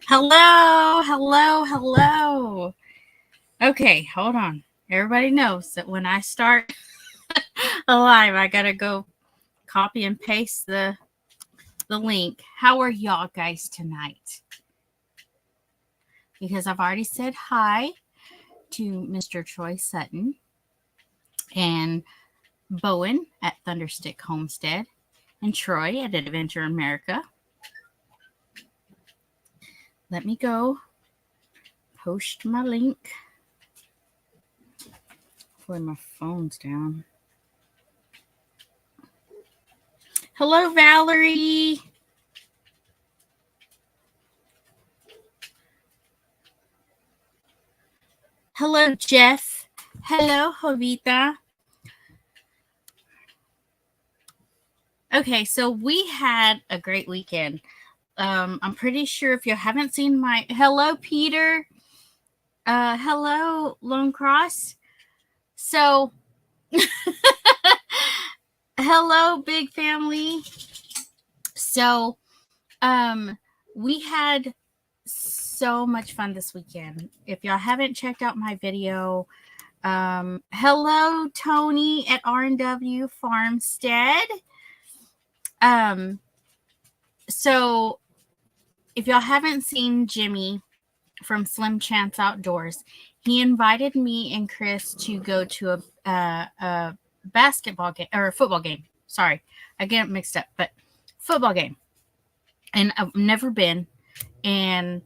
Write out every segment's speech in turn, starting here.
Hello, hello, hello. Okay, hold on. Everybody knows that when I start a live, I gotta go copy and paste the link. How are y'all guys tonight? Because I've already said hi to Mr. Troy Sutton and Bowen at Thunderstick Homestead and Troy at Adventure America. Let me go post my link. Hopefully my phone's down. Hello, Valerie. Hello, Jeff. Hello, Jovita. Okay, so we had a great weekend. I'm pretty sure if you haven't seen my hello, Peter. Hello, Lone Cross. So, hello, big family. So, we had so much fun this weekend. If y'all haven't checked out my video, hello, Tony at R&W Farmstead. So if y'all haven't seen Jimmy from Slim Chance Outdoors, he invited me and Chris to go to a basketball game or a football game. Sorry, I get it mixed up, but football game. And I've never been. And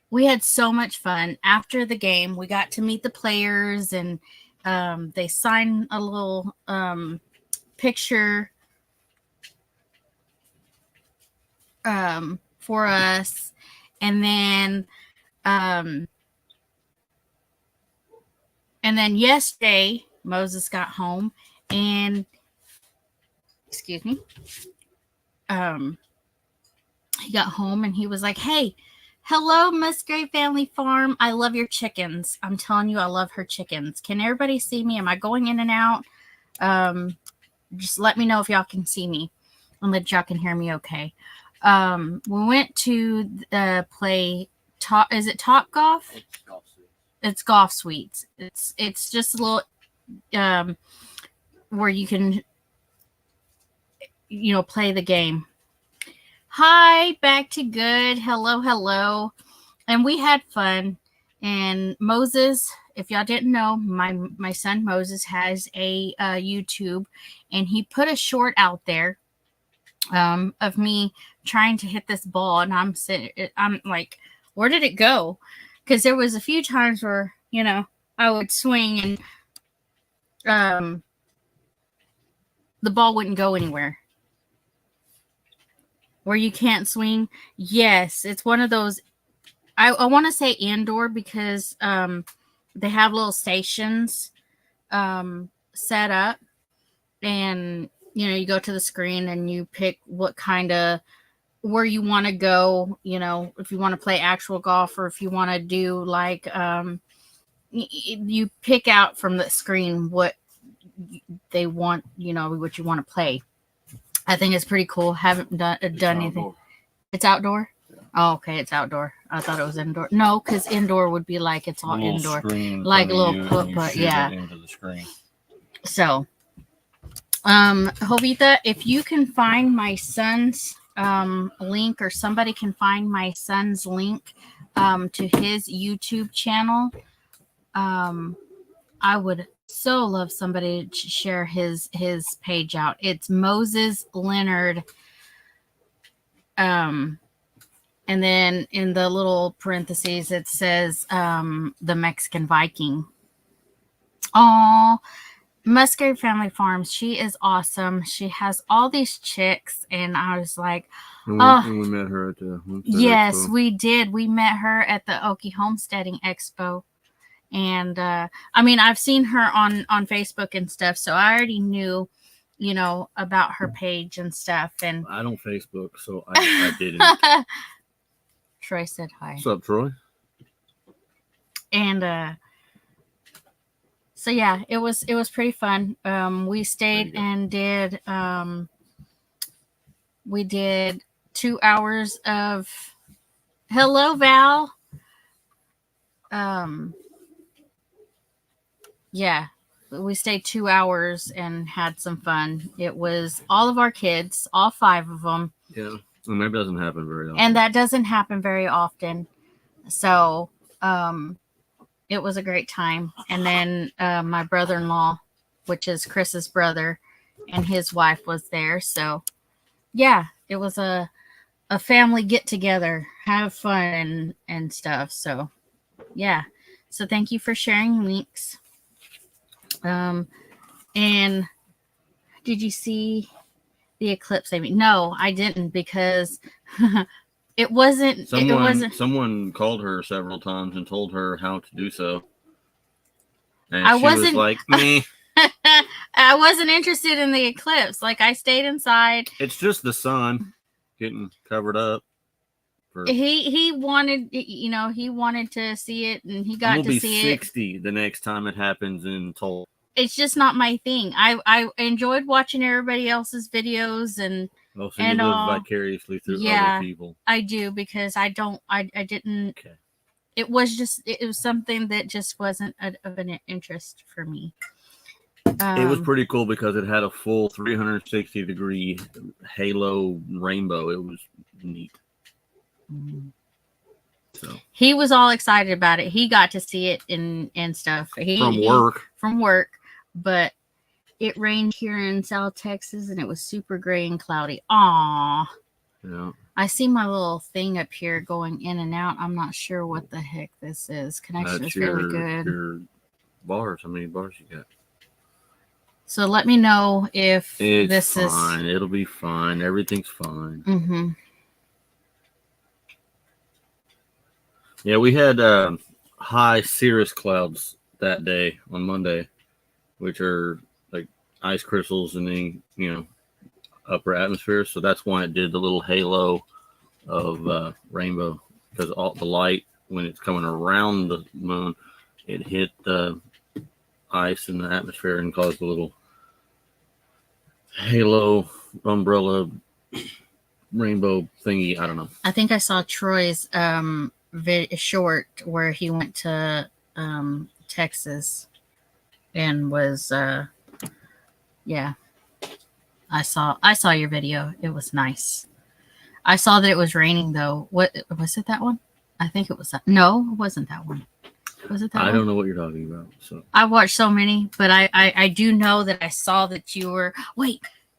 we had so much fun. After the game, we got to meet the players, and they signed a little picture for us. And then yesterday Moses got home, and excuse me, he got home and he was like, "Hey, hello, Musgrave Family Farm. I love your chickens. I'm telling you, I love her chickens. Can everybody see me? Am I going in and out? Just let me know if y'all can see me and that y'all can hear me okay." We went to play Top. Is it Top Golf? It's Golf Suites. It's just a little where you can play the game. Hi, back to good. Hello. And we had fun. And Moses, if y'all didn't know, my son Moses has a YouTube, and he put a short out there of me trying to hit this ball, and I'm like, where did it go? Because there was a few times where I would swing and the ball wouldn't go anywhere. Where you can't swing. Yes, it's one of those. I want to say indoor because they have little stations set up, and you go to the screen and you pick what kind of where you want to go. If you want to play actual golf, or if you want to do like you pick out from the screen what they want. What you want to play. I think it's pretty cool. Haven't done anything. It's outdoor? Yeah. Oh, okay. It's outdoor. I thought it was indoor. No, because indoor would be like it's all indoor. Like a little put, yeah. Into the screen. So, Jovita, if you can find my son's link, or somebody can find my son's link to his YouTube channel, I would so love somebody to share his page out. It's Moses Lenard. And then in the little parentheses it says the Mexican Viking. Oh, Musgrave Family Farms. She is awesome. She has all these chicks, and I was like, we met her at the Homestead yes, Expo. We did. We met her at the Okie Homesteading Expo. And I've seen her on Facebook and stuff, so I already knew, about her page and stuff. And I don't Facebook, so I didn't. Troy said hi. What's up, Troy? And so yeah, it was pretty fun. We stayed and did 2 hours of hello, Val. Yeah, we stayed 2 hours and had some fun. It was all of our kids, all 5 of them. Yeah. Well, maybe it doesn't happen very often. And that doesn't happen very often. So, it was a great time. And then my brother-in-law, which is Chris's brother, and his wife was there. So, yeah, it was a family get together, have fun and stuff. So, yeah. So thank you for sharing links. And did you see the eclipse, Amy? No, I didn't, because it wasn't. Someone called her several times and told her how to do so, and I she wasn't was like, "Me." I wasn't interested in the eclipse. Like, I stayed inside. It's just the sun getting covered up. He wanted, he wanted to see it, and he got to see it. 60 the next time it happens in Toll. It's just not my thing. I enjoyed watching everybody else's videos and Oh, so you live vicariously through other people. I do, because I didn't. Okay. It was something that just wasn't of an interest for me. It was pretty cool because it had a full 360-degree halo rainbow. It was neat. So he was all excited about it. He got to see it and stuff. From work, but it rained here in South Texas, and it was super gray and cloudy. Aww. Yeah. I see my little thing up here going in and out. I'm not sure what the heck this is. Connection is really good. Your bars. How many bars you got? So let me know if this is fine. It'll be fine. Everything's fine. Mm-hmm. Yeah, we had high cirrus clouds that day on Monday, which are like ice crystals in the upper atmosphere. So that's why it did the little halo of rainbow, because all the light, when it's coming around the moon, it hit the ice in the atmosphere and caused a little halo umbrella rainbow thingy. I don't know. I think I saw Troy's short where he went to Texas and was yeah. I saw your video. It was nice. I saw that it was raining though. What was it, that one? I think it was that. No, it wasn't that one. Was it that one? I don't know what you're talking about. So I watched so many, but I do know that I saw that you were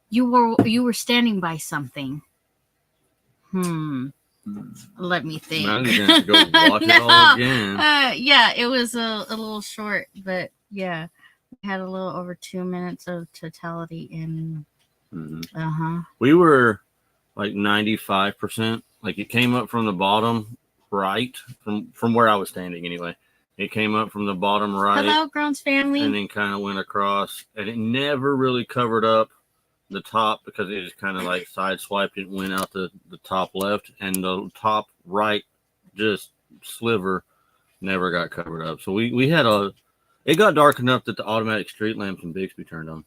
you were standing by something. Let me think. Now you're gonna have to go watch it all again. Yeah, it was a little short, but yeah, we had a little over 2 minutes of totality in. We were like 95%. Like, it came up from the bottom right, from where I was standing anyway. It came up from the bottom right. Hello, Grounds family. And then kind of went across, and it never really covered up the top, because it just kind of like sideswiped it and went out the top left, and the top right just sliver never got covered up. So we had it got dark enough that the automatic street lamps in Bixby turned on.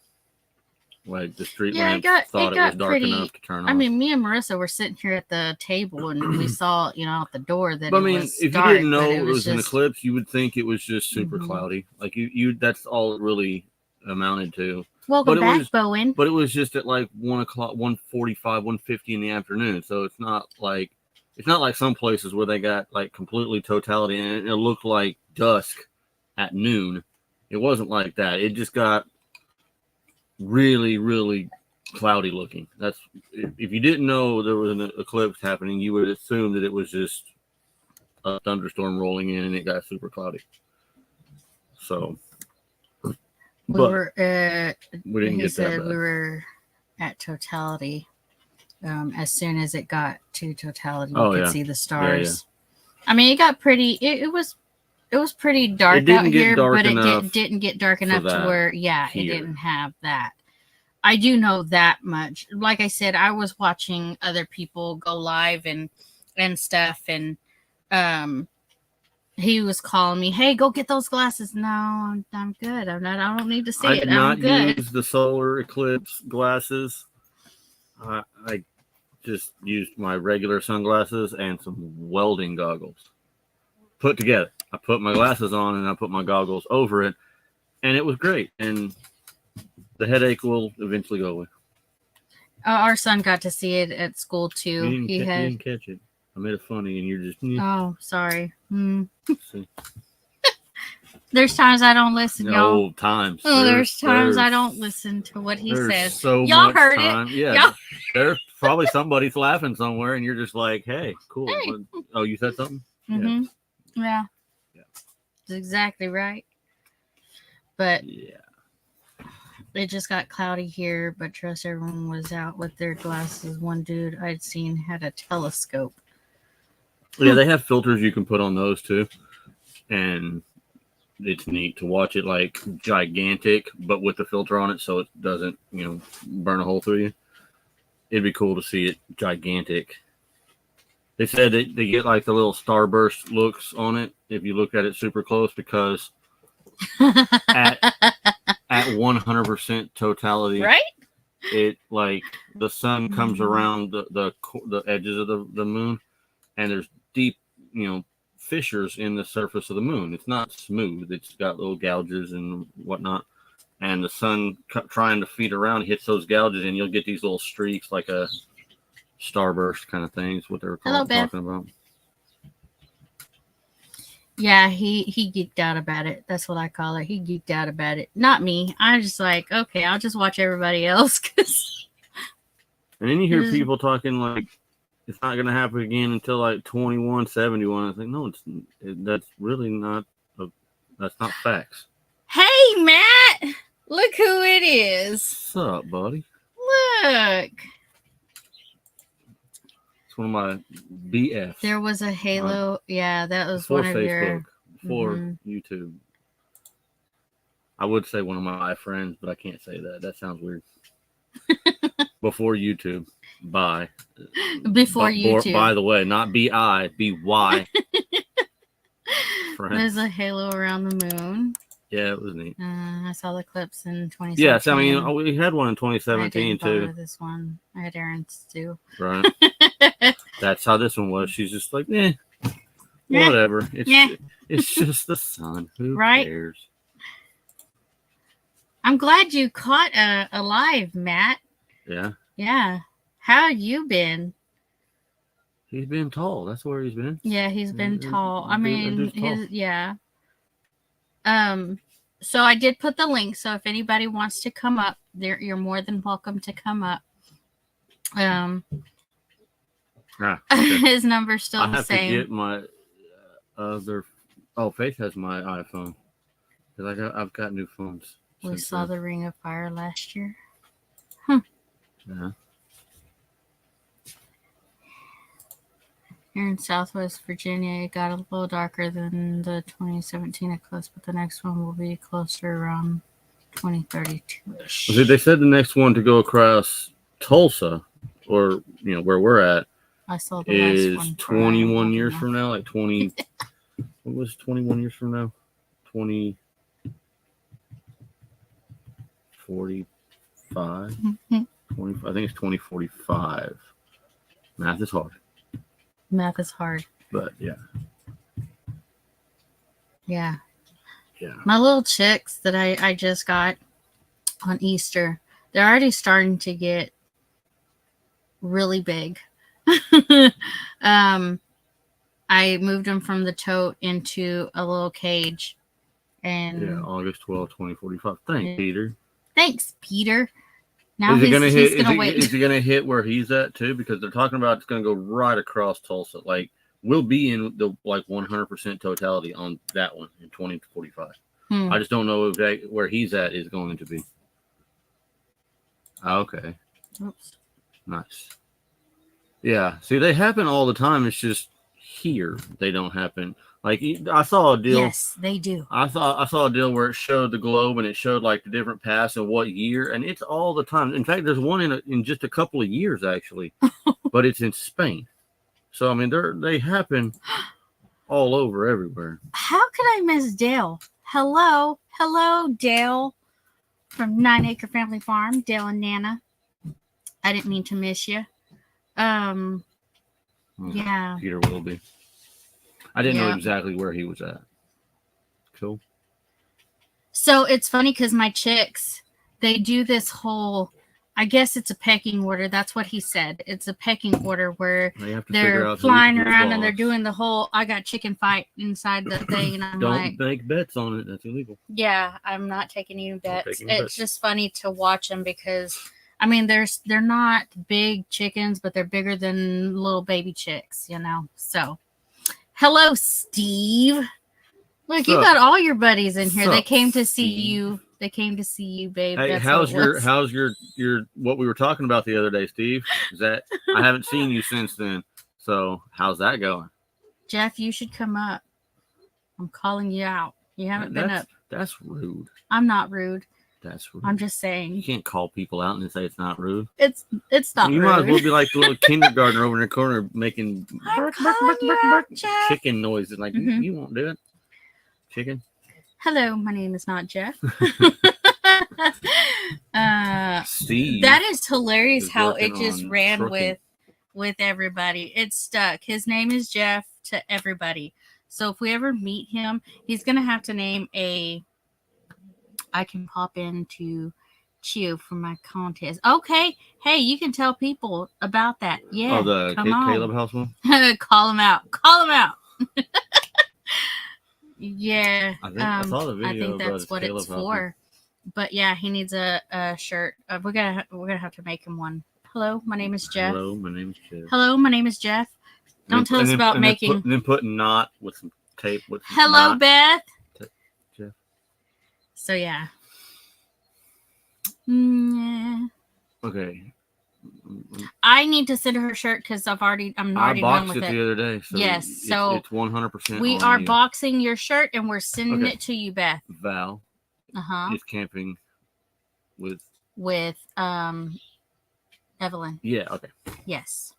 Like, the street lamps thought it was dark enough to turn on. I mean, me and Marissa were sitting here at the table, and we saw, out the door that it was if dark, you didn't know it was an eclipse, you would think it was just super cloudy. Like, you that's all it really amounted to. Welcome back, Bowen. But it was just at like 1 o'clock, 1:45, 1:50 in the afternoon. So it's not like some places where they got like completely totality and it looked like dusk at noon. It wasn't like that. It just got really, really cloudy looking. That's, if you didn't know there was an eclipse happening, you would assume that it was just a thunderstorm rolling in and it got super cloudy. So we didn't get that bad. We were at totality. As soon as it got to totality, you could see the stars. Yeah. I mean, it got pretty. It was pretty dark out here, but it didn't get dark enough to where, it didn't have that. I do know that much. Like I said, I was watching other people go live and stuff, and he was calling me, "Hey, go get those glasses." No, I'm good. I don't need to see it. I'm good. I did not use the solar eclipse glasses. I just used my regular sunglasses and some welding goggles put together. I put my glasses on and I put my goggles over it, and it was great. And the headache will eventually go away. Our son got to see it at school too. You didn't catch it. I made it funny, and you're just. Oh, sorry. See. There's times I don't listen, y'all. No times. Oh, there's times I don't listen to what he says. So y'all much heard time. it. Yeah. Y'all... There's probably somebody's laughing somewhere, and you're just like, "Hey, cool." Hey. Oh, you said something? Mm-hmm. Yeah. Yeah. That's exactly right. But yeah, it just got cloudy here. But trust everyone was out with their glasses. One dude I'd seen had a telescope. Yeah, they have filters you can put on those too, and it's neat to watch it like gigantic, but with the filter on it, so it doesn't, burn a hole through you. It'd be cool to see it gigantic. They said they get like the little starburst looks on it if you look at it super close, because at 100% totality, right? It like the sun comes around the edges of the moon, and there's deep, fissures in the surface of the moon. It's not smooth. It's got little gouges and whatnot. And the sun trying to feed around hits those gouges, and you'll get these little streaks, like a starburst kind of thing. Is what they were talking about. Yeah, he geeked out about it. That's what I call it. He geeked out about it. Not me. I'm just like, okay, I'll just watch everybody else. And then you hear people talking like it's not going to happen again until like 2171. I think, no, that's really not. That's not facts. Hey, Matt! Look who it is. What's up, buddy? Look. It's one of my BFs. There was a Halo. Yeah, that was one of Facebook, your... before YouTube. I would say one of my friends, but I can't say that. That sounds weird. Before YouTube. Bye. Before YouTube. By the way, not B-I, B-Y. There's a halo around the moon. Yeah, it was neat. I saw the clips in 2017. Yes, I mean, we had one in 2017 too. This one, I had Aaron's too. Right. That's how this one was. She's just like, whatever. It's just the sun. Who cares? I'm glad you caught alive, Matt. Yeah. Yeah. How have you been? He's been tall. That's where he's been. Yeah, he's been tall. I mean, So I did put the link. So if anybody wants to come up, you're more than welcome to come up. Okay. His number's still the same. I have to get my other. Oh, Faith has my iPhone because I've got new phones. We saw the Ring of Fire last year. Yeah. Here in Southwest Virginia, it got a little darker than the 2017 eclipse, but the next one will be closer around 2032-ish. See, they said the next one to go across Tulsa, or where we're at, I saw the is last one 21 years from now. Like 20. What was 21 years from now? 2045. 20. I think it's 2045. Math is hard. Math is hard. But yeah. Yeah. Yeah. My little chicks that I just got on Easter, they're already starting to get really big. I moved them from the tote into a little cage. And August 12, 2045. Thanks, Peter. Thanks, Peter. Now is it gonna hit? Is it gonna hit where he's at too? Because they're talking about it's gonna go right across Tulsa. Like we'll be in the 100% totality on that one in 2045. I just don't know where he's at is going to be. Okay. Oops. Nice. Yeah. See, they happen all the time. It's just here they don't happen. Like I saw a deal. Yes, they do. I saw a deal where it showed the globe and it showed like the different paths and what year, and it's all the time. In fact, there's one in just a couple of years actually, but it's in Spain. So I mean, they happen all over everywhere. How could I miss Dale? Hello, Dale from 9 Acre Family Farm. Dale and Nana. I didn't mean to miss you. Yeah. Peter Willoughby. I didn't know Yeah. exactly where he was at. Cool. So it's funny because my chicks, they do this whole, I guess it's a pecking order. That's what he said. It's a pecking order where They have to figure they're out flying who's around and they're boss. doing the whole I got chicken fight inside the thing. And I'm Don't like, make bets on it. That's illegal. yeah, I'm not taking any bets. taking It's bets. just funny to watch them because, I mean, they're not big chickens, but they're bigger than little baby chicks, you know? So, hello, Steve. Look, you Sup? got all your buddies in here. They Sup, came to see Steve? you. They came to see you, babe. Hey, That's how's what it was. how's your what we were talking about the other day, Steve? Is that I haven't seen you since then. So how's that going? Jeff, you should come up. I'm calling you out. You haven't been up. That's rude. I'm not rude. That's rude. I'm just You saying. can't call people out and say it's not rude. It's not You rude. might as well be like the little kindergartner over in the corner making I'm calling you out, Jeff. chicken noises. Like Mhm. you won't do it. Chicken. Hello, my name is not Jeff. Steve. That is hilarious is how it working just on ran trucking. with everybody. It stuck. His name is Jeff to everybody. So if we ever meet him, he's gonna have to name a. I can pop into Chew for my contest. Okay, hey, you can tell people about that. Yeah, Oh, the come on. Caleb House one. Call him out. Call him out. Yeah, I think I saw the video. I think of that's what Caleb it's House one. for. But yeah, he needs a shirt. We're gonna have to make him one. Hello, my name is Jeff. Hello, my name is Jeff. Hello, my name is Jeff. Don't tell us about making. Then put knot with some tape. With some Hello, knot. Beth. Jeff. So yeah. Yeah. Okay. I need to send her a shirt because I'm already I done with boxed it it. the other day. So Yes, so it's 100%. We on are you. boxing your shirt and we're sending Okay. it to you, Beth. Val is camping with. With Evelyn. Yeah. Okay. Yes.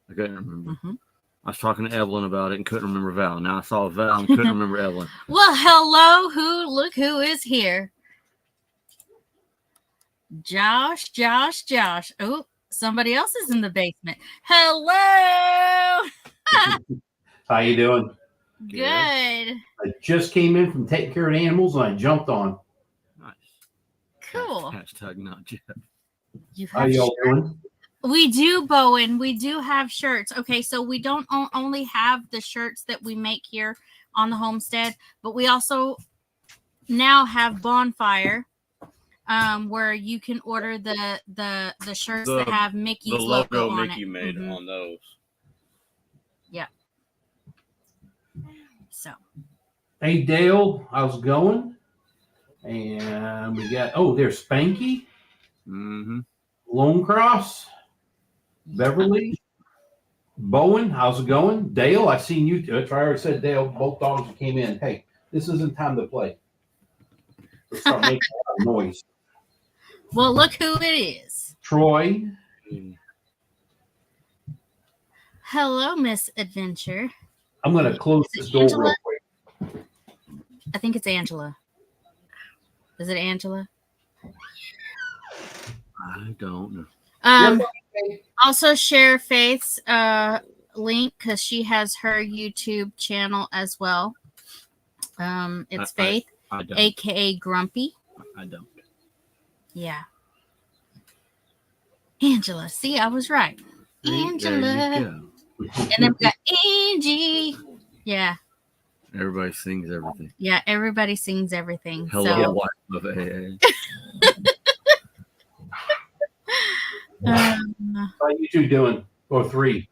I couldn't remember. Mhm. I was talking to Evelyn about it and couldn't remember Val. Now I saw Val and couldn't remember Evelyn. Well, hello. Look who is here. Josh. Oh, somebody else is in the basement. Hello. How you doing? Good. I just came in from taking care of animals and I jumped on. Nice. Cool. Hashtag not Jeff. You How have y'all doing? We do, Bowen. We do have shirts. Okay, so we don't only have the shirts that we make here on the homestead, but we also now have Bonfire, where you can order the shirts that have Mickey's The logo on Mickey it. made Mhm. on those. Yeah. So. Hey Dale, how's it going? And we got there's Spanky, Mm-hmm. Lone Cross, Beverly, Bowen, how's it going? Dale, I seen you. That's right, I already said Dale. Both dogs that came in. Hey, this isn't time to play. Let's start making a lot of noise. Well, look who it is. Troy. Hello, Miss Adventure. I'm gonna close Is it this door Angela? real quick. I think it's Angela. Is it Angela? I don't know. Also share Faith's link because she has her YouTube channel as well. It's Faith, I don't. aka Grumpy. I don't. Yeah. Angela. See, I was right. Angela. There you go. And then we got Angie. Yeah. Everybody sings everything. Yeah, everybody sings everything. Hello, So, wife of AA. How you two doing? Or three?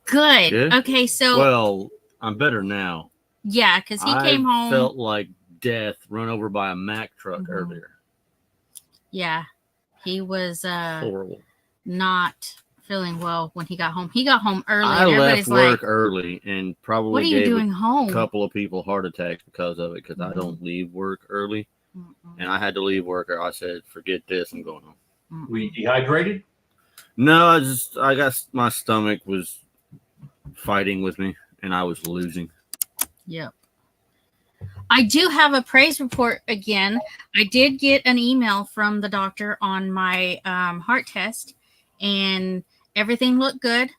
good. Good? Okay, so Well, I'm better now. yeah, because he I came home. felt like death run over by a Mack truck Mhm. earlier. Yeah, he was Horrible. not feeling well when he got home. He got home early. I and left everybody's work like, early and probably "What are you gave doing a home?" couple of people heart attacks because of it because I Mhm. don't leave work early. Mm-mm. And I had to leave work. Or I said, forget this. I'm going home. Mm-mm. Were you dehydrated? No, I got my stomach was fighting with me and I was losing. Yep. I do have a praise report again. I did get an email from the doctor on my heart test, and everything looked good.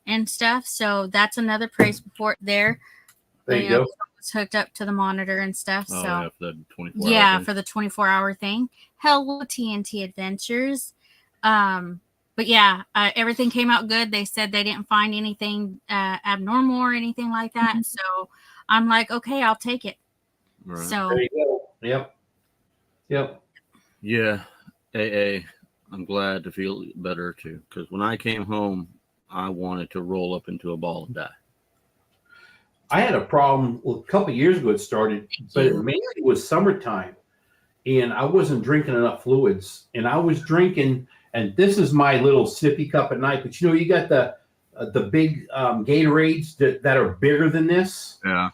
and stuff. So that's another praise report there. There you go. It's hooked up to the monitor and stuff. Oh, So yeah, for the 24 yeah, hour for the 24-hour thing. Hello, TNT Adventures. But yeah, everything came out good. They said they didn't find anything abnormal or anything like that. So I'm like, okay, I'll take it. Right. So There you go. Yep. Yeah, AA, I'm glad to feel better too. Because when I came home, I wanted to roll up into a ball and die. I had a problem a couple of years ago. It started, but it mainly was summertime, and I wasn't drinking enough fluids. And I was drinking, and this is my little sippy cup at night. But you got the big Gatorades that are bigger than this. Yeah.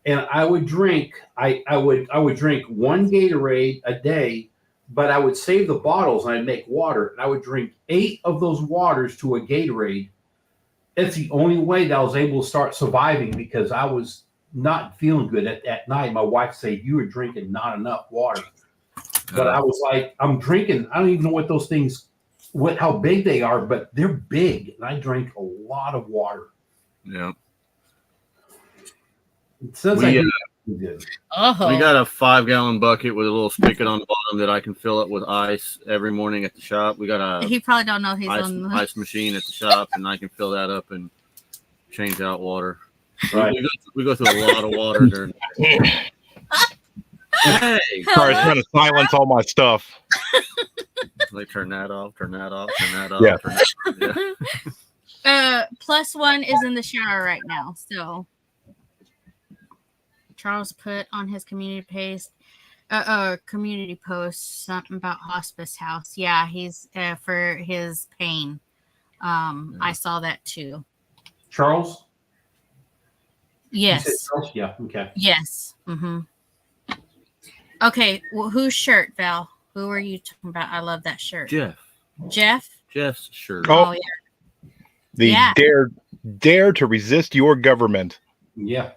And I would drink. I would drink one Gatorade a day, but I would save the bottles and I'd make water. And I would drink 8 of those waters to a Gatorade. It's the only way that I was able to start surviving because I was not feeling good at night. My wife said, you were drinking not enough water. But I was like, I'm drinking. I don't even know what those things, how big they are, but they're big. And I drank a lot of water. Yeah. Since We, I did. We got a 5-gallon bucket with a little spigot on the bottom that I can fill up with ice every morning at the shop. We got a he probably don't know he's ice machine at the shop, and I can fill that up and change out water. Right. We go through a lot of water during the day. Hey, Sorry, trying to silence all my stuff. like turn that off, turn that off, turn that off. Yeah. Turn that off. Yeah. Plus one is in the shower right now. So Charles put on his community post something about hospice house. Yeah, he's for his pain. I saw that too. Charles? Yes. You said Charles? Yeah. Okay. Yes. Mm-hmm. Okay. Well, whose shirt, Val? Who are you talking about? I love that shirt. Jeff? Jeff's shirt. Oh, yeah. The dare to resist your government. Yeah.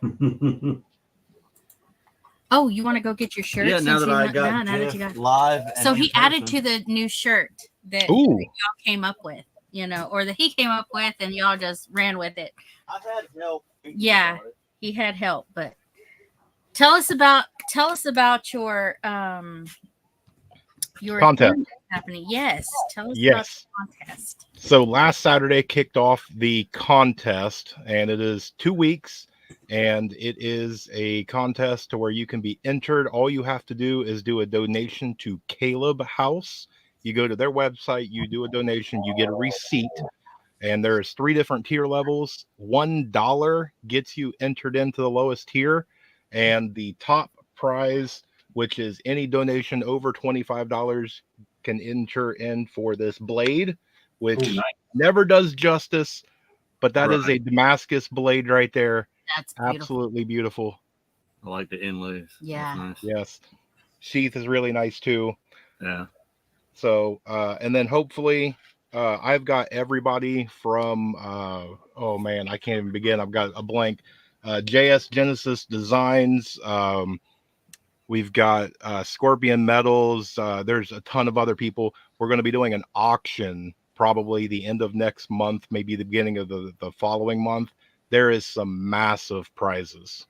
Oh, you want to go get your shirt? Yeah, now that I got Jeff live. So he added to the new shirt that y'all came up with, or that he came up with, and y'all just ran with it. I've had help. Yeah, he had help, but tell us about your contest happening. Yes, tell us about the contest. So last Saturday kicked off the contest, and it is 2 weeks. And it is a contest to where you can be entered. All you have to do is do a donation to Caleb House. You go to their website, you do a donation, you get a receipt, and there's 3 different tier levels. $1 gets you entered into the lowest tier, and the top prize, which is any donation over $25, can enter in for this blade, which never does justice, but that is a Damascus blade right there. That's beautiful. Absolutely beautiful. I like the inlays. Yeah. Nice. Yes. Sheath is really nice too. Yeah. So, and then hopefully, I've got everybody from, oh man, I can't even begin. I've got a blank. JS Genesis Designs. We've got Scorpion Metals. There's a ton of other people. We're going to be doing an auction probably the end of next month, maybe the beginning of the following month. There is some massive prizes.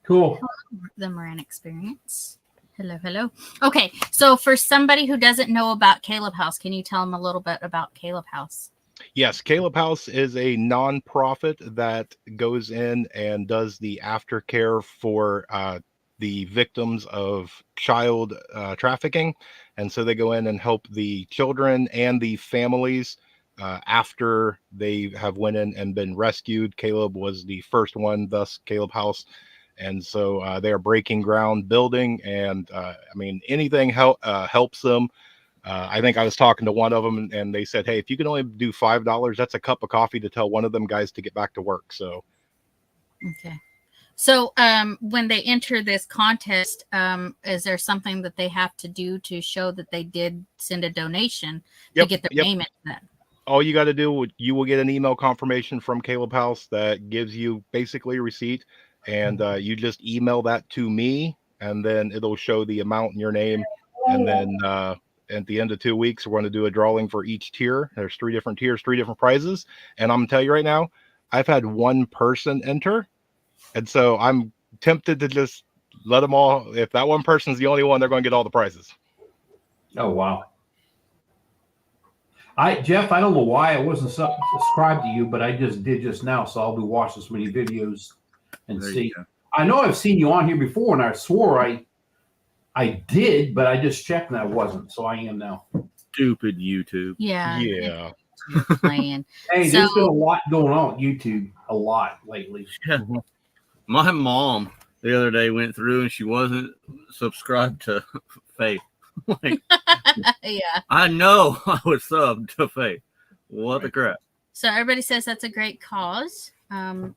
Cool. The Moran Experience. Hello. Okay, so for somebody who doesn't know about Caleb House, can you tell them a little bit about Caleb House? Yes, Caleb House is a nonprofit that goes in and does the aftercare for the victims of child trafficking. And so they go in and help the children and the families after they have went in and been rescued. Caleb was the first one, thus Caleb House. And so they are breaking ground building, and I mean, anything helps them. I think I was talking to one of them, and they said, hey, if you can only do $5, that's a cup of coffee to tell one of them guys to get back to work. So okay. So when they enter this contest, is there something that they have to do to show that they did send a donation to get their name into that? All you got to do, you will get an email confirmation from Caleb House that gives you basically a receipt, and you just email that to me, and then it'll show the amount in your name, and then at the end of 2 weeks, we're going to do a drawing for each tier. There's 3 different tiers, 3 different prizes. And I'm going to tell you right now, I've had one person enter. And so I'm tempted to just let them all. If that one person's the only one, they're going to get all the prizes. Oh, wow. Jeff, I don't know why I wasn't subscribed to you, but I just did just now. So I'll be watching so many videos and There you see. go. I know I've seen you on here before, and I swore I did, but I just checked and I wasn't. So I am now. Stupid YouTube. Yeah. Yeah. You're playing. Hey, So- there's been a lot going on with YouTube, a lot lately. Yeah. My mom the other day went through and she wasn't subscribed to Faith. Like, Yeah. I know I was subbed to Faith. What the crap? So everybody says that's a great cause.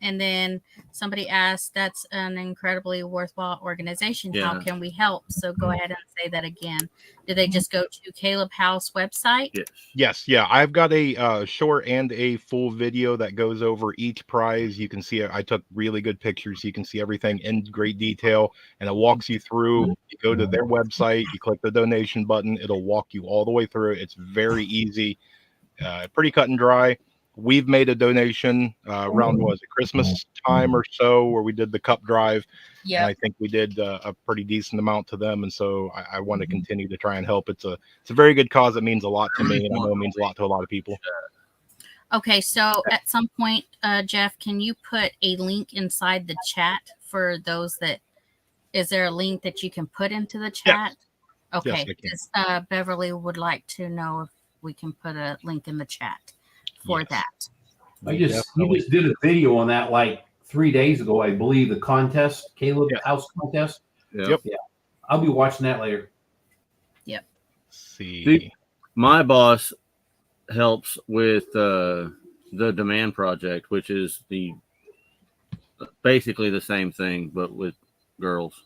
And then somebody asked, that's an incredibly worthwhile organization. How Yeah. can we help? So go ahead and say that again. Did they just go to Caleb House website? Yes. Yes, yeah. I've got a short and a full video that goes over each prize. You can see I took really good pictures. You can see everything in great detail, and it walks you through. You go to their website, you click the donation button, it'll walk you all the way through. It's very easy, pretty cut and dry. We've made a donation around Christmas time or so, where we did the cup drive. Yeah. And I think we did a pretty decent amount to them, and so I want to continue to try and help. It's a very good cause. It means a lot to me, and I know it means a lot to a lot of people. Okay, so at some point, Jeff, can you put a link inside the chat for those that? Is there a link that you can put into the chat? Okay, Yes, I can. because Beverly would like to know if we can put a link in the chat for Yes. that. You just did a video on that like 3 days ago, I believe, the contest, Caleb House contest. Yep. Yeah. I'll be watching that later. See. My boss helps with the demand project, which is basically the same thing, but with girls.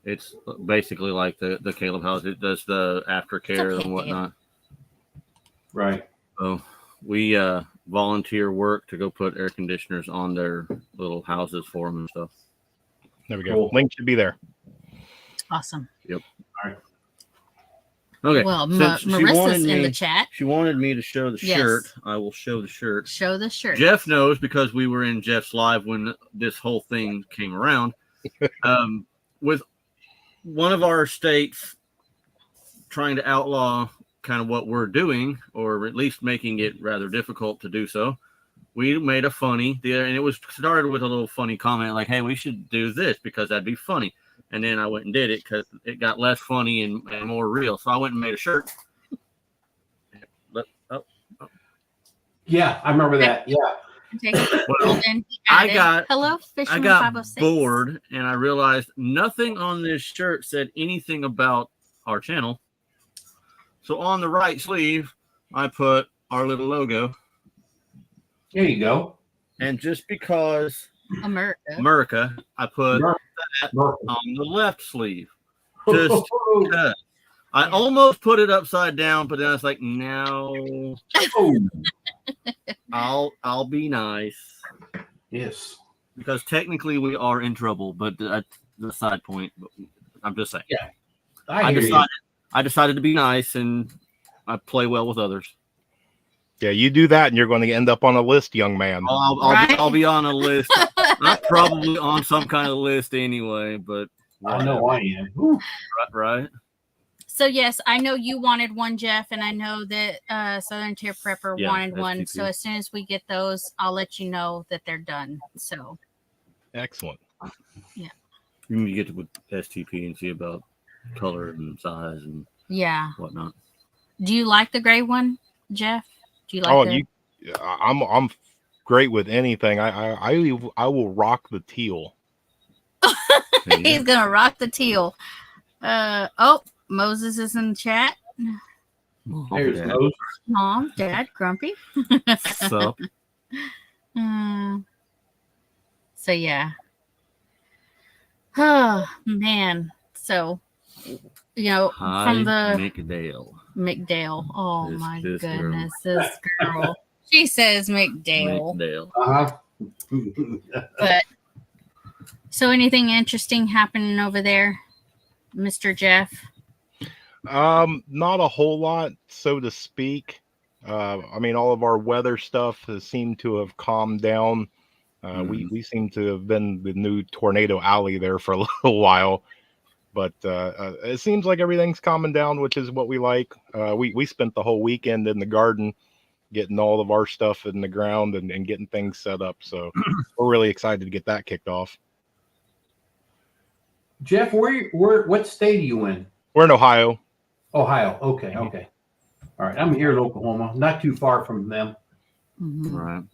It's basically like the Caleb House. It does the aftercare okay, and whatnot. Right. So we volunteer work to go put air conditioners on their little houses for them and stuff. There we go. Cool. Link should be there. Awesome. Okay. Well, since she Marissa's wanted in me- the chat. She wanted me to show the Yes. shirt. I will show the shirt. Show the shirt. Jeff knows because we were in Jeff's live when this whole thing came around. With one of our states trying to outlaw kind of what we're doing, or at least making it rather difficult to do so, we made a funny there, and it was started with a little funny comment like, "Hey, we should do this because that'd be funny." And then I went and did it because it got less funny and more real. So I went and made a shirt. Yeah, I remember that. Yeah. Take it. Well, And then he I added, got- hello, I Fisherman got 506. bored and I realized nothing on this shirt said anything about our channel. So on the right sleeve, I put our little logo. There you go. And just because America. I put Mer- that Mer- on the left sleeve. Just because. I almost put it upside down, but then I was like, no, Oh, I'll be nice. yes. Because technically we are in trouble, but that's the side point. But I'm just saying. Yeah. I hear you. decided to be nice, and I play well with others. Yeah, you do that, and you're going to end up on a list, young man. I'll be on a list. I'm probably on some kind of list anyway, but I know I am. Whew. right? So yes, I know you wanted one, Jeff, and I know that Southern Tier Prepper Yeah, wanted one. STP. So as soon as we get those, I'll let you know that they're done. So Excellent. You can get to with STP and see about color and size and yeah. whatnot. Do you like the gray one, Jeff? Do you like I'm great with anything. I will rock the teal. There you He's go. gonna rock the teal. Oh, Moses is in the chat. There's Yeah. those. Mom, Dad, Grumpy. So, So yeah. Oh man. So hi, from the McDale. McDale. Oh This- my this girl. goodness, this girl. She says McDale. McDale. Uh-huh. But so anything interesting happening over there, Mr. Jeff? Not a whole lot, so to speak. I mean, all of our weather stuff has seemed to have calmed down. We seem to have been the new tornado alley there for a little while, but it seems like everything's calming down, which is what we like. We spent the whole weekend in the garden getting all of our stuff in the ground and getting things set up. So we're really excited to get that kicked off. Jeff, what state are you in? We're in Ohio. Ohio. Okay. All right. I'm here in Oklahoma, not too far from them. Mhm. Right.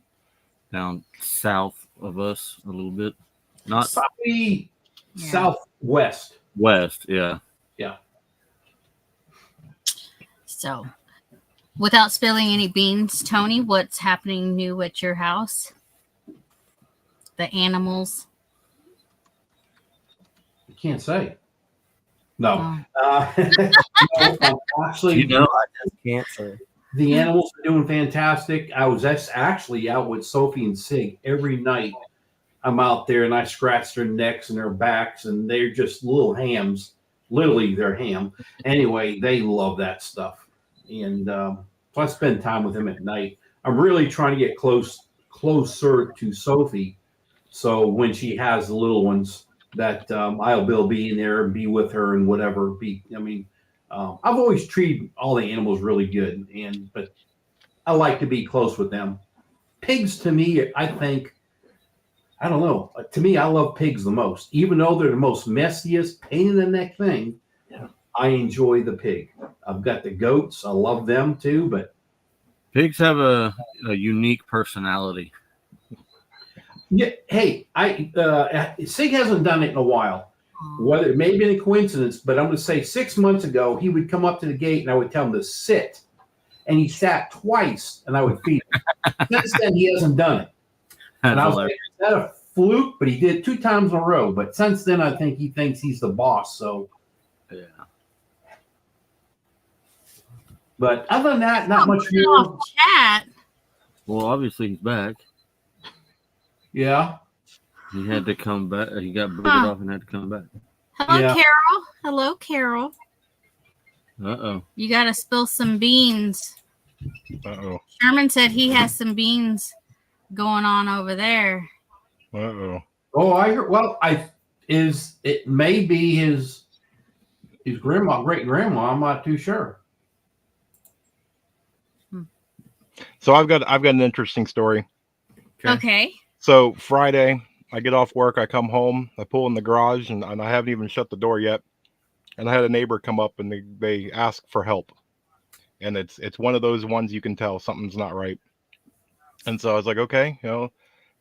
Down south of us a little bit. Not Probably Yeah. southwest. west, yeah. So, without spilling any beans, Tony, what's happening new at your house? The animals. I can't say. No. Oh. No, actually, I just can't say. the animals are doing fantastic. I was actually out with Sophie and Sig every night. I'm out there and I scratch their necks and their backs, and they're just little hams. Literally, they're ham. Anyway, they love that stuff. And so I spend time with them at night. I'm really trying to get closer to Sophie. So when she has the little ones, that I'll be in there and be with her and whatever. I've always treated all the animals really good, but I like to be close with them. Pigs, to me, I think, I don't know. To me, I love pigs the most, even though they're the most messiest, pain in the neck thing. Yeah. I enjoy the pig. I've got the goats. I love them too, but Pigs have a unique personality. yeah. Hey, Sig hasn't done it in a while. Whether it may have been a coincidence, but I'm going to say 6 months ago, he would come up to the gate and I would tell him to sit. And he sat twice and I would feed him. Since then, he hasn't done it. And I was like, is that a fluke? But he did 2 times in a row. But since then, I think he thinks he's the boss. So, Yeah. but other than that, not much Get more. off chat. Well, obviously he's back. Yeah. He had to come back. He got booted Huh. off and had to come back. Hello, Yeah. Carol. Hello, Carol. Uh-oh. You got to spill some beans. Uh-oh. Sherman said he has some beans going on over there. Uh-oh. Oh, I heard. Well, it may be his grandma, great grandma. I'm not too sure. So I've got an interesting story. Okay. So Friday, I get off work, I come home, I pull in the garage, and I haven't even shut the door yet. And I had a neighbor come up and they ask for help. And it's one of those ones you can tell something's not right. And so I was like, okay,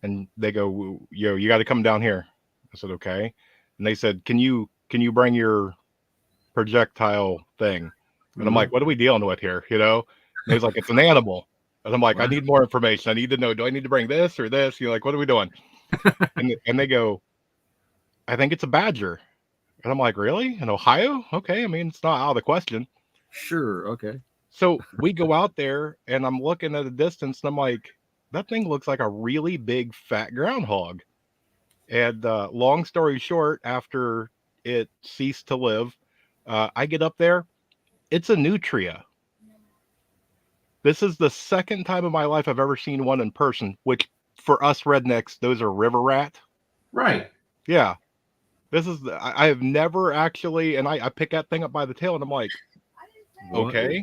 and they go, you got to come down here. I said, okay. And they said, can you bring your projectile thing? And I'm like, what are we dealing with here? And he's like, it's an animal. And I'm like, Wow. I need more information. I need to know, do I need to bring this or this? Like, what are we doing? and they go, I think it's a badger. And I'm like, really? In Ohio? Okay. I mean, it's not out of the question. Sure. Okay. So we go out there and I'm looking at a distance and I'm like, that thing looks like a really big fat groundhog. And long story short, after it ceased to live, I get up there. It's a nutria. This is the second time in my life I've ever seen one in person, which for us rednecks, those are river rat. Right. Yeah. I have never actually, and I pick that thing up by the tail and I'm like, okay.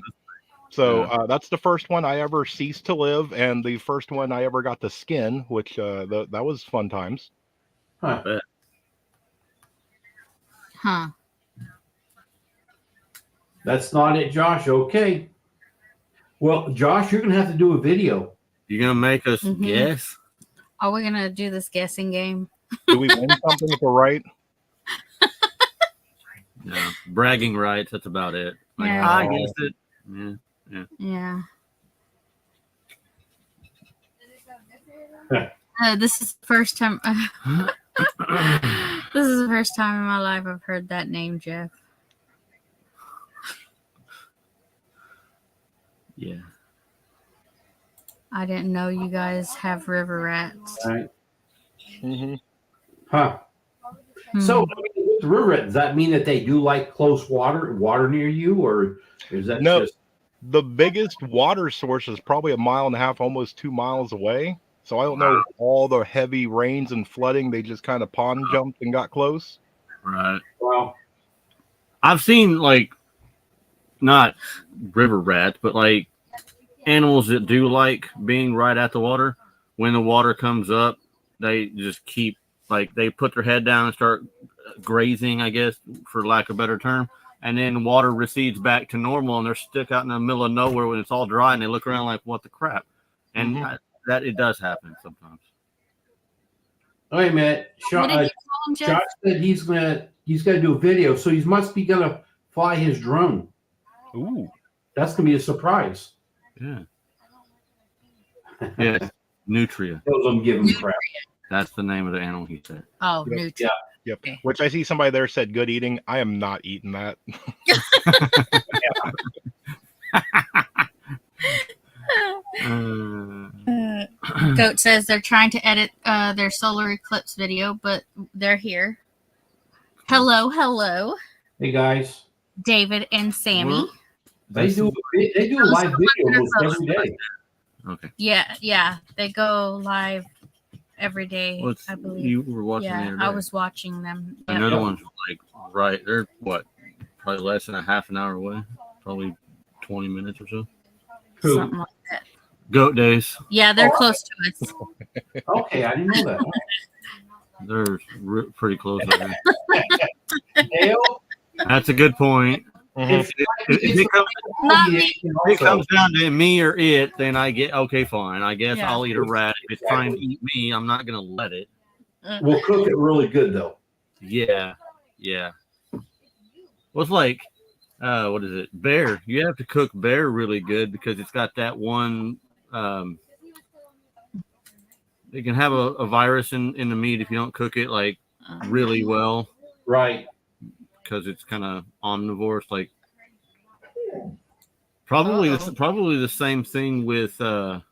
So that's the first one I ever ceased to live, and the first one I ever got to skin, which that was fun times. Huh. Huh. That's not it, Josh. Okay. Well, Josh, you're going to have to do a video. You're going to make us Mhm. guess? Are we going to do this guessing game? Do we win something if we're right? No. Bragging rights. That's about it. Like, Yeah. I guessed it. Yeah. Yeah. Huh. This is the first time. This is the first time in my life I've heard that name, Jeff. Yeah. I didn't know you guys have river rats. All right. Mm-hmm. Huh. Hmm. So, I mean, the river rat, does that mean that they do like close water near you, or is that No. just The biggest water source is probably 1.5 miles, almost 2 miles away. So I don't know if all the heavy rains and flooding, they just kind of pond jumped and got close. Right. well? I've seen like not river rats, but like animals that do like being right at the water. When the water comes up, they just keep like they put their head down and start grazing, I guess, for lack of a better term. And then water recedes back to normal, and they're stuck out in the middle of nowhere when it's all dry, and they look around like, "What the crap?" And that it does happen sometimes. Wait a minute, What did Sean, you call him, Jeff? Josh said he's gonna do a video, so he must be gonna fly his drone. Ooh. That's gonna be a surprise. Yeah. Yes. Nutria. Those I'm giving crap. That's the name of the animal he said. Oh, Yep. Newt. Yeah. Yep. Okay. Which I see somebody there said good eating. I am not eating that. Goat says they're trying to edit their solar eclipse video, but they're here. Hello, Hey guys, David and Sammy. they do a live video almost every day. Okay. Yeah, they go live every day. I believe. You were watching the Yeah, other day. I was watching them. And Yep. they're the ones like right. They're what? Probably less than a half an hour away. Probably 20 minutes or so. Who? Something like that. Goat days. Yeah, they're close to us. Okay, I didn't know that. They're pretty close. Right there. Dale, That's a good point. If Not me. if it comes down to me or it, then I get okay, fine. I guess Yeah. I'll eat a rat. If it's trying to eat me, I'm not gonna let it. we'll cook it really good though. Yeah. Well, it's like, what is it? Bear. You have to cook bear really good because it's got that one. It can have a virus in the meat if you don't cook it like really well, Right. because it's kind of omnivore. It's like probably the same thing with like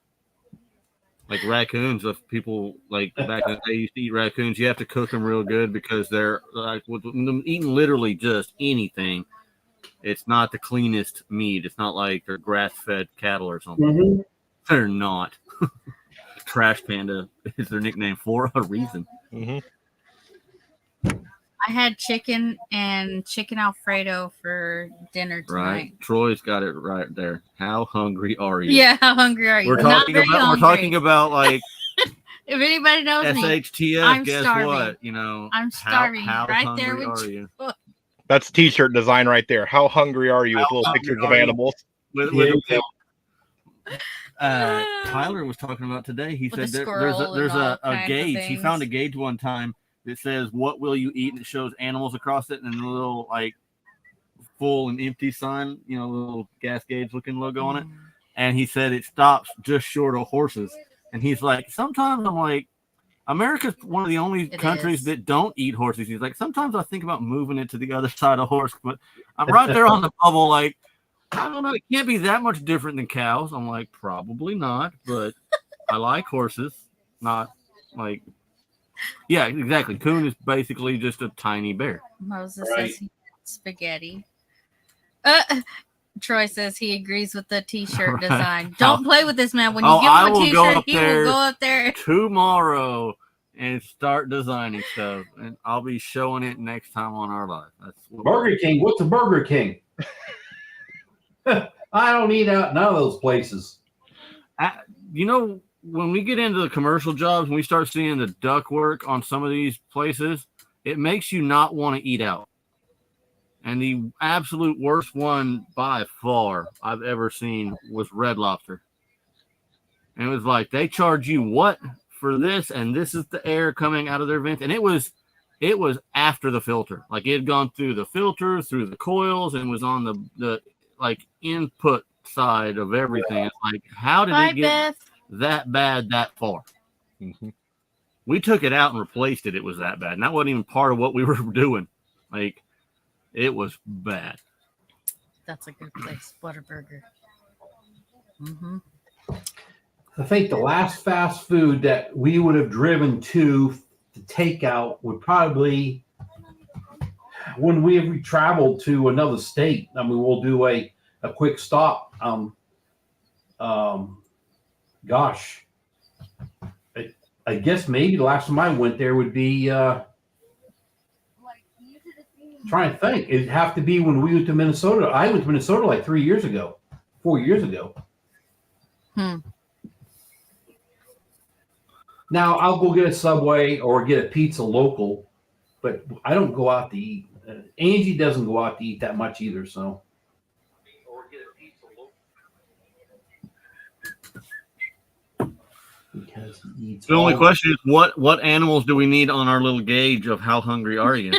raccoons. If people like back in the day used to eat raccoons, you have to cook them real good because they're like with them eating literally just anything. It's not the cleanest meat. It's not like they're grass-fed cattle or something. Mm-hmm. They're not. Trash Panda is their nickname for a reason. Mm-hmm. I had chicken and chicken Alfredo for dinner tonight. Right. Troy's got it right there. How hungry are you? Yeah, how hungry are you? We're talking about like If anybody knows me, SHTF. I'm Guess starving. what? You know, I'm starving. How Right there hungry with are you. you? That's t-shirt design right there. How hungry are you with little pictures of animals? Tyler was talking about today. He With said a there's squirrel a and all kinds of gauge. He found a things. gauge one time that says what will you eat, and it shows animals across it and a little like full and empty sign, you know, little gas gauge looking logo on it. And he said it stops just short of horses. And he's like, sometimes I'm like, America's one of the only countries that don't eat horses. He's like, sometimes I think about moving it to the other side of horse, but I'm right there on the bubble. Like, I don't know. It can't be that much different than cows. I'm like, probably not, but I like horses. Not like, yeah, exactly. Coon is basically just a tiny bear. Moses Right. says he had spaghetti. Troy says he agrees with the t-shirt Right. design. Don't play with this man. When you Oh, give I him a will go t-shirt, up he there will go up there. Tomorrow and start designing stuff, and I'll be showing it next time on our live. That's what Burger King. What's a Burger King? I don't eat out none of those places. You know, when we get into the commercial jobs, when we start seeing the duck work on some of these places, it makes you not want to eat out. And the absolute worst one by far I've ever seen was Red Lobster. And it was like, they charge you what for this? And this is the air coming out of their vents. And it was after the filter. Like, it had gone through the filter, through the coils, and was on the like input side of everything. It's like, how did Bye, it get Beth. that bad that far? Mm-hmm. We took it out and replaced it. It was that bad. And that wasn't even part of what we were doing. Like, it was bad. That's a good place. Whataburger. Mm-hmm. I think the last fast food that we would have driven to take out would probably when we travel to another state, I mean, we'll do a quick stop. Gosh, I guess maybe the last time I went there would be trying to think. It'd have to be when we went to Minnesota. I went to Minnesota like 4 years ago. Now I'll go get a Subway or get a pizza local, but I don't go out to eat. Angie doesn't go out to eat that much either, so. Because he eats The only all- question is what animals do we need on our little gauge of how hungry are you?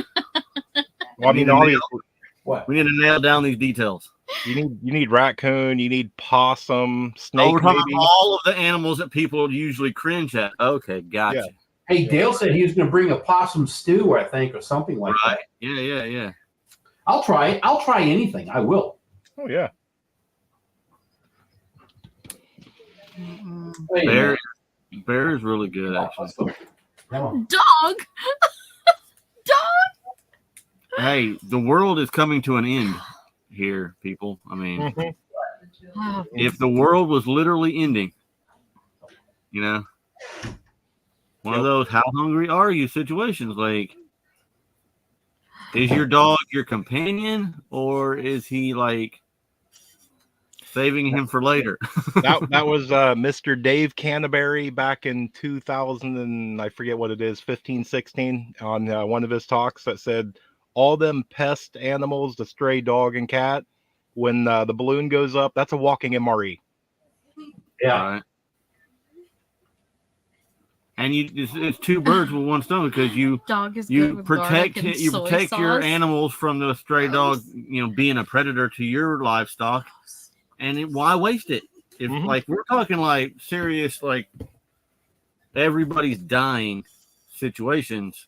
Well, I mean, obviously, What? We need to nail down these details. you need raccoon, you need possum, snake, Oh, we're talking maybe. about all of the animals that people usually cringe at. Okay, gotcha. Yeah. Hey, Dale said he was going to bring a possum stew, I think, or something like Right. that. Yeah. I'll try it. I'll try anything. I will. Oh yeah. Wait a minute. Bear is really good, actually. Come on. Dog. Hey, the world is coming to an end here, people. I mean, Mhm. Oh, if the world was literally ending, you know, one of those "how hungry are you" situations, like, is your dog your companion or is he like saving him for later? That was Mr. Dave Canterbury back in 2000 and I forget what it is, 15, 16 on one of his talks that said all them pest animals, the stray dog and cat, when the balloon goes up, that's a walking MRE. Yeah. Right. And it's two birds with one stone because dog is good you with garlic protect and you soy protect your sauce. animals from the stray dog, being a predator to your livestock. And why waste it? If Mhm. like we're talking like serious, like everybody's dying situations.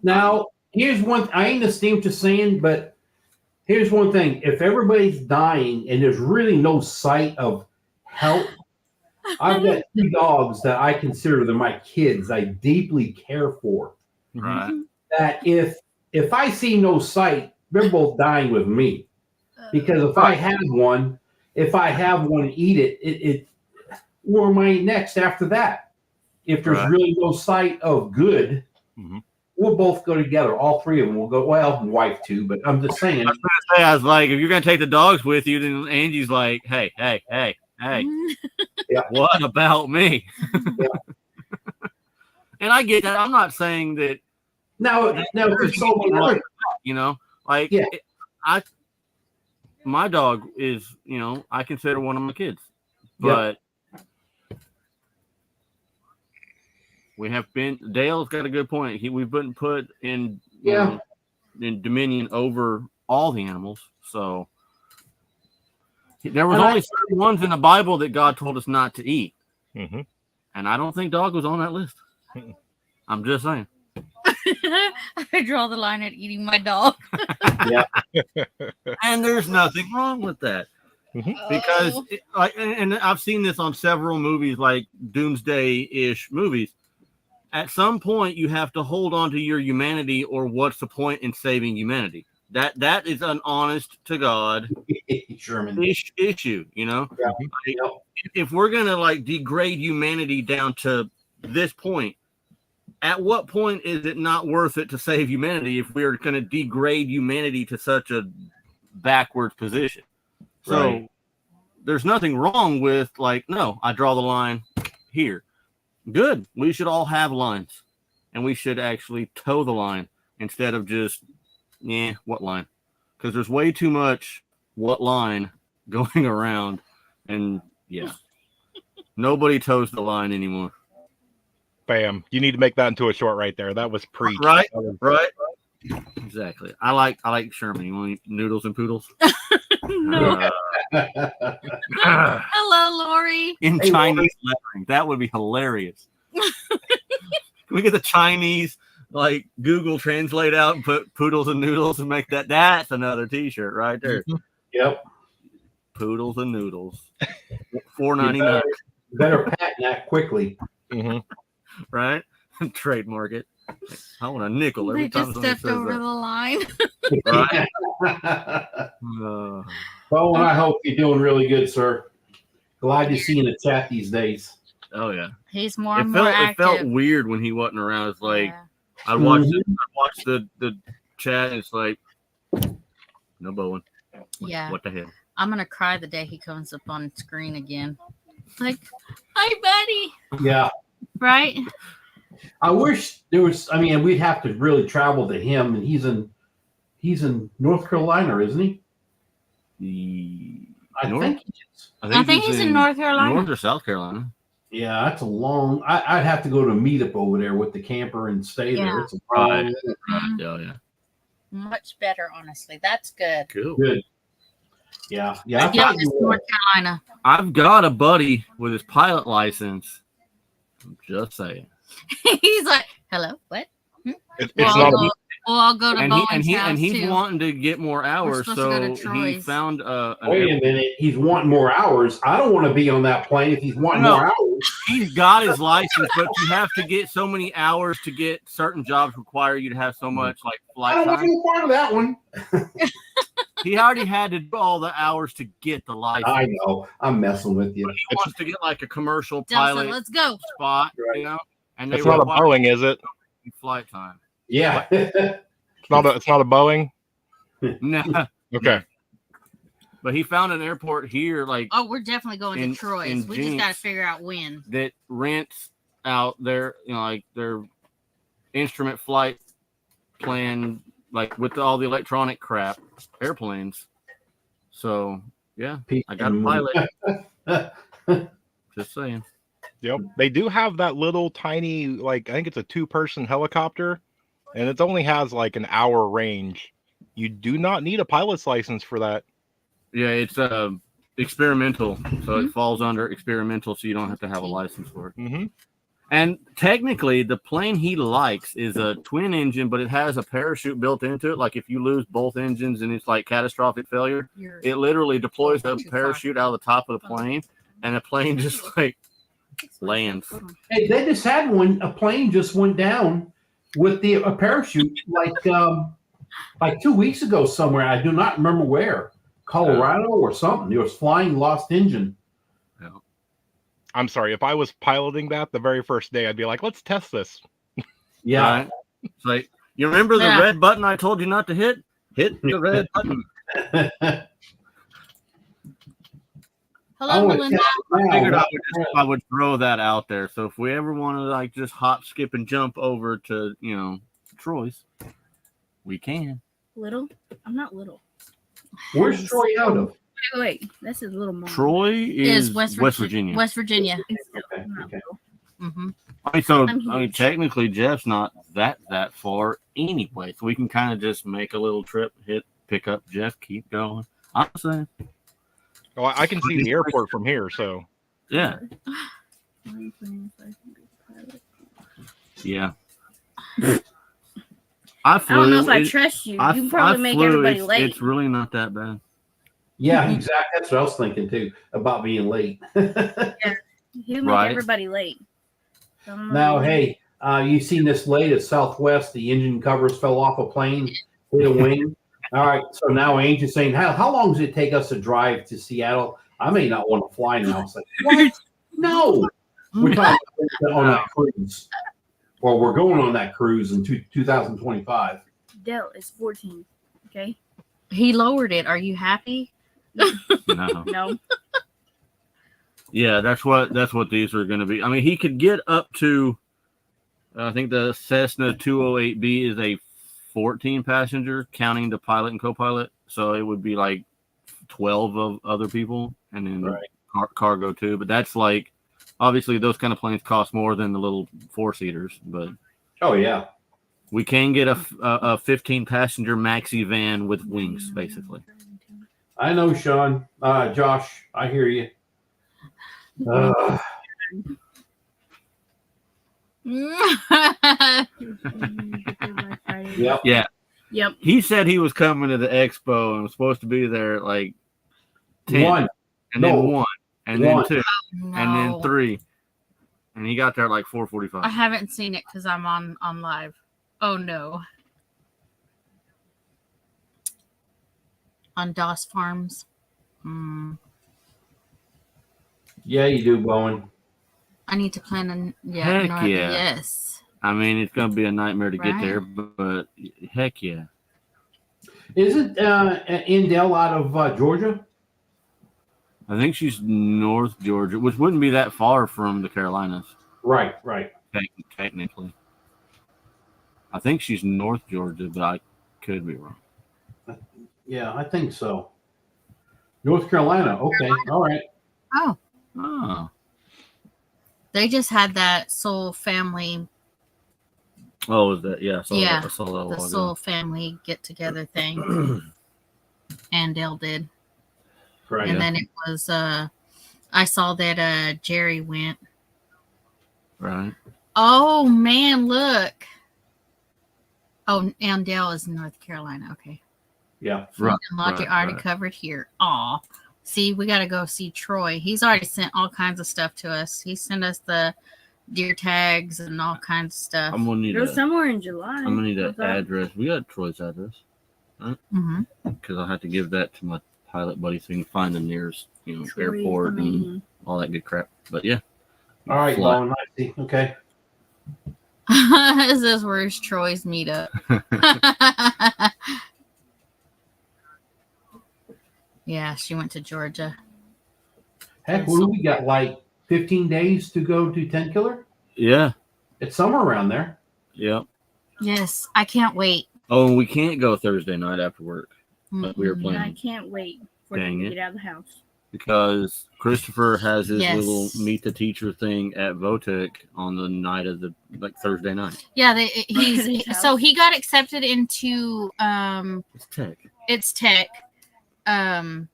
Now, here's one. I understand what you're saying, but here's one thing. If everybody's dying and there's really no sight of help, I've got 2 dogs that I consider they're my kids. I deeply care for. Right. That if I see no sight, they're both dying with me. Because if I have one eat it, where am I next after that? If there's Right. really no sight of good, Mhm. we'll both go together. All 3 of them will go. Well, and wife too, but I'm just saying. I was like, if you're gonna take the dogs with you, then Angie's like, hey, what about me? Yeah. And I get that. I'm not saying that, Now if it's so like, like Yeah. my dog is, I consider one of my kids, but Dale's got a good point. We've been put in, in dominion over all the animals. So there was only certain ones in the Bible that God told us not to eat. Mhm. And I don't think dog was on that list. I'm just saying. I draw the line at eating my dog. And there's nothing wrong with that. Because and I've seen this on several movies, like doomsday-ish movies. At some point, you have to hold on to your humanity, or what's the point in saving humanity? That is an honest to God Sherman. issue. Yeah. If we're gonna degrade humanity down to this point, at what point is it not worth it to save humanity if we're going to degrade humanity to such a backwards position? So there's nothing wrong with no, I draw the line here. Good. We should all have lines, and we should actually toe the line instead of just, what line? Because there's way too much what line going around, and nobody toes the line anymore. Bam. You need to make that into a short right there. That was preach. Right. That was- Right. Exactly. I like Sherman. You want noodles and poodles? No. Hello, Lori. In Hey, Chinese lettering. That would be hilarious. Can we get the Chinese Google Translate out and put poodles and noodles and make that's another t-shirt right there. Yep. Poodles and noodles. $4.99. Better patent that quickly. Mhm. Right? Trademark it. I want a nickel every They time just somebody stepped says over that. the line. Right? Bowen, I hope you're doing really good, sir. Glad to see you in the chat these days. Oh yeah. He's more It and more felt active. weird when he wasn't around. It's like Yeah. I watched the chat and it's like no Bowen. Yeah. What the hell? I'm gonna cry the day he comes up on screen again. Like, hi, buddy. Yeah. Right? I wish there was. I mean, we'd have to really travel to him, and he's in North Carolina, isn't he? I think he is. I think he's in North Carolina. North or South Carolina. Yeah, that's a long. I'd have to go to a meetup over there with the camper and stay there. Yeah. It's a long. Mhm. Oh yeah. Much better, honestly. That's good. Cool. Good. Yeah. I Yeah, thought it's you were. North Carolina. I've got a buddy with his pilot license. I'm just saying. He's like, hello, what? It's Well, not. Well, I'll go to And Bowen's house he's too. wanting to get more hours, supposed to go to so he Troy's. found Wait a minute. He's wanting more hours. I don't want to be on that plane if he's wanting more hours. he's got his license, but you have to get so many hours to get certain jobs require you to have so much like I flight don't want time. to be part of that one. He already had to do all the hours to get the license. I know. I'm messing with you. He wants to get like a commercial Delson, pilot let's go. spot, Right. you know, and they It's not a require Boeing, is it? Yeah. flight time. It's not a. It's not a Boeing. No, Okay. but he found an airport here, like Oh, we're definitely going In- to Troy's. in We just got to Jinx. figure out when. that rents out their, you know, like their instrument flight plan, like with all the electronic crap, airplanes. So yeah, I got a pilot. Just saying. Yep. They do have that little tiny, like I think it's a 2-person helicopter, and it only has like an hour range. You do not need a pilot's license for that. Yeah, it's experimental, so it falls under experimental, so you don't have to have a license for it. Mm-hmm. And technically, the plane he likes is a twin engine, but it has a parachute built into it. Like if you lose both engines and it's like catastrophic failure, it literally deploys the parachute out of the top of the plane, and the plane just like lands. Hey, they just had one. A plane just went down with a parachute like 2 weeks ago somewhere. I do not remember where. Colorado or something. It was flying, lost engine. I'm sorry. If I was piloting that the very first day, I'd be like, let's test this. Yeah. Right? It's like, you remember the Yeah. red button I told you not to hit? Hit the red button. Hello, Melinda. I figured I would throw that out there. So if we ever want to like just hop, skip, and jump over to, you know, Troy's, we can. Little? I'm not little. Where's Troy out of? Wait, this is little more. Troy is West Virginia. West Virginia. Okay. Okay. Mm-hmm. I mean, technically, Jeff's not that far anyway, so we can kind of just make a little trip, pick up Jeff, keep going. I'm saying, Well, I can see the airport from here, so yeah, yeah. I flew. I don't know if I trust you. You probably make everybody late. It's really not that bad. Yeah, exactly. That's what I was thinking too about being late. You make Right. everybody late. So I'm Now, like, hey, you seen this late at Southwest? The engine covers fell off a plane, hit a wing. All right, so now Angel's saying, how long does it take us to drive to Seattle? I may not want to fly now. It's like, what? No, we're talking about on that cruise, or we're going on that cruise in 2025. Dell is 14. Okay. He lowered it. Are you happy? No. No. Yeah, that's what these are going to be. I mean, he could get up to, I think the Cessna 208B is a 14 passenger, counting the pilot and co-pilot. So it would be like 12 of other people, and then cargo too. But that's like, obviously those kind of planes cost more than the little 4-seaters. But Oh yeah, we can get a 15 passenger maxi van with wings, basically. I know, Sean. Josh, I hear you. Yep. Yeah. Yep. He said he was coming to the expo and was supposed to be there at like 10, One. and No. then 1, and then One. 2, and then 3. And he got there at like I 4:45. haven't seen it because I'm on live. Oh no. On DOS Farms. Yeah, you do, Bowen. I need to plan on. Heck yeah. Yes. I mean, it's gonna be a nightmare to get Right. there, but heck yeah. Isn't Indell out of Georgia? I think she's North Georgia, which wouldn't be that far from the Carolinas, Right. technically. I think she's North Georgia, but I could be wrong. Yeah, I think so. North Carolina. Okay. All right. Oh. They just had that Soul Family, Oh, is that? Yeah. Yeah, I saw that a the while Soul ago. Family get together thing. And Dale did. Right. And then it was I saw that Jerry went. Right. Oh man, look. Oh, and Dale is in North Carolina. Okay. Yeah. Right. And Logic already covered here. Aw. See, we gotta go see Troy. He's already sent all kinds of stuff to us. He sent us the deer tags and all kinds of stuff. I'm gonna need It was somewhere in July. I'm gonna need I an thought. address. We got Troy's address Mm-hmm. because I'll have to give that to my pilot buddy so he can find the nearest, Troy, airport and amazing. all that good crap. But yeah. All right, Fly. Bowen. I see. Okay. This is where's Troy's meetup. Yeah, she went to Georgia. Heck, what do we got? Like 15 days to go to 10 Killer? Yeah. It's somewhere around there. Yep. Yes, I can't wait. Oh, and we can't go Thursday night after work. But we were Mm-mm. playing. And I can't wait for Dang them to it. get out of the house. Because Christopher has his Yes. little meet the teacher thing at Votech on the night of the Thursday night. Yeah, His he's house. so he got accepted into It's tech. it's tech. But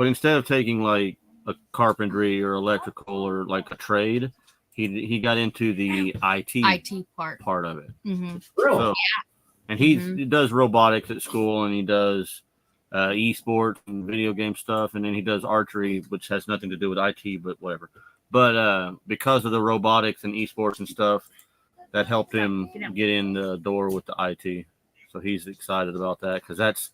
instead of taking like a carpentry or electrical or like a trade, he got into the IT IT part. of it. Mm-hmm. Really? So, and he does robotics at school, and he does esports and video game stuff, and then he does archery, which has nothing to do with IT, but whatever. But because of the robotics and esports and stuff, that helped him get in the door with the IT. So he's excited about that because that's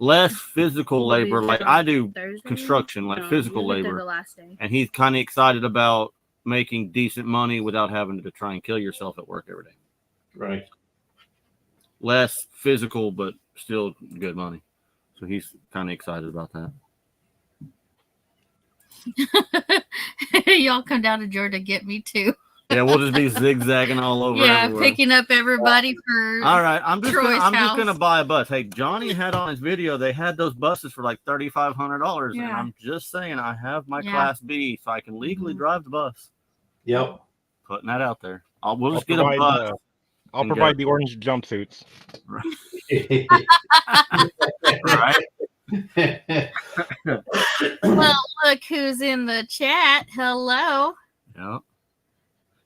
less physical labor. Like I do Thursday? construction, like No, physical we went there labor, the last day. and he's kind of excited about making decent money without having to try and kill yourself at work every day. Right. Less physical, but still good money. So he's kind of excited about that. Y'all come down to Georgia, get me too. Yeah, we'll just be zigzagging all over. Yeah, everywhere. picking up everybody for. All right, I'm just Troy's gonna house. buy a bus. Hey, Johnny had on his video. They had those buses for like $3,500, and Yeah. I'm just saying I have my Yeah. Class B, so I can legally drive the bus. Yep. Putting that out there. We'll just I'll get a provide, bus. I'll and provide go. the orange jumpsuits. Right? Well, look who's in the chat. Hello. Yeah.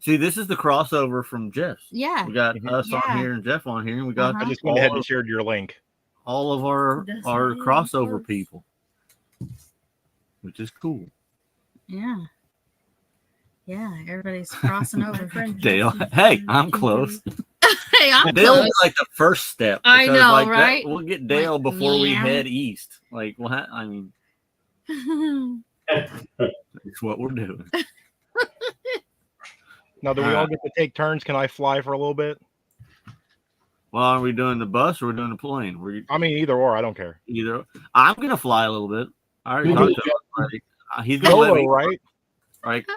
See, this is the crossover from Jeff's. Yeah. We got us Yeah. on here and Jeff on here, and we got Uh-huh. I just went ahead and shared your link. all of our That's really crossover close. people, which is cool. Yeah. Yeah, everybody's crossing over. Dale, hey, I'm close. Hey, I'm Dale close. is like the first step. I because, know, like, right? We'll get Dale Like, before we meow. head east. Like, what? I mean, it's what we're doing. Now, do we all get to take turns? Can I fly for a little bit? Well, are we doing the bus or are we doing the plane? I mean, either or. I don't care. Either. I'm gonna fly a little bit. I already You talked do. to him. Like, he's gonna let YOLO, me. right? Like,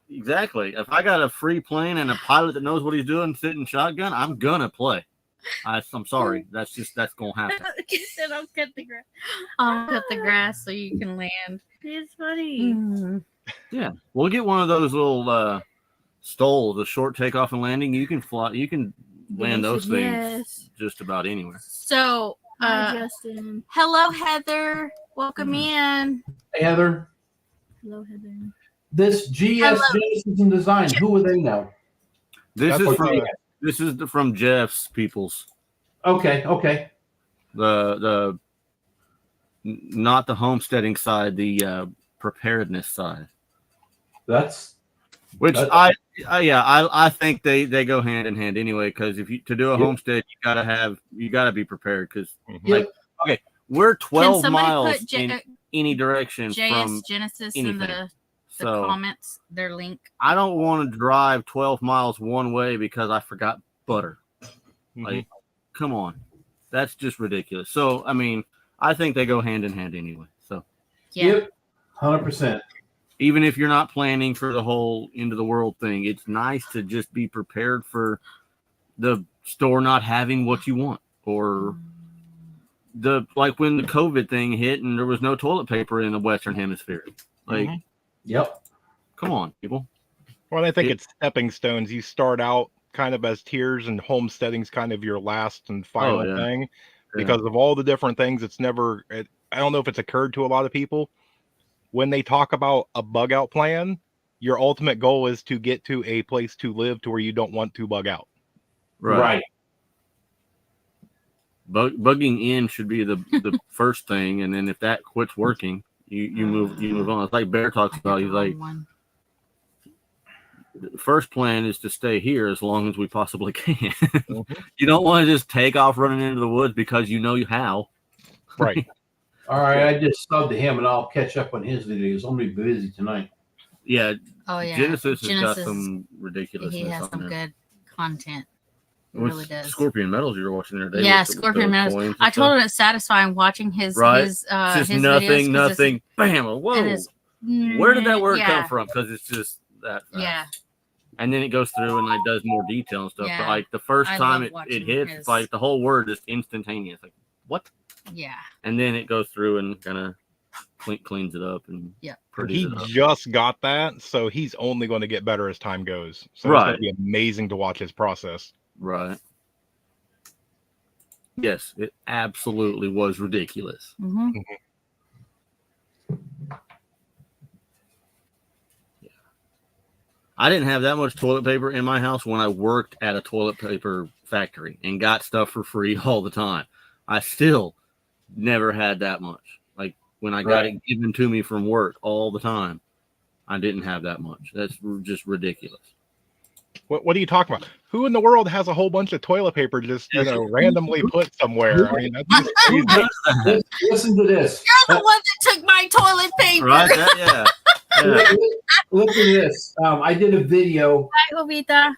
exactly. If I got a free plane and a pilot that knows what he's doing, sitting shotgun, I'm gonna play. I'm sorry. That's gonna happen. He said, "I'll cut the grass." I'll cut the grass so you can land. It's funny. Yeah, we'll get one of those little stoles, a short takeoff and landing. You can fly. You can land those things Yes. just about anywhere. So, Hi, Justin. hello, Heather. Welcome in. Hey, Heather, Hello, Heather. this GS Genesis and Design, who are they now? This That's is what from the- from Jeff's people's. Okay. The not the homesteading side, the preparedness side. That's Which That's- I think they go hand in hand anyway. Because if you to do a Yep. homestead, you gotta be prepared. Because Yep. we're Can 12 somebody miles put in any direction JS from Genesis in anything. the So comments? Their link. I don't want to drive 12 miles one way because I forgot butter. Mhm. Like, come on, that's just ridiculous. So I mean, I think they go hand in hand anyway. So Yeah. Yep. 100%. even if you're not planning for the whole end of the world thing, it's nice to just be prepared for the store not having what you want, or like when the COVID thing hit and there was no toilet paper in the Western Hemisphere. Like, Yep. come on, people. Well, I think It- it's stepping stones. You start out kind of as tiers, and homesteading's kind of your last and final yeah. thing Yeah. because of all the different things. It's never, I don't know if it's occurred to a lot of people. When they talk about a bug out plan, your ultimate goal is to get to a place to live to where you don't want to bug out. Right. Bugging in should be the first thing, and then if that quits working, you move on. It's like Bear talks about. He's like, the first plan is to stay here as long as we possibly can. You don't want to just take off running into the woods because you know how. Right. All right. I just subbed to him and I'll catch up on his videos. I'm going to be busy tonight. Yeah. Oh yeah. Genesis has got Genesis, some ridiculousness. He has on some there. good content. It What's really does. Scorpion Metals you were watching there? Yeah, Scorpion Metals. I told him it's satisfying watching his just his nothing, videos, nothing. Bam! Whoa! Where did that word yeah. come from? Because it's just that fast. Yeah. And then it goes through and like does more detail and stuff. Yeah. But like the first I time love it watching hits, his- it's like the whole word is instantaneous. Like what? Yeah. And then it goes through and kind of cleans it up and Yeah. pretties He it up. just got that, so he's only going to get better as time goes. So it's Right. going to be amazing to watch his process. Right. Yes, it absolutely was ridiculous. Mm-hmm. I didn't have that much toilet paper in my house when I worked at a toilet paper factory and got stuff for free all the time. I still never had that much. Like when I got it given to me from work all the time, I didn't have that much. That's just ridiculous. What are you talking about? Who in the world has a whole bunch of toilet paper just randomly put somewhere? I mean, that's just Who crazy. does that? Listen to this. You're the one that took my toilet paper. Right? Yeah. Yeah. Listen to this. I did a video Hi, Jovita.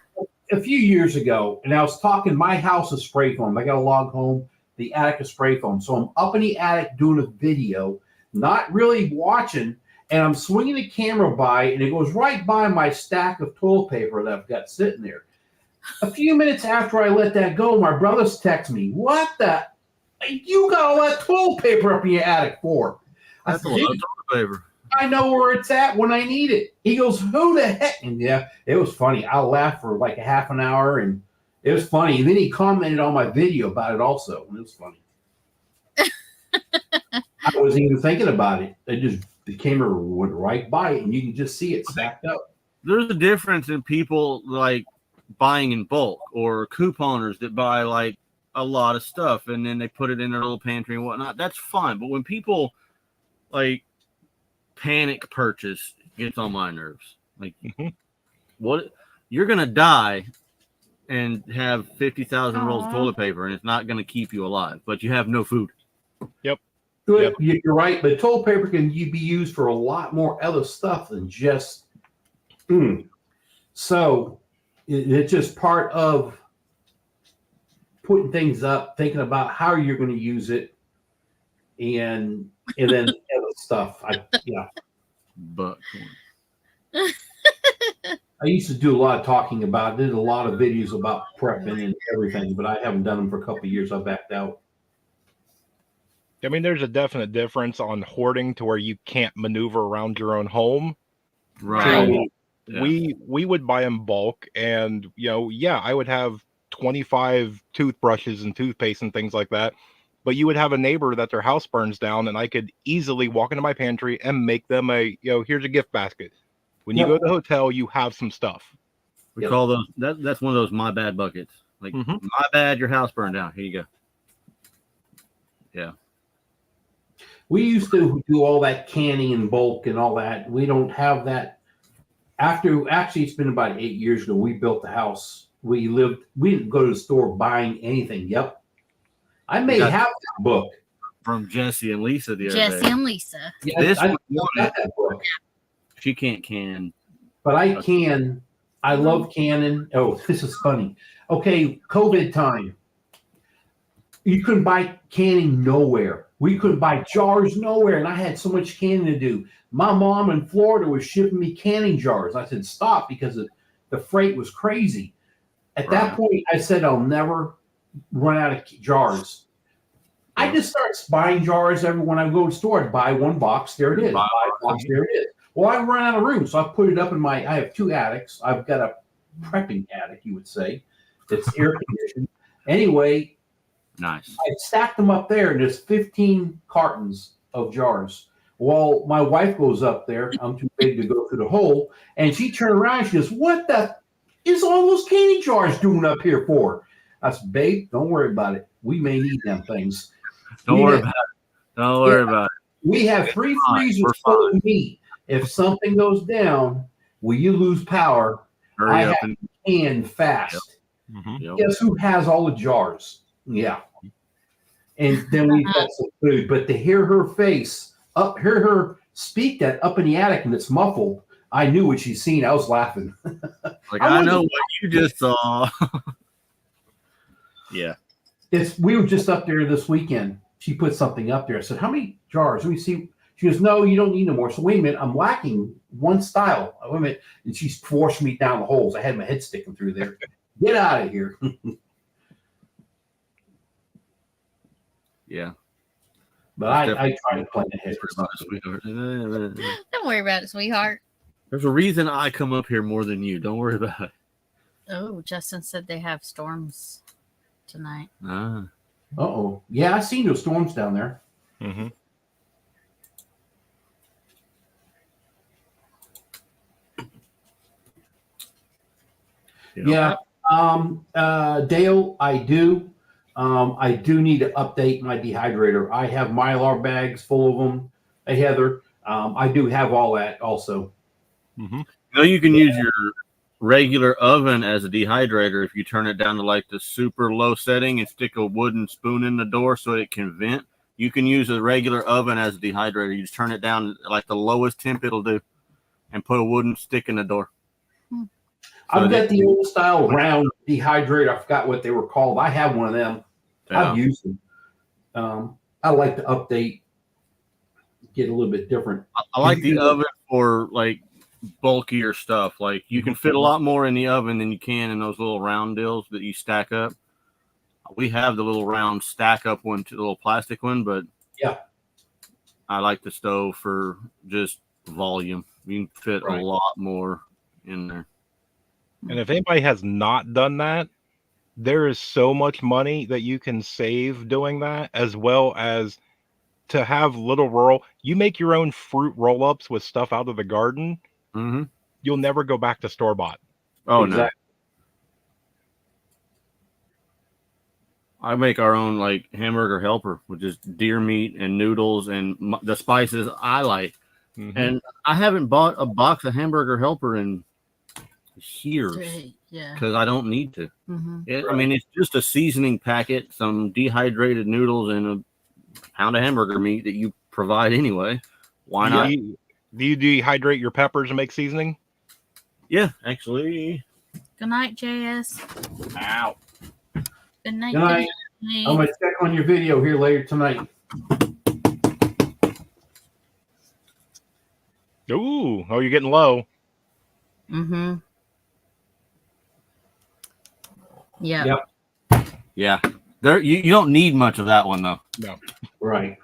a few years ago, and I was talking. My house is spray foam. I got a log home. The attic is spray foam. So I'm up in the attic doing a video, not really watching, and I'm swinging the camera by, and it goes right by my stack of toilet paper that I've got sitting there. A few minutes after I let that go, my brothers text me, "What the? You got all that toilet paper up in your attic for?" I That's a said, lot of toilet paper. I know where it's at when I need it. He goes, "Who the heck?" And yeah, it was funny. I laughed for like a half an hour, and it was funny. And then he commented on my video about it also, and it was funny. I wasn't even thinking about it. The camera went right by it, and you can just see it stacked up. There's a difference in people like buying in bulk or couponers that buy like a lot of stuff and then they put it in their little pantry and whatnot. That's fine. But when people like panic purchase, it gets on my nerves. Like, what? You're gonna die and have 50,000 rolls of toilet paper, and it's not gonna keep you alive. But you have no food. Good, you're right. But toilet paper can be used for a lot more other stuff than just. So it's just part of putting things up, thinking about how you're going to use it, and then other stuff. But I used to do a lot of talking about it, did a lot of videos about prepping and everything, but I haven't done them for a couple of years. I backed out. I mean, there's a definite difference on hoarding to where you can't maneuver around your own home. right. So Yeah. we would buy in bulk, and I would have 25 toothbrushes and toothpaste and things like that. But you would have a neighbor that their house burns down, and I could easily walk into my pantry and make them here's a gift basket. When you go to the hotel, you have some stuff. We call those that's one of those my bad buckets. Like my bad, your house burned down. Here you go. Yeah. We used to do all that canning in bulk and all that. We don't have that actually, it's been about 8 years ago. We built the house. We didn't go to the store buying anything. Yep. I may got- have that book. From Jesse and Lisa the other Jesse day. and Lisa. Yeah, This I one got that book. She can't can. But I can. I love canning. Oh, this is funny. Okay, COVID time. You couldn't buy canning nowhere. We couldn't buy jars nowhere, and I had so much canning to do. My mom in Florida was shipping me canning jars. I said stop because the freight was crazy. At that Right. point, I said I'll never run out of jars. I just start buying jars every when I go to the store. I'd buy one box, there it is. Buy a box, there it is. Well, I run out of room, so I put it up in I have 2 attics. I've got a prepping attic, you would say. It's air conditioned. Anyway, Nice. I stacked them up there, and there's 15 cartons of jars. Well, my wife goes up there. I'm too big to go through the hole. And she turned around and she goes, what the is all those candy jars doing up here for? I said, babe, don't worry about it. We may need them things. Don't worry about it. Don't worry about it. We have 3 freezers We're full of meat. If something goes down, will you lose power? Hurry I up have and can fast. yep. Guess who has all the jars? Yeah. And then we've got some food. But to hear her face, hear her speak that up in the attic and it's muffled, I knew what she's seen. I was laughing. Like I know what you just saw. Yeah. We were just up there this weekend. She put something up there. I said, how many jars? Let me see. She goes, no, you don't need no more. So wait a minute, I'm lacking one style. Wait a minute. And she's forced me down the holes. I had my head sticking through there. Get out of here. Yeah. But I try to plan ahead. Don't worry about it, sweetheart. There's a reason I come up here more than you. Don't worry about it. Oh, Justin said they have storms tonight. Ah. Uh-oh. Yeah, I seen those storms down there. Mm-hmm. Yeah. Dale, I do. I do need to update my dehydrator. I have Mylar bags full of them. Hey, Heather, I do have all that also. Mm-hmm. You know, you can use your regular oven as a dehydrator if you turn it down to like the super low setting and stick a wooden spoon in the door so it can vent. You can use a regular oven as a dehydrator. You just turn it down like the lowest temp it'll do and put a wooden stick in the door. I've got the old style round dehydrator. I forgot what they were called. I have one of them. Yeah. I've used them. I like to update, get a little bit different. I like the oven for like bulkier stuff. Like you can fit a lot more in the oven than you can in those little round deals that you stack up. We have the little round stack up one, the little plastic one, but yeah, I like the stove for just volume. You can fit a lot more in there. And if anybody has not done that, there is so much money that you can save doing that, as well as to have little rural. You make your own fruit roll-ups with stuff out of the garden. Mm-hmm. You'll never go back to store-bought. Oh, exactly. No. I make our own like hamburger helper with just deer meat and noodles and the spices I like. Mm-hmm. And I haven't bought a box of hamburger helper in years Yeah. because I don't need to. Mm-hmm. I mean, it's just a seasoning packet, some dehydrated noodles, and a pound of hamburger meat that you provide anyway. Why not? Do you dehydrate your peppers and make seasoning? Yeah, actually. Good night, JS. Ow. Good night. Good night. I'm going to check on your video here later tonight. Ooh, oh, you're getting low. Mm-hmm. Yeah. Yep. Yeah. There, you don't need much of that one though. No. Right.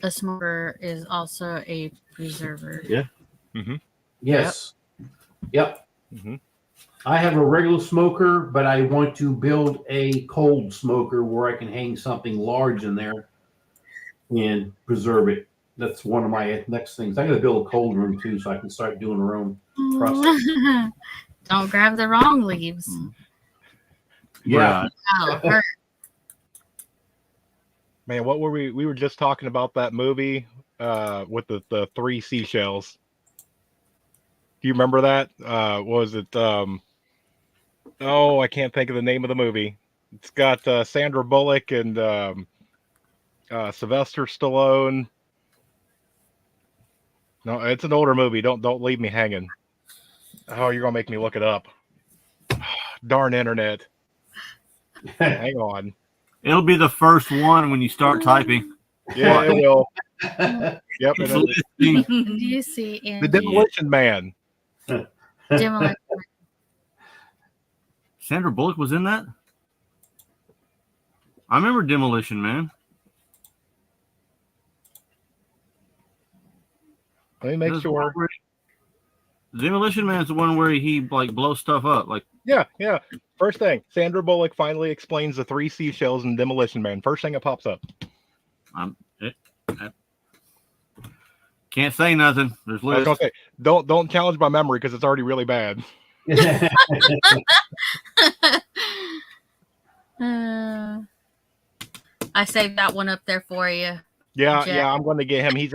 A smoker is also a preserver. Yeah. Mm-hmm. Yes. Yep. Mm-hmm. I have a regular smoker, but I want to build a cold smoker where I can hang something large in there and preserve it. That's one of my next things. I got to build a cold room too, so I can start doing our own process. Don't grab the wrong leaves. Yeah. Ow, hurt. Man, what were we were just talking about that movie with the 3 seashells. Do you remember that? What was it? I can't think of the name of the movie. It's got Sandra Bullock and Sylvester Stallone. No, it's an older movie. Don't leave me hanging. Oh, you're gonna make me look it up. Darn internet. Hang on. It'll be the first one when you start typing. Yeah, it will. Yep. It's and listening. Do you see the Andy? Demolition Man. Demolition. Sandra Bullock was in that? I remember Demolition Man. Let me make This sure. one where- Demolition Man's the one where he like blows stuff up. Like, Yeah. First thing, Sandra Bullock finally explains the 3 seashells in Demolition Man. First thing that pops up. can't say nothing. There's I was lists. gonna say, don't challenge my memory because it's already really bad. I saved that one up there for you. Yeah, Jack. I'm going to get him. He's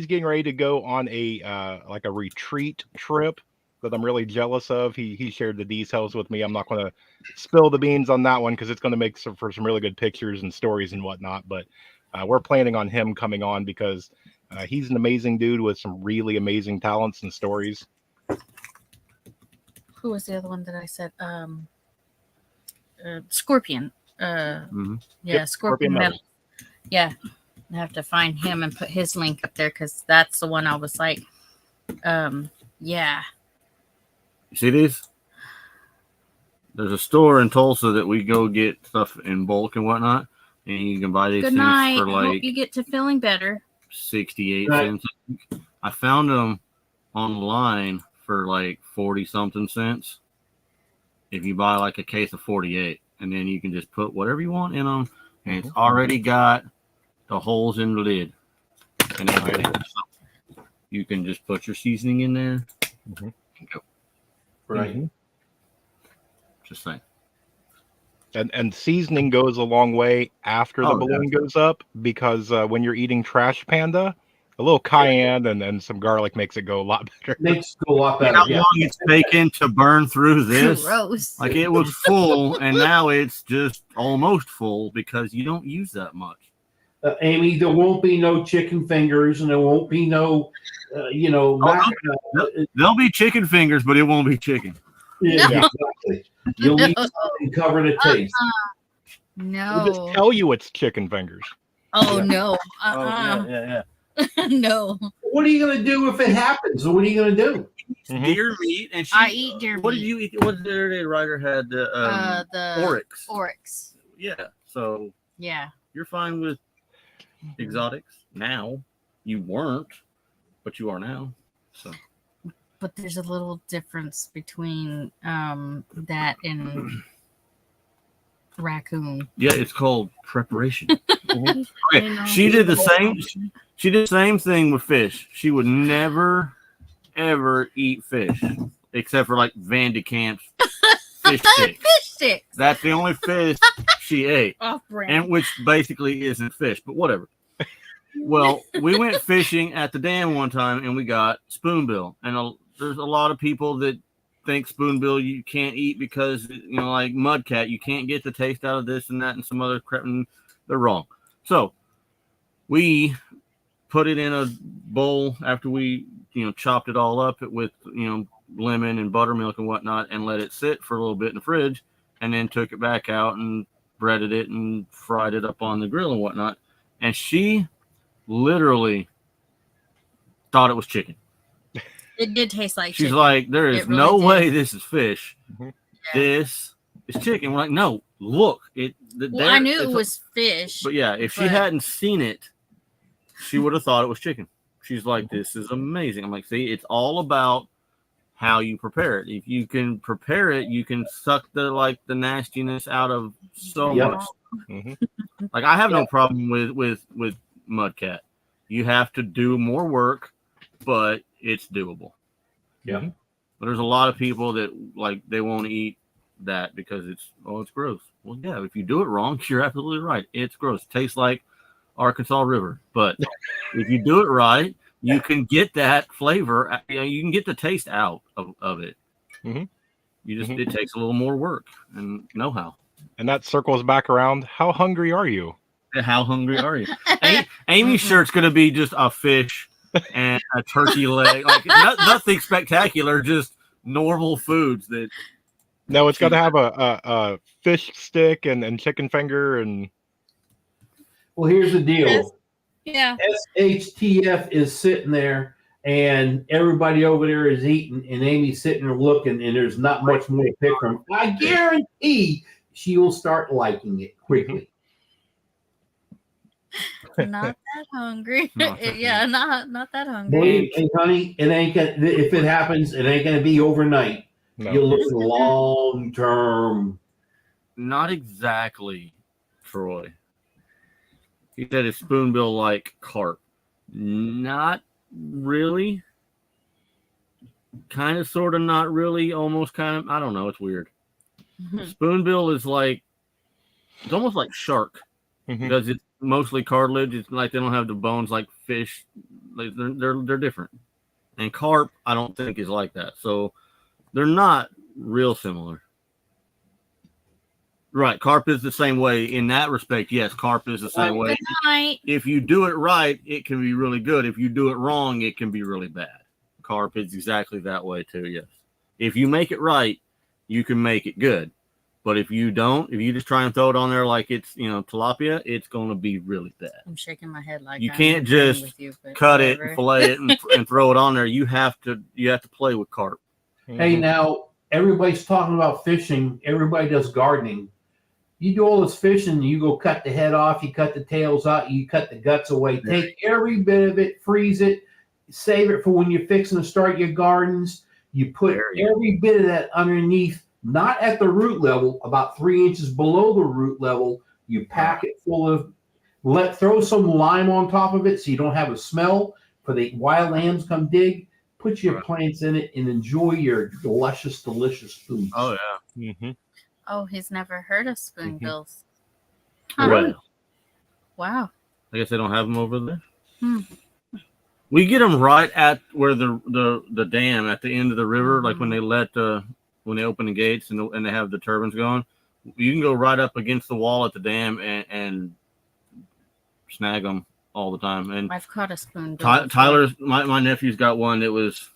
getting ready to go on a like a retreat trip that I'm really jealous of. He shared the details with me. I'm not going to spill the beans on that one because it's going to make for some really good pictures and stories and whatnot. But we're planning on him coming on because he's an amazing dude with some really amazing talents and stories. Who was the other one that I said? Scorpion. Mhm. Yeah, Yep, Scorpion Scorpion Metal. Yeah, I have to find him and put his link up there because that's the one I was like, yeah. You see these? There's a store in Tulsa that we go get stuff in bulk and whatnot, and you can buy these Good things night. for Hope like you get to feeling better. 68 Right. cents. I found them online for like 40 something cents. If you buy like a case of 48, and then you can just put whatever you want in them, and it's already got the holes in the lid, and everything. So you can just put your seasoning in there. Mhm. And go. Right. Just saying. And seasoning goes a long way after the Oh, balloon goes up because when you're eating Trash Panda, a little cayenne and some garlic makes it go a lot better. Makes it go a lot better. How Yeah. long it's taken to burn through this? Gross. Like it was full, and now it's just almost full because you don't use that much. Amy, there won't be no chicken fingers, and there won't be no, There'll be chicken fingers, but it won't be chicken. yeah, No. exactly. You'll need something to cover the taste. We'll just No. tell you it's chicken fingers. Oh Yeah. no. yeah. No. What are you going to do if it happens? What are you going to do? Mhm. Deer meat, and I eat deer What did meat. you eat? What did the other day Ryder had? The Oryx. Oryx. Yeah, so Yeah. you're fine with exotics now. You weren't, but you are now. So But there's a little difference between that and raccoon. yeah, it's called preparation. You Okay, know. she did the same. She did the same thing with fish. She would never, ever eat fish, except for like Van de Kamp's fish sticks. Fish sticks. That's the only fish she ate, Off brand. and which basically isn't fish, but whatever. Well, we went fishing at the dam one time, and we got spoonbill. And there's a lot of people that think spoonbill you can't eat because like mudcat, you can't get the taste out of this and that and some other crap, and they're wrong. So we put it in a bowl after we chopped it all up with lemon and buttermilk and whatnot, and let it sit for a little bit in the fridge, and then took it back out and breaded it and fried it up on the grill and whatnot. And she literally thought it was chicken. It did taste like She's chicken. like, there is It really no did. way this is fish. Mhm. Yeah. This is chicken. We're like, no, look. Well, I knew it was fish. But yeah, if she but- hadn't seen it, she would have thought it was chicken. She's like, this is amazing. I'm like, see, it's all about how you prepare it. If you can prepare it, you can suck the nastiness out of so Yep. much. Mhm. Like I have no problem with mudcat. You have to do more work, but it's doable. Yeah. But there's a lot of people that they won't eat that because it's gross. Well, yeah, if you do it wrong, you're absolutely right. It's gross. It tastes like Arkansas River. But if you do it right, you can get that flavor. You know, you can get the taste out of it. Mhm. You just it takes a little more work and know-how. And that circles back around. How hungry are you? How hungry are you? Amy's shirt's gonna be just a fish and a turkey leg, like nothing spectacular, just normal foods that. No, it's got to have a fish stick and chicken finger and. Well, here's the deal. Yeah. SHTF is sitting there, and everybody over there is eating, and Amy's sitting there looking, and there's not much more to pick from. I guarantee she will start liking it quickly. Not that hungry. Not that Yeah, not that hungry. Believe me, honey, it ain't gonna. If it happens, it ain't gonna be overnight. No. You'll look long term. Not exactly, Troy. He said it's spoonbill like carp. Not really. Kind of, sort of, not really. Almost, kind of. I don't know. It's weird. Spoonbill is like, it's almost like shark because it's mostly cartilage. It's like they don't have the bones like fish. Like they're different. And carp, I don't think is like that. So they're not real similar. Right, carp is the same way in that respect. Yes, carp is the same way. Good night. If you do it right, it can be really good. If you do it wrong, it can be really bad. Carp is exactly that way too. Yes, if you make it right, you can make it good. But if you don't, if you just try and throw it on there like it's tilapia, it's going to be really bad. I'm shaking my head like You I'm can't agreeing just with you, but cut it whatever. and fillet it and throw it on there. You have to play with carp. Hey, now everybody's talking about fishing. Everybody does gardening. You do all this fishing, you go cut the head off, you cut the tails out, you cut the guts away. Take every bit of it, freeze it, save it for when you're fixing to start your gardens. You put every bit of that underneath, not at the root level, about 3 inches below the root level. You pack it full of, throw some lime on top of it so you don't have a smell for the wild lambs come dig. Put your plants in it and enjoy your luscious, delicious food. Oh yeah. Oh, he's never heard of spoonbills. Well, Wow. I guess they don't have them over there. We get them right at where the dam at the end of the river, like when they when they open the gates and they have the turbines going. You can go right up against the wall at the dam and snag them all the time. And I've caught a spoonbill. Tyler's my nephew's got one that was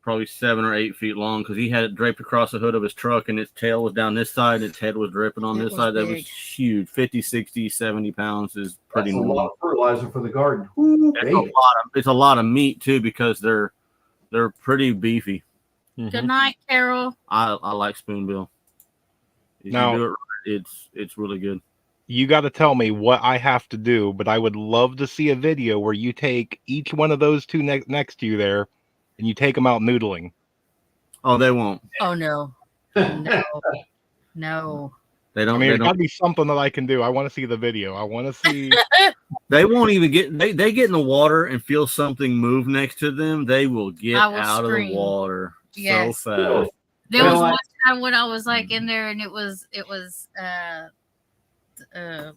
probably 7 or 8 feet long because he had it draped across the hood of his truck and its tail was down this side and its head was dripping on this side. That was huge. 50, 60, 70 pounds is pretty That's a normal. lot of fertilizer for the garden. It's a lot of meat too because they're pretty beefy. Good night, Carol. I like spoonbill. If Now, you do it right, it's really good. You got to tell me what I have to do, but I would love to see a video where you take each one of those two next to you there and you take them out noodling. Oh, they won't. Oh no. No. They don't. I mean, They it's got don't. to be something that I can do. I want to see the video. I want to see. They won't even get. They get in the water and feel something move next to them. They will get I will out scream. of the water Yes. so fast. There Well, was I- one time when I was like in there and it was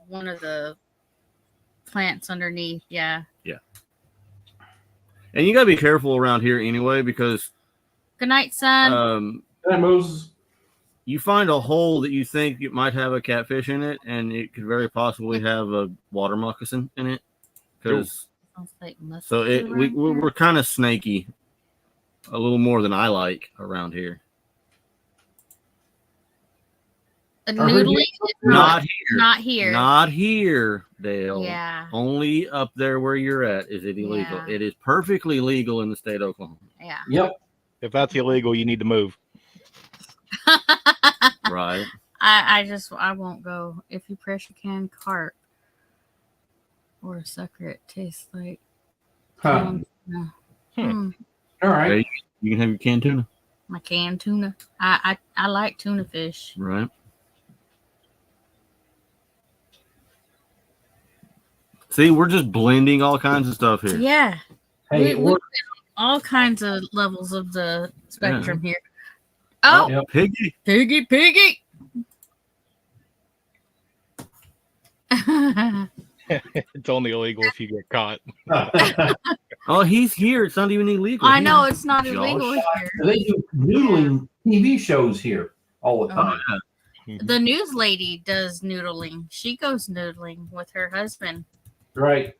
one of the plants underneath. Yeah. And you gotta be careful around here anyway because Good night, son. Hey, Moses. you find a hole that you think it might have a catfish in it, and it could very possibly have a water moccasin in it. Because Sounds like mustard so around here. we're kind of snaky, a little more than I like around here. Noodling? Not here. Not here. Not here, Dale. Yeah. Only up there where you're at is it illegal. Yeah. It is perfectly legal in the state of Oklahoma. Yeah. Yep. If that's illegal, you need to move. Right. I won't go. If you pressure can carp or a sucker, it tastes like Huh. tuna. All right. You can have your canned tuna. My canned tuna. I like tuna fish. Right. See, we're just blending all kinds of stuff here. Yeah. Hey, we all kinds of levels of the spectrum here. Oh, Oh, Yep. piggy. piggy. It's only illegal if you get caught. Oh, he's here. It's not even illegal. I here. know it's not Josh. illegal here. They do noodling TV shows here all the Oh, time. The news lady does noodling. She goes noodling with her husband. Right.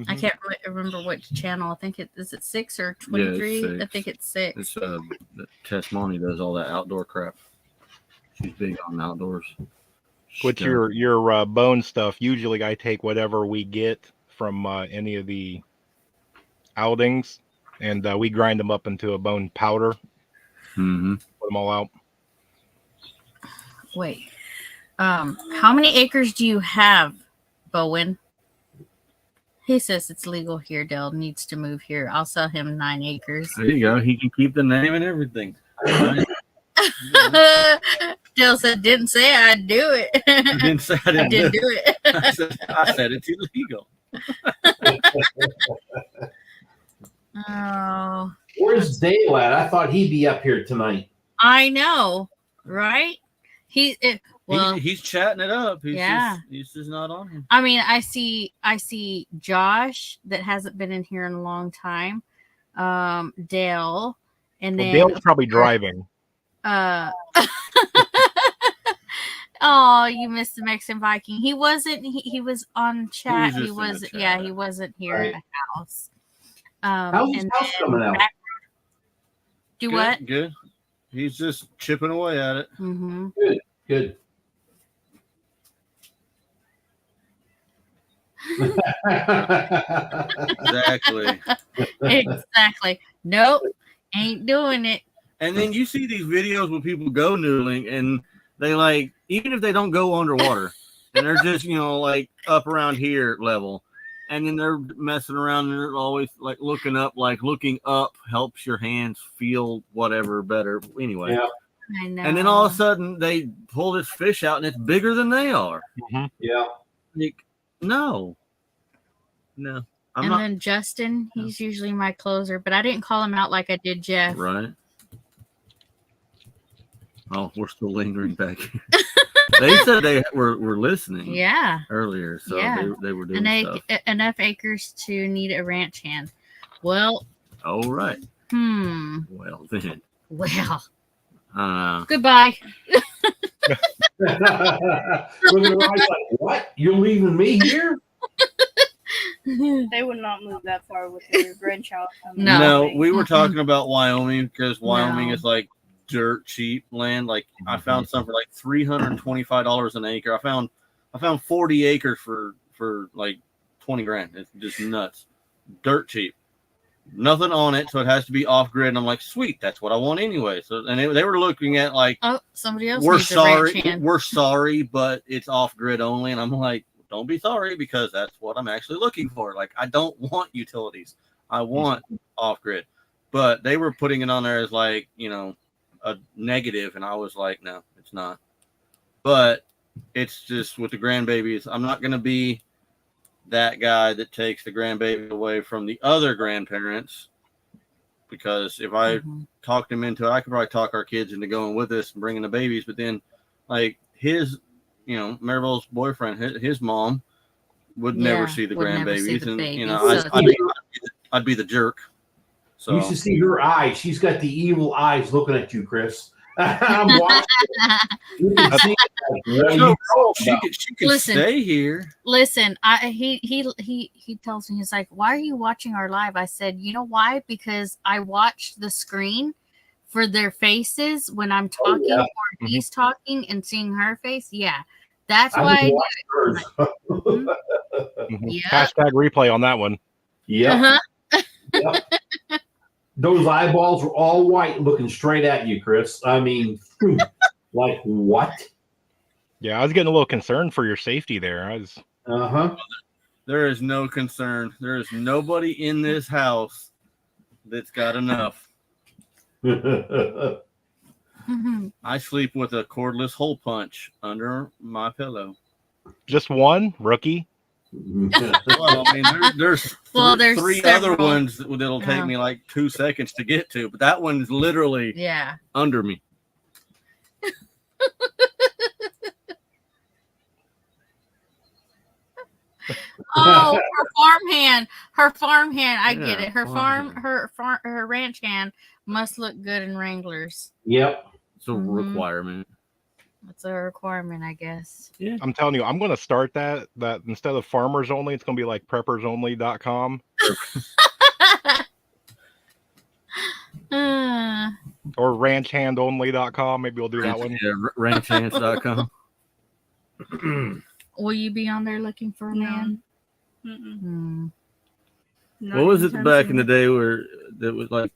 I can't remember which channel. I think is it 6 or 23? Yeah, I think it's 6. It's Tess Monty does all that outdoor crap. She's big on outdoors. With your bone stuff, usually I take whatever we get from any of the outings, and we grind them up into a bone powder. Mm-hmm. Put them all out. Wait. How many acres do you have, Bowen? He says it's legal here. Dale needs to move here. I'll sell him 9 acres. There you go. He can keep the name and everything. Right? Dale said, "Didn't say I'd do it." I didn't say I I didn't didn't do do it. it. I said it's illegal. Oh, Where's Dale at? I thought he'd be up here tonight. I know, right? Well, He's chatting it up. Yeah. He's just not on him. I mean, I see Josh that hasn't been in here in a long time. Dale, and Well, then Dale's probably driving. Oh, you missed the Mexican Viking. He wasn't. He was on chat. just He in the was. chat. Yeah, he wasn't here Right. at the house. How's his and house then coming out? Do Good, what? Good. He's just chipping away at it. Mm-hmm. Good. Exactly. Exactly. Nope. Ain't doing it. And then you see these videos where people go noodling and they like, even if they don't go underwater and they're just, like up around here level, and then they're messing around and they're always like looking up, like looking up helps your hands feel whatever better. Anyway. Yeah. I know. And then all of a sudden they pull this fish out and it's bigger than they are. Yeah. Like, no. I'm and not. then Justin, he's usually my closer, but I didn't call him out like I did Jeff. Right. Oh, we're still lingering back here. They said they were listening. Yeah. Earlier, so Yeah. they were doing stuff. Enough acres to need a ranch hand. Well. Oh, right. Well then. Well. Goodbye. Look at her eyes like, what? You're leaving me here? They would not move that far with their grandchild. No. We were talking about Wyoming because Wyoming No. is like dirt cheap land. Like I found some for like $325 an acre. I found 40 acres for like 20 grand. It's just nuts. Dirt cheap. Nothing on it, so it has to be off grid. And I'm like, sweet, that's what I want anyway. So and they were looking at like, Oh, somebody else. we're needs a ranch sorry, hand. we're sorry, but it's off grid only. And I'm like, don't be sorry because that's what I'm actually looking for. Like, I don't want utilities. I want off grid. But they were putting it on there as like, a negative. And I was like, no, it's not. But it's just with the grandbabies. I'm not going to be that guy that takes the grandbaby away from the other grandparents. Because if I talk them into it, I could probably talk our kids into going with us and bringing the babies. But then, like, his Maribel's boyfriend, his mom would never see the would never see grandbabies, the and babies, I'd be the jerk. So You should see her eyes. She's got the evil eyes looking at you, Chris. I'm watching. You can see it. no, she could Listen. stay here. Listen, he tells me, he's like, why are you watching our live? I said, you know why? Because I watch the screen for their faces when I'm talking or he's talking and seeing her face. Yeah, that's I why I would do watch it. hers. Yeah. Hashtag replay on that one. Yep. Yep. Those eyeballs were all white looking straight at you, Chris. I mean, like what? Yeah, I was getting a little concerned for your safety there. There is no concern. There is nobody in this house that's got enough. I sleep with a cordless hole punch under my pillow. Just one rookie. Well, I mean, there's three several. other ones that'll take me like 2 seconds to get to, but that one's literally under me. Oh, her farmhand. Her farmhand. I get Yeah, it. Her farmhand. her ranch hand must look good in Wranglers. Yep. It's a Mhm. requirement. That's a requirement, I guess. Yeah. I'm telling you, I'm going to start that instead of farmers only, it's going to be like preppersonly.com Uh, or ranchhandonly.com. Maybe we'll do that one. Yeah, ranchhands.com. will you be on there looking for a No. man? Mm-mm. Hmm. Not What was it anytime back in the soon. day where that was like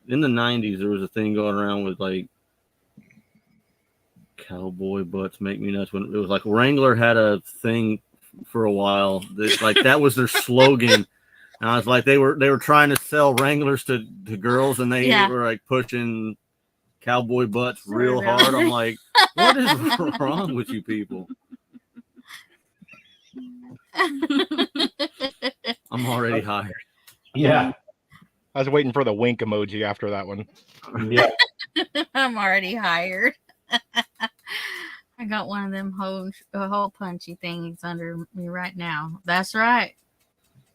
in the 90s? There was a thing going around with like cowboy butts make me nuts. When it was like Wrangler had a thing for a while that like that was their slogan. And I was like, they were trying to sell Wranglers to girls, and they Yeah. were like pushing cowboy butts Sorry real about hard. I'm that. like, what is wrong with you people? I'm already hired. Yeah. I was waiting for the wink emoji after that one. Yeah. I'm already hired. I got one of them hole punchy things under me right now. That's right.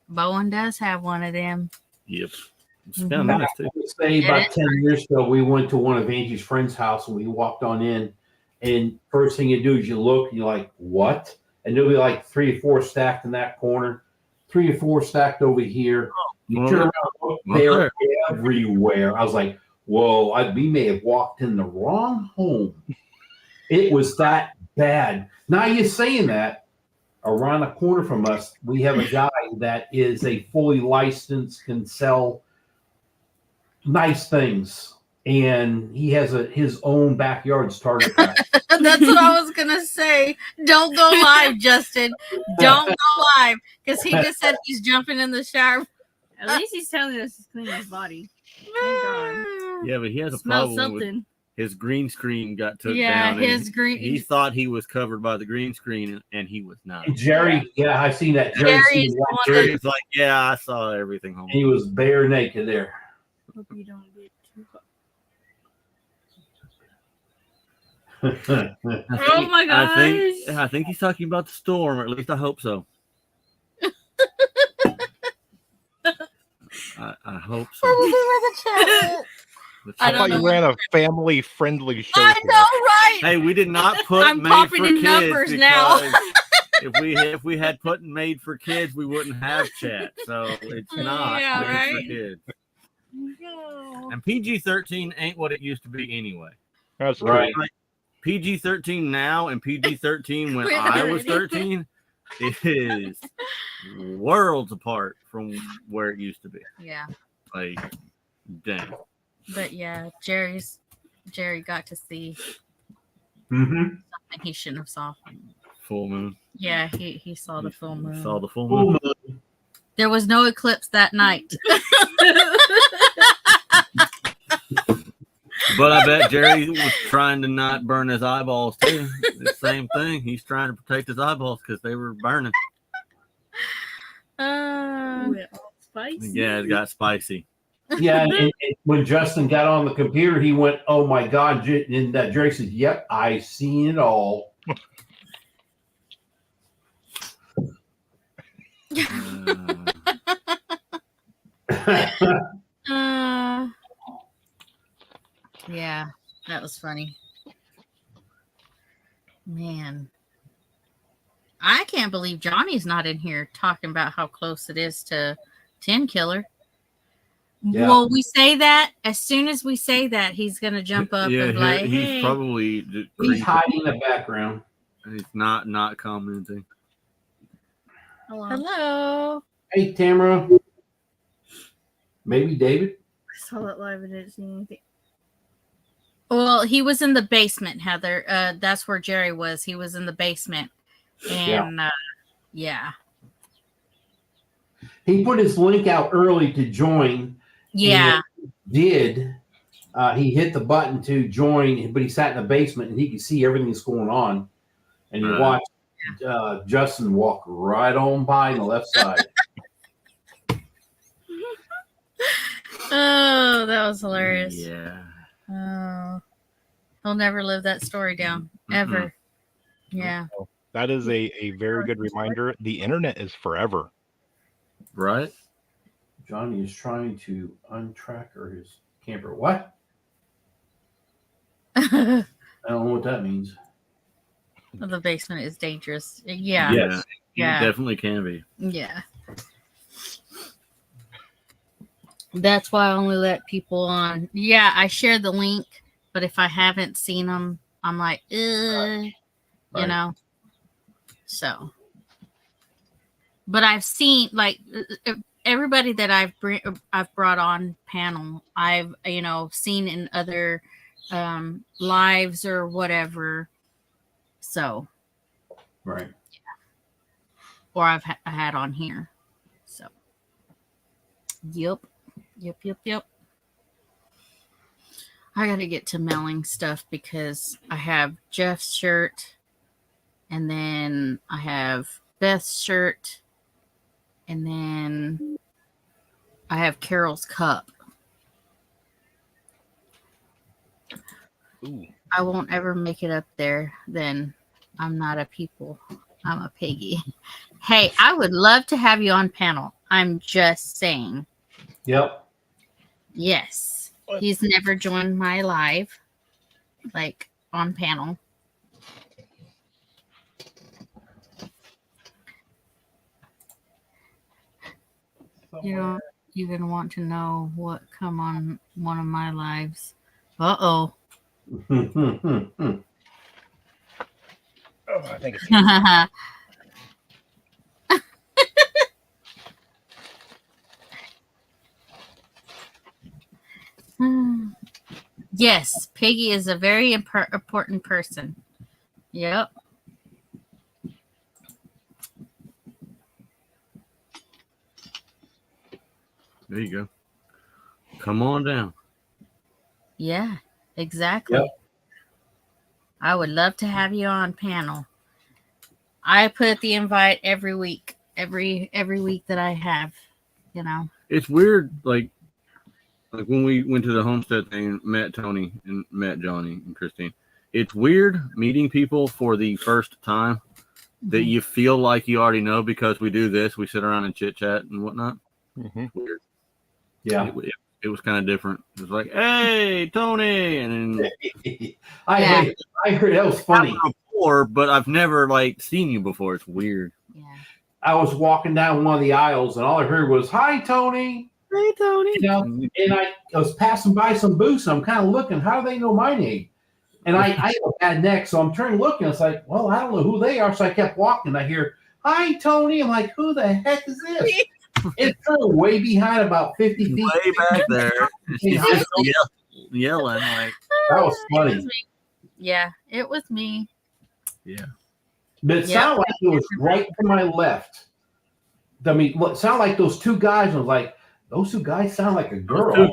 Bowen does have one of them. Yep. It's Mhm. kind of nice too. I would say about 10 years ago, we went to one of Angie's friend's house and we walked on in. And first thing you do is you look and you're like, what? And there'll be like 3 or 4 stacked in that corner, 3 or 4 stacked over here. You Well, turn around, look, well, they're everywhere. I was like, whoa, we may have walked in the wrong home. It was that bad. Now you're saying that. Around the corner from us, we have a guy that is a fully licensed, can sell nice things, and he has his own backyard's target practice. That's what I was gonna say. Don't go live, Justin. Don't go live because he just said he's jumping in the shower. At least he's telling us he's cleaning his body. Thank God. Yeah, but he has a Smell problem with something. his green screen got took Yeah, down. his and green. He thought he was covered by the green screen, and he was not. Jerry, yeah, I seen that. Jerry Jerry's seen the that one shirt, Jerry's like, yeah, I saw everything home. and he was bare naked there. Hope you don't get too hot. Oh my I think he's talking about the storm, or at least I hope so. I hope so. I I don't thought know you what- ran a family-friendly show. I here. know, right? Hey, we did not put I'm made popping for in kids numbers now. because if we had put made for kids, we wouldn't have chat. So it's not Yeah, made right? for kids. No. And PG-13 ain't what it used to be anyway. That's true. Right. Like PG-13 now and PG-13 when Wait, I was 13 is worlds apart from where it used to be. Yeah, Like, dang. but yeah, Jerry got to see Mm-hmm. something he shouldn't have saw. Full moon. Yeah, he saw the full moon. Saw the full moon. There was no eclipse that night. But I bet Jerry was trying to not burn his eyeballs too. The same thing. He's trying to protect his eyeballs because they were burning. Ooh, it all spicy. Yeah, it got spicy. Yeah, and when Justin got on the computer, he went, "Oh my God!" And Jerry said, "Yep, I seen it all." Yeah, that was funny. Man, I can't believe Johnny's not in here talking about how close it is to 10 Killer. Yeah. Well, we say that as soon as we say that, he's gonna jump up Yeah, and be like, he's "Hey." probably He's hiding in the background. He's not commenting. Hello. Hello. Hey, Tamara. Maybe David. I saw that live and didn't see anything. Well, he was in the basement, Heather. That's where Jerry was. He was in the basement, and yeah. He put his link out early to join. Yeah. He hit the button to join, but he sat in the basement and he could see everything that's going on. And he watched Justin walk right on by on the left side. Oh, that was hilarious. Yeah. Oh, he'll never live that story down ever. Yeah. That is a very good reminder. The internet is forever. Right? Johnny is trying to untracker his camper. What? I don't know what that means. The basement is dangerous. Yeah. Yes. Yeah. It definitely can be. Yeah. That's why I only let people on. Yeah, I share the link, but if I haven't seen them, I'm like, you Right. know. So, but I've seen like everybody that I've brought on panel. I've seen in other lives or whatever. So, Right. or I've had on here. So, yep. I got to get to mailing stuff because I have Jeff's shirt, and then I have Beth's shirt, and then I have Carol's cup. Ooh. I won't ever make it up there. Then I'm not a people. I'm a piggy. Hey, I would love to have you on panel. I'm just saying. Yep. Yes. What? He's never joined my live, like on panel. You don't even want to know what come on one of my lives. Uh-oh. Oh, I think it's Yes, Piggy is a very important person. Yep. There you go. Come on down. Yeah, exactly. Yep. I would love to have you on panel. I put the invite every week, every week that I have, It's weird, like when we went to the Homestead thing and met Tony and met Johnny and Christine. It's weird meeting people for the first time that you feel like you already know because we do this. We sit around and chit chat and whatnot. Mhm. It's weird. Yeah. It was kind of different. It was like, hey, Tony, and then I heard that was funny. before, but I've never like seen you before. It's weird. Yeah. I was walking down one of the aisles and all I heard was, "Hi, Tony." Hey, Tony. And I was passing by some booths. And I'm kind of looking, how do they know my name? And I have a bad neck, so I'm turning looking. It's like, well, I don't know who they are. So I kept walking. I hear, "Hi, Tony." I'm like, who the heck is this? It's way behind, about 50 feet. Way back there. She's just yelling like. That was It funny. was me. Yeah, it was me. Yeah. But it sounded like it was right to my left. I mean, it sounded like those two guys. I was like, those two guys sound like a girl. Those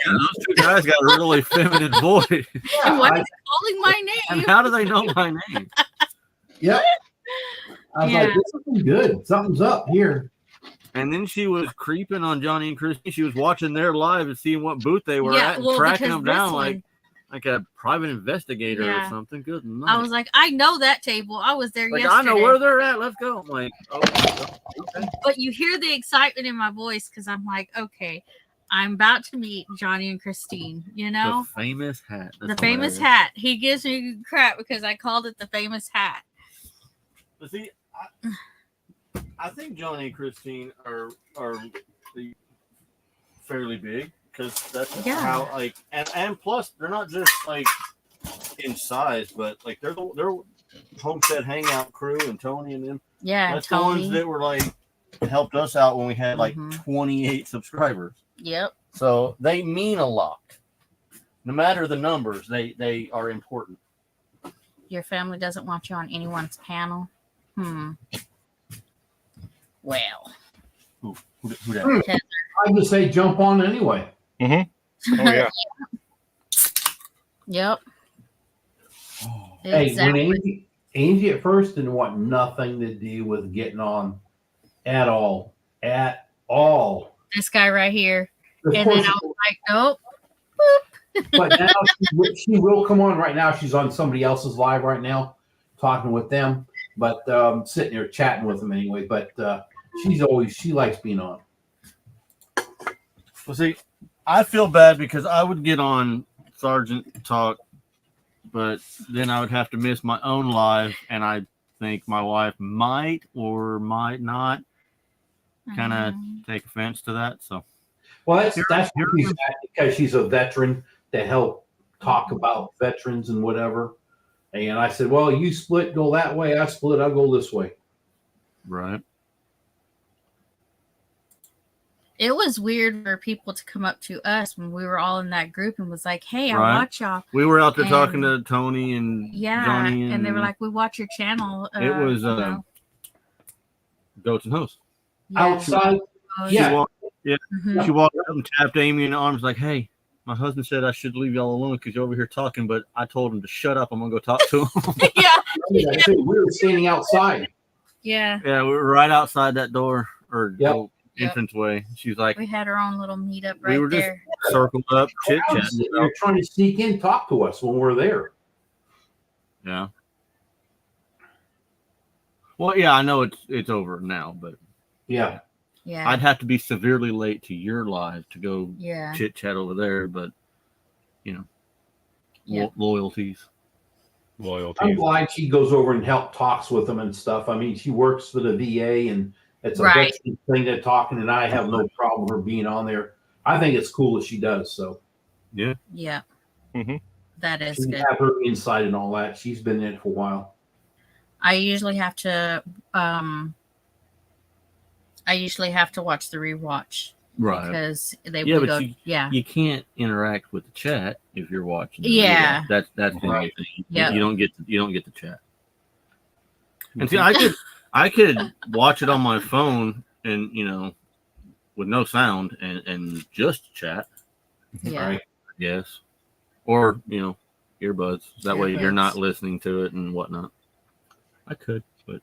two guys got a really feminine voice. And why is he calling my And name? how do they know my name? Yep. I was like, this isn't good. Something's up here. And then she was creeping on Johnny and Christine. She was watching their live and seeing what booth they were at and tracking them down like a private investigator or something. Good night. I was like, I know that table. I was there like, yesterday. I know where they're at. Let's go. I'm like, oh, okay. But you hear the excitement in my voice because I'm like, okay, I'm about to meet Johnny and Christine, The famous hat. the famous hat. He gives me crap because I called it the famous hat. But see, I think Johnny and Christine are fairly big because that's how and plus they're not just like in size, but like they're Homestead hangout crew and Tony and them. Yeah, that's Tony. the ones that were like helped us out when we had like 28 subscribers. Yep. So they mean a lot. No matter the numbers, they are important. Your family doesn't want you on anyone's panel. Well. Who that? I would say jump on anyway. Mm-hmm. Oh, yeah. Yep. Hey, Exactly. when Angie at first didn't want nothing to do with getting on at all. At all. This guy right here. Of And course, then I was like, nope. but now she will come on right now. She's on somebody else's live right now, talking with them. But sitting there chatting with them anyway. But she likes being on. Well, see, I feel bad because I would get on Sergeant Talk, but then I would have to miss my own live, and I think my wife might or might not kind of take offense to that. So, Well, that's what she's at, because she's a veteran to help talk about veterans and whatever. And I said, well, you split, go that way. I split, I'll go this way. right. It was weird for people to come up to us when we were all in that group and was like, "Hey, I Right. watch y'all." We were out there And- talking to Tony and Yeah, Johnny, and they were like, "We watch your channel." it was you know. Goats and Hosts. Yeah. Outside, Oh, yeah. Mhm. She walked up and tapped Amy in the arms like, "Hey, my husband said I should leave y'all alone because you're over here talking, but I told him to shut up. I'm gonna go talk to him." Yeah. we were standing outside. Yeah. Yeah, we were right outside that door or Yep. entranceway. She's like, We had our own little meetup We right were just- there. circled up, chit chat. They're trying to sneak in, talk to us when we're there. Yeah. Well, yeah, I know it's over now, but Yeah. Yeah. I'd have to be severely late to your live to go Yeah. chit chat over there. But you know, Yeah. loyalties. I'm Loyalty. glad she goes over and talks with them and stuff. I mean, she works for the VA, and it's a Right. veteran thing they're talking, and I have no problem her being on there. I think it's cool that she does. So Yeah. Mhm. That is she good. have her insight and all that. She's been in it for a while. I usually have to watch the rewatch Right. because they Yeah, would but go you can't interact with the chat if you're watching. Yeah. That's the only Right. thing. Yep. You don't get the chat. And see, I could watch it on my phone and with no sound and just chat. yeah. Right. Yes. Or earbuds. That way you're Earbuds. not listening to it and whatnot. I could, but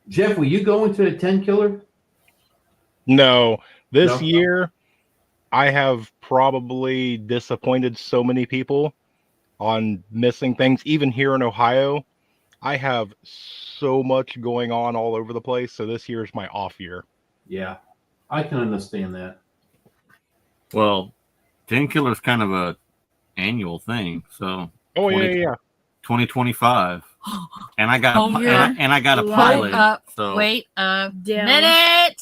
Jeff, will you go into the 10 killer? No, this No? year I have probably disappointed so many people on missing things. Even here in Ohio, I have so much going on all over the place. So this year is my off year. Yeah, I can understand that. well, 10 Killer is kind of a annual thing. So Oh, 20 yeah. 2025. And I got Oh, yeah. and I got a Hold pilot. up. So Wait a Down. minute.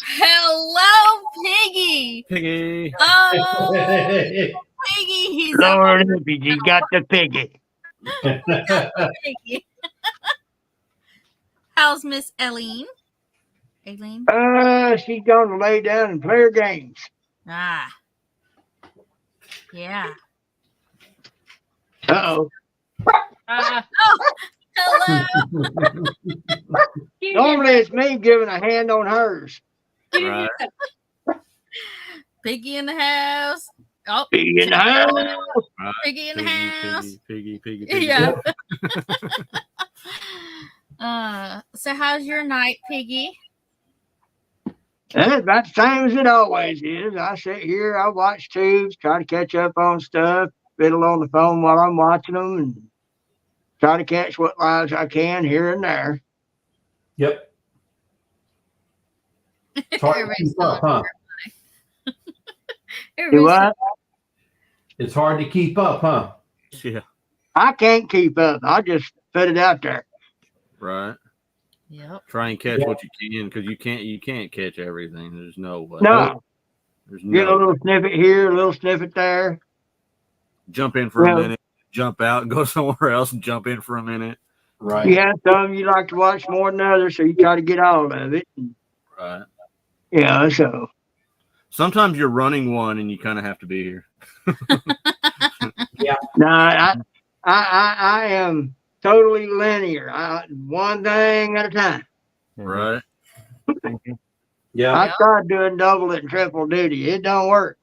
Hello, Piggy. Piggy. Oh, Piggy. He's Lord, you got the piggy. Piggy. How's Miss Eileen? Eileen? She's gonna lay down and play her games. Ah. Yeah. Uh-oh. Hello. Normally it's me giving a hand on hers. Right. Piggy in the house. Oh, Piggy in the house. Right. Piggy in the house. Piggy. Yeah. So how's your night, Piggy? That's about the same as it always is. I sit here, I watch tubes, try to catch up on stuff, fiddle on the phone while I'm watching them, and try to catch what lives I can here and there. Yep. It's hard to Everybody's keep up, huh? Do Everybody's what? It's hard to keep up, huh? Yeah. I can't keep up. I just put it out there. Right. Yep. Try and catch Yeah. what you can because you can't catch everything. There's no way. No, There's get a no little snippet here, a little snippet there. jump in for Yeah. a minute, jump out, and go somewhere else and jump in for a minute. Right. Yeah, some you like to watch more than others, so you try to get all of it. Right. Yeah, so Sometimes you're running one and you kind of have to be here. no, I am totally linear. One thing at a time. Right. Yeah. I tried doing double and triple duty. It don't work.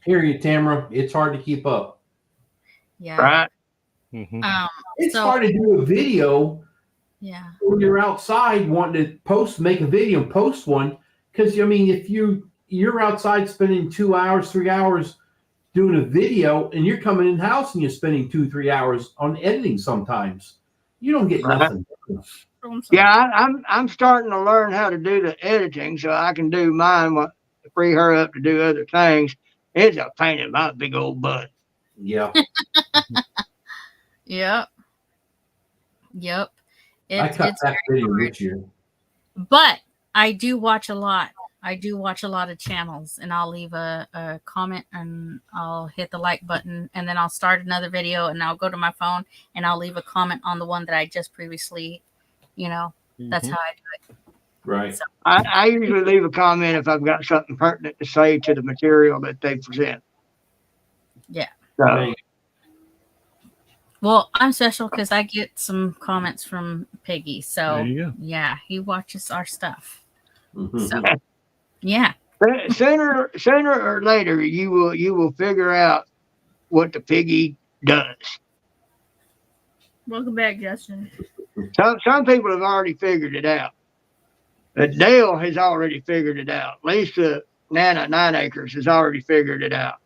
Hear you, Tamara. It's hard to keep up. Yeah. Right? Mhm. It's So- hard to do a video Yeah. when you're outside wanting to make a video and post one. Because, I mean, if you're outside spending 2 hours, 3 hours doing a video, and you're coming in the house and you're spending 2, 3 hours on editing sometimes. You don't get nothing. Yeah, I'm starting to learn how to do the editing so I can do mine to free her up to do other things. It's a pain in my big old butt. Yeah. Yep. Yep. I cut that video this year. But I do watch a lot. I do watch a lot of channels, and I'll leave a comment and I'll hit the like button, and then I'll start another video and I'll go to my phone and I'll leave a comment on the one that I just previously, that's how I do it. Right. So, I usually leave a comment if I've got something pertinent to say to the material that they present. yeah. So, Well, I'm special because I get some comments from Piggy. So, There you go. yeah, he watches our stuff. Mhm. So, yeah. sooner or later, you will figure out what the piggy does. Welcome back, Justin. Some people have already figured it out. But Dale has already figured it out. Lisa Nana 9 Acres has already figured it out.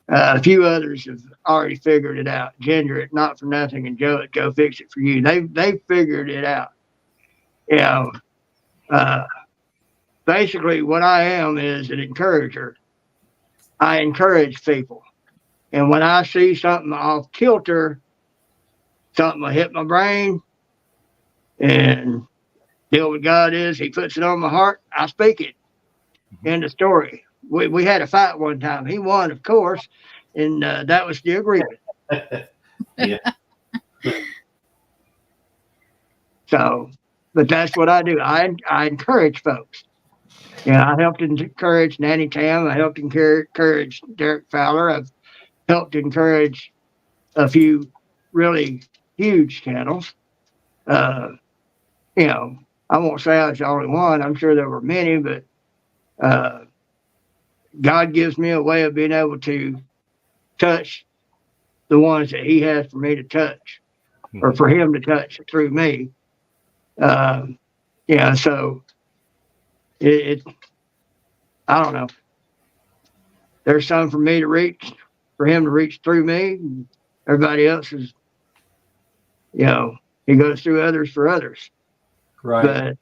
A few others have already figured it out. Ginger at Not For Nothing and Joe at Go Fix It For You. They figured it out. Basically what I am is an encourager. I encourage people. And when I see something off kilter, something will hit my brain, and deal with God is He puts it on my heart, I speak it. End of story. We had a fight one time. He won, of course, and that was the agreement. Yeah. So, but that's what I do. I encourage folks. I helped encourage Nanny Tam. I helped encourage Derek Fowler. I've helped encourage a few really huge channels. I won't say I was the only one. I'm sure there were many, but God gives me a way of being able to touch the ones that He has for me to touch, or for Him to touch through me. So I don't know. There's some for me to reach, for Him to reach through me. Everybody else is, He goes through others for others. Right.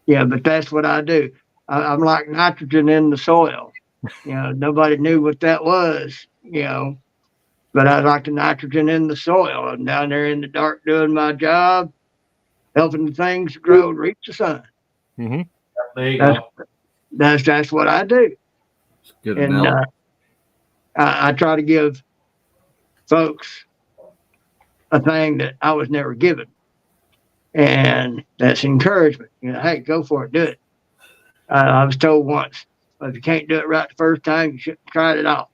But that's what I do. I'm like nitrogen in the soil. Nobody knew what that was, but I like the nitrogen in the soil. I'm down there in the dark doing my job, helping the things grow and reach the sun. Mm-hmm. There you go. That's what I do. Good And analogy. I try to give folks a thing that I was never given. And that's encouragement. Hey, go for it, do it. I was told once, if you can't do it right the first time, you shouldn't try it at all.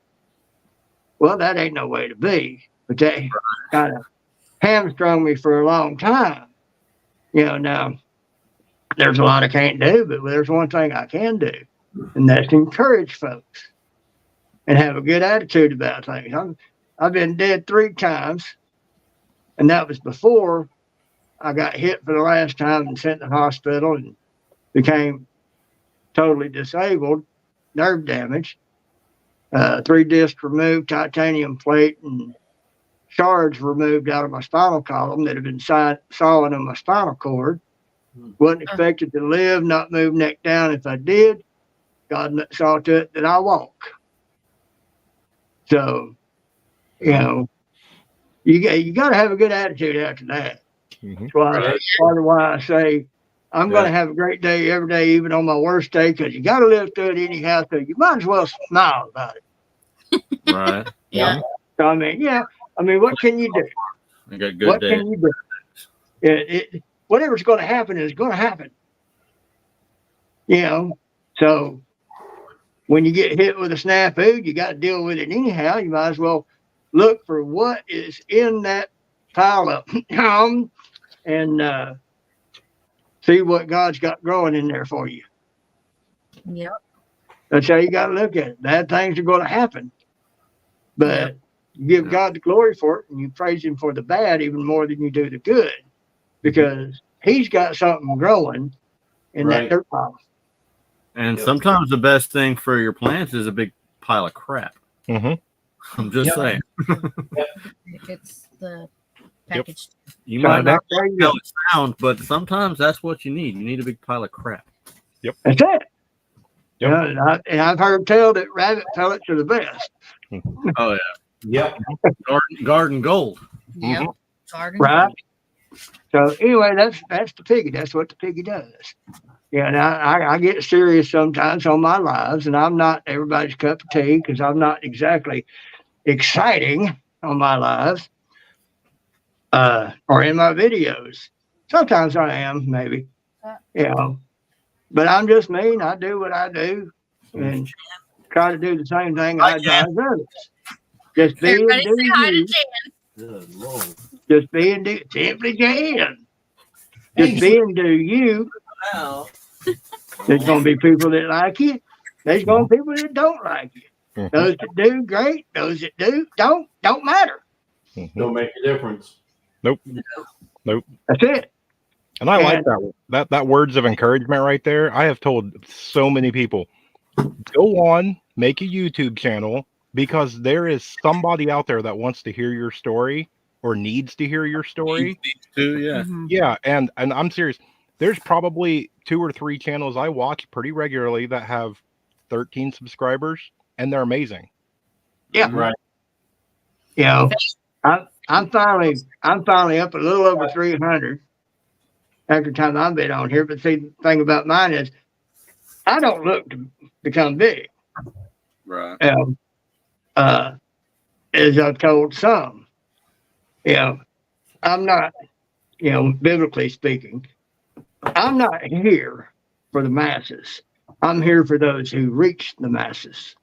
Well, that ain't no way to be. But that kind of hamstrung me for a long time. Now there's a lot I can't do, but there's one thing I can do, and that's encourage folks and have a good attitude about things. I've been dead 3 times, and that was before I got hit for the last time and sent to the hospital and became totally disabled, nerve damage, 3 discs removed, titanium plate, and shards removed out of my spinal column that had been solid in my spinal cord. Wasn't expected to live, not move neck down. If I did, God saw to it that I walk. So, you got to have a good attitude after that. Mm-hmm. That's part of why I say I'm going to have a great day every day, even on my worst day, because you got to live through it anyhow. So you might as well smile about it. Right. Yeah. So what can you do? I got good What day. can you do? Whatever's going to happen is going to happen. So when you get hit with a snafu, you got to deal with it anyhow. You might as well look for what is in that pile up and see what God's got growing in there for you. Yep. That's how you got to look at it. Bad things are going to happen, but you give God the glory for it, and you praise Him for the bad even more than you do the good, because He's got something growing in that dirt pile. And sometimes the best thing for your plants is a big pile of crap. Mm-hmm. I'm just saying. It's the package. You So might not there you know go. it sounds, but sometimes that's what you need. You need a big pile of crap. That's it. Yep. And I've heard tell that rabbit pellets are the best. Oh yeah, Yep. garden gold. Yep. Mhm. Garden Right. gold. So anyway, that's the piggy. That's what the piggy does. Yeah, and I get serious sometimes on my lives, and I'm not everybody's cup of tea because I'm not exactly exciting on my lives or in my videos. Sometimes I am, maybe, but I'm just me, and I do what I do, and try to do the same thing I advise others. Just be and Everybody do say hi to you. Jan. Good Lord. Just be and do simply Jan. Hey, Just be and do you. Now, There's going to be people that like you. There's going to be people that don't like you. Mhm. Those that do, great. Those that do, don't matter. Mhm. don't make a difference. Nope. That's it. And I like And- that words of encouragement right there. I have told so many people, go on, make a YouTube channel because there is somebody out there that wants to hear your story or needs to hear your story. these two, yeah. Mhm. Yeah, and I'm serious. There's probably 2 or 3 channels I watch pretty regularly that have 13 subscribers, and they're amazing. Yeah. Right. You know, I'm finally up a little over 300 after the time I've been on here. But see, the thing about mine is I don't look to become big. Right. As I've told some, I'm not, biblically speaking, I'm not here for the masses. I'm here for those who reach the masses.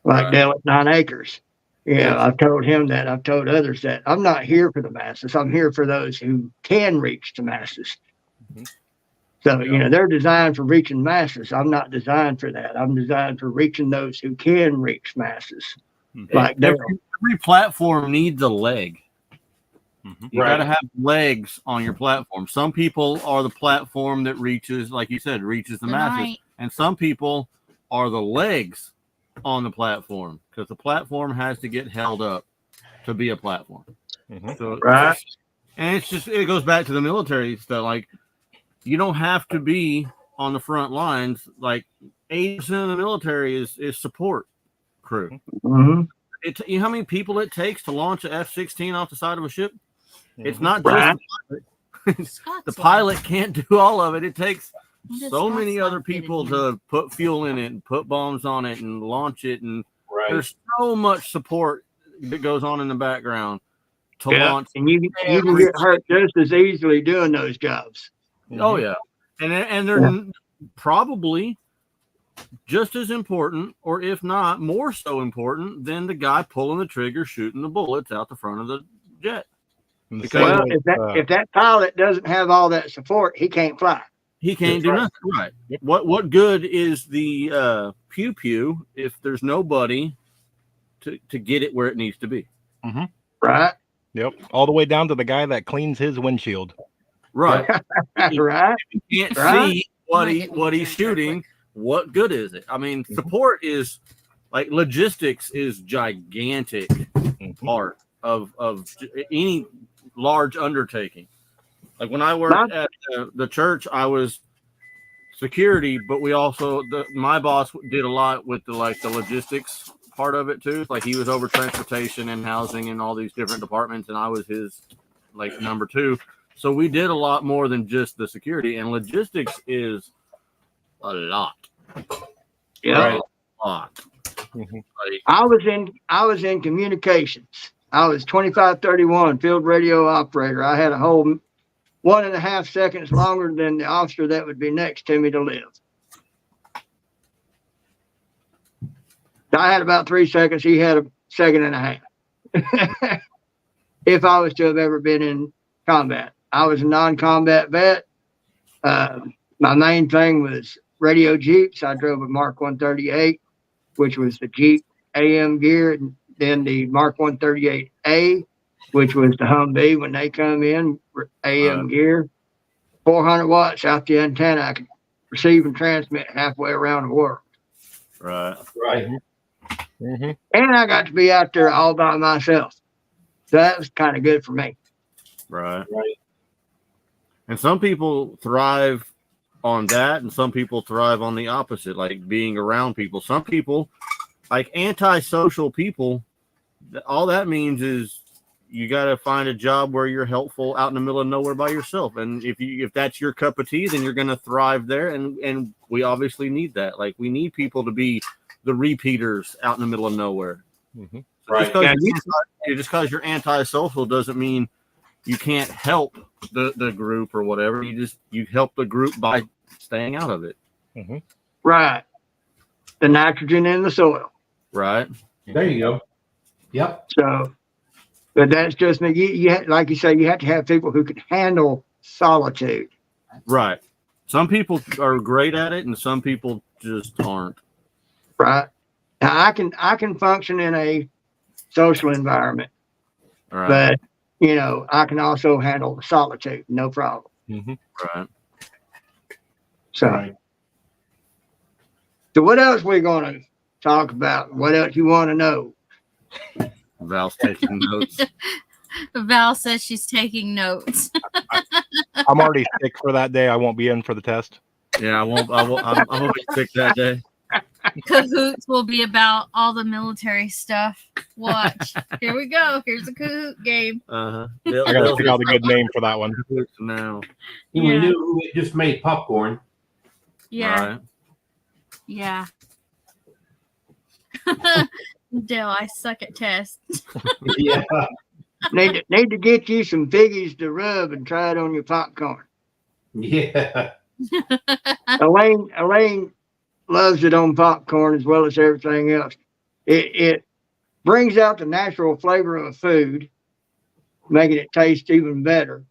Like Right. Dale at 9 Acres. I've told him that. I've told others that. I'm not here for the masses. I'm here for those who can reach the masses. Mhm. So, they're designed for reaching masses. I'm not designed for that. I'm designed for reaching those who can reach masses. Like Dale. Every platform needs a leg. Mhm. You Right. got to have legs on your platform. Some people are the platform that reaches, like you said, reaches the Good masses. night. And some people are the legs on the platform because the platform has to get held up to be a platform. Mhm. So, Right. and it goes back to the military stuff. Like, you don't have to be on the front lines. Like 80% of the military is support crew. Mm-hmm. You know how many people it takes to launch an F-16 off the side of a ship? It's Mhm. not just Right. the pilot. Scott's The like- pilot can't do all of it. It takes When does so Scott's many like other get in people here? to put fuel in it and put bombs on it and launch it. And Right. there's so much support that goes on in the background to Yeah. launch. And you can get hurt just as easily doing those jobs. Oh yeah, and they're probably just as important, or if not more so important, than the guy pulling the trigger, shooting the bullets out the front of the jet. And the Because- same Well, with, if that pilot doesn't have all that support, he can't fly. He can't That's do right. nothing. Right. What good is the pew pew if there's nobody to get it where it needs to be? Right. Yep, all the way down to the guy that cleans his windshield. Right. Right. You can't Right. see what he's shooting. What good is it? I mean, support is like logistics is gigantic part of any large undertaking. Like when I worked at the church, I was security, but we also my boss did a lot with the logistics part of it too. Like he was over transportation and housing and all these different departments, and I was his number 2. So we did a lot more than just the security, and logistics is a lot. Yeah. Right. A lot. Mhm. Like, I was in communications. I was 2531 field radio operator. I had a whole 1.5 seconds longer than the officer that would be next to me to live. I had about 3 seconds. He had a 1.5 seconds. If I was to have ever been in combat, I was a non-combat vet. My main thing was radio Jeeps. I drove a Mark 138, which was the Jeep AM gear, and then the Mark 138A, which was the Humvee when they come in, AM gear. 400 watts out the antenna. I could receive and transmit halfway around the world. right. Right. Mm-hmm. And I got to be out there all by myself. So that was kind of good for me. Right. Right. And some people thrive on that, and some people thrive on the opposite, like being around people. Some people, like antisocial people, all that means is you got to find a job where you're helpful out in the middle of nowhere by yourself. And if that's your cup of tea, then you're going to thrive there. And we obviously need that. Like, we need people to be the repeaters out in the middle of nowhere. Mm-hmm. So Right. just because you're antisocial doesn't mean you can't help the group or whatever. You help the group by staying out of it. Mm-hmm. Right. The nitrogen in the soil. Right. There you go. Yep. So, but that's just me. Like you say, you have to have people who can handle solitude. Right. Some people are great at it, and some people just aren't. Right. Now I can function in a social environment, Right. but I can also handle solitude, no problem. Mm-hmm. Right. So, Right. so what else we gonna talk about? What else you want to know? Val's taking notes. Val says she's taking notes. I'm already sick for that day. I won't be in for the test. Yeah, I'm gonna be sick that day. Cahoots will be about all the military stuff. Watch. Here we go. Here's a Cahoot game. Uh-huh. I got to figure out a good name for that one. Now. We Yeah. knew who just made popcorn. Yeah. Right. Yeah. Dale, I suck at tests. Yeah. Need to get you some figgies to rub and try it on your popcorn. Yeah. Elaine loves it on popcorn as well as everything else. It brings out the natural flavor of food, making it taste even better.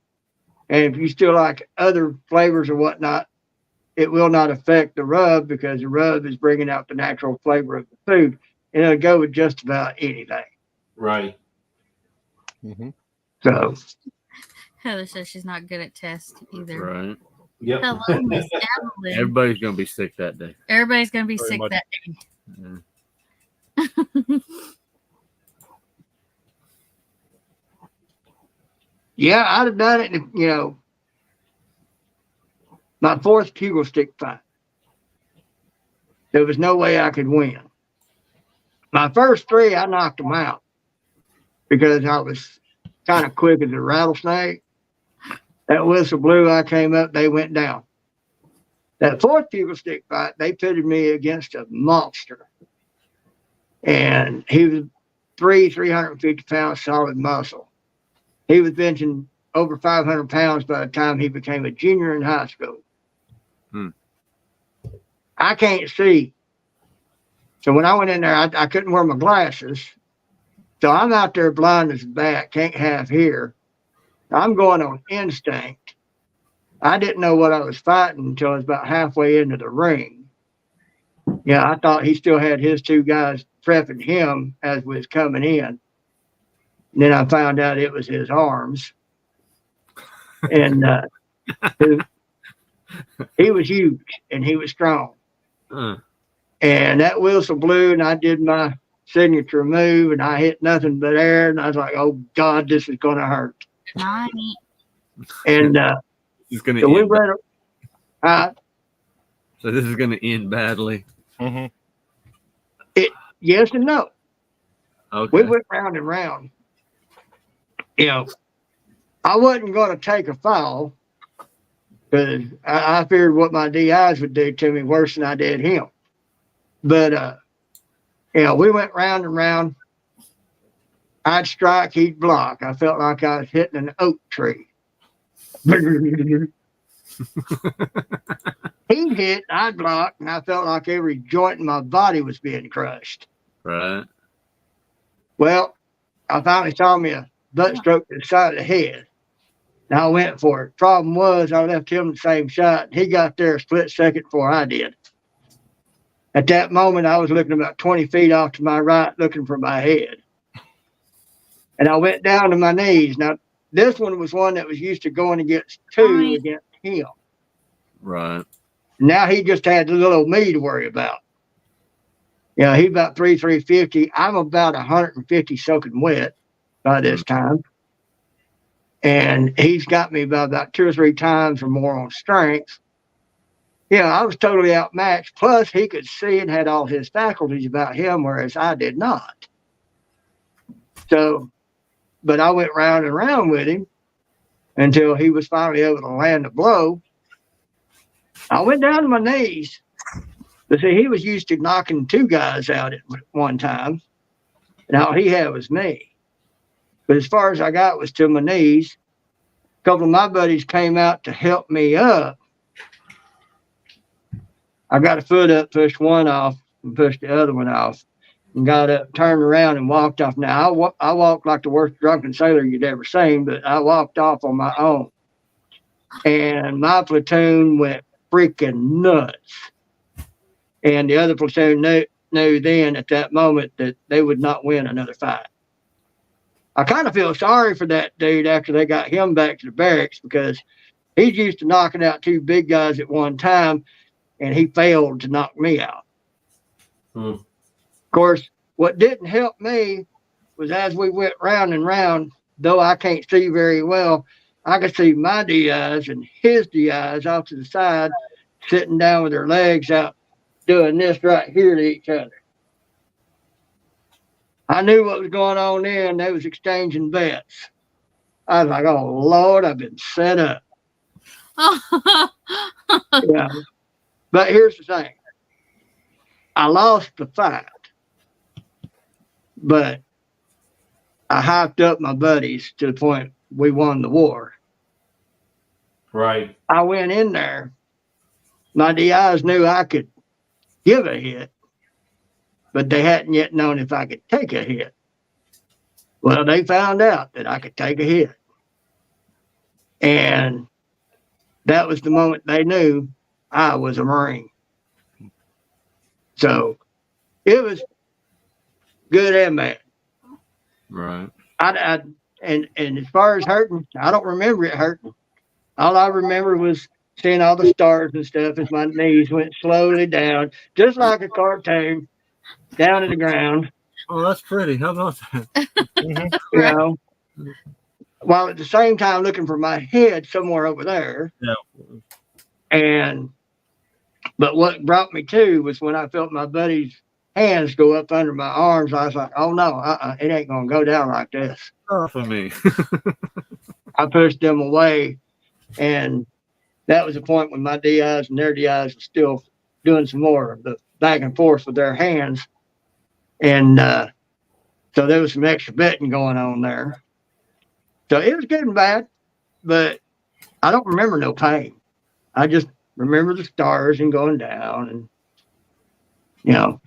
And if you still like other flavors or whatnot, it will not affect the rub because the rub is bringing out the natural flavor of the food. And it'll go with just about anything. Right. Mm-hmm. So, Heather says she's not good at tests either. Right. Yep. Hello, Miss Evelyn. Everybody's gonna be sick that day. Everybody's going to be Very sick much. that day. Yeah. yeah, I'd have done it, my fourth bugle stick fight. There was no way I could win. My first three, I knocked them out because I was kind of quick as a rattlesnake. That whistle blew, I came up, they went down. That fourth bugle stick fight, they pitted me against a monster. And he was 350 pounds solid muscle. He was benching over 500 pounds by the time he became a junior in high school. I can't see. So when I went in there, I couldn't wear my glasses. So I'm out there blind as a bat, can't half hear. I'm going on instinct. I didn't know what I was fighting until I was about halfway into the ring. Yeah, I thought he still had his two guys prepping him as was coming in. And then I found out it was his arms. And he was huge and he was strong. And that whistle blew and I did my signature move and I hit nothing but air. And I was like, oh God, this is going to hurt. Night. It's And gonna so we end. went, So this is gonna end badly. Mm-hmm. yes and no. Okay. We went round and round. I wasn't going to take a foul because I feared what my DIs would do to me worse than I did him. But, we went round and round. I'd strike, he'd block. I felt like I was hitting an oak tree. He'd hit, I'd block, and I felt like every joint in my body was being crushed. Right. Well, I finally saw me a butt stroke to the side of the head. And I went for it. Problem was, I left him the same shot. He got there a split second before I did. At that moment, I was looking about 20 feet off to my right, looking for my head. And I went down to my knees. Now, this one was one that was used to going against two against him. Right. Now he just had little old me to worry about. He's about 350. I'm about 150 soaking wet by this time. and he's got me by about 2 or 3 times or more on strength. I was totally outmatched. Plus, he could see and had all his faculties about him, whereas I did not. So, but I went round and round with him until he was finally able to land a blow. I went down to my knees. But see, he was used to knocking 2 guys out at one time, and all he had was me. But as far as I got was to my knees. A couple of my buddies came out to help me up. I got a foot up, pushed one off, and pushed the other one off, and got up, turned around, and walked off. Now, I walked like the worst drunken sailor you'd ever seen, but I walked off on my own. And my platoon went freaking nuts. And the other platoon knew then at that moment that they would not win another fight. I kind of feel sorry for that dude after they got him back to the barracks, because he's used to knocking out 2 big guys at one time, and he failed to knock me out. Of course, what didn't help me was as we went round and round, though I can't see very well, I could see my DIs and his DIs off to the side, sitting down with their legs out, doing this right here to each other. I knew what was going on there, and they was exchanging bets. I was like, oh, Lord, I've been set up. Yeah. But here's the thing. I lost the fight, but I hyped up my buddies to the point we won the war. Right. I went in there. My DIs knew I could give a hit, but they hadn't yet known if I could take a hit. Well, they found out that I could take a hit. And that was the moment they knew I was a Marine. So it was good and bad. Right. And as far as hurting, I don't remember it hurting. All I remember was seeing all the stars and stuff as my knees went slowly down, just like a cartoon, down to the ground. Oh, that's pretty. How about that? You know, while at the same time looking for my head somewhere over there. Yeah. But what brought me to was when I felt my buddy's hands go up under my arms. I was like, oh no, it ain't gonna go down like this. Oh, for me. I pushed them away, and that was the point when my DIs and their DIs were still doing some more of the back and forth with their hands. And so there was some extra betting going on there. So it was good and bad, but I don't remember no pain. I just remember the stars and going down, and you know.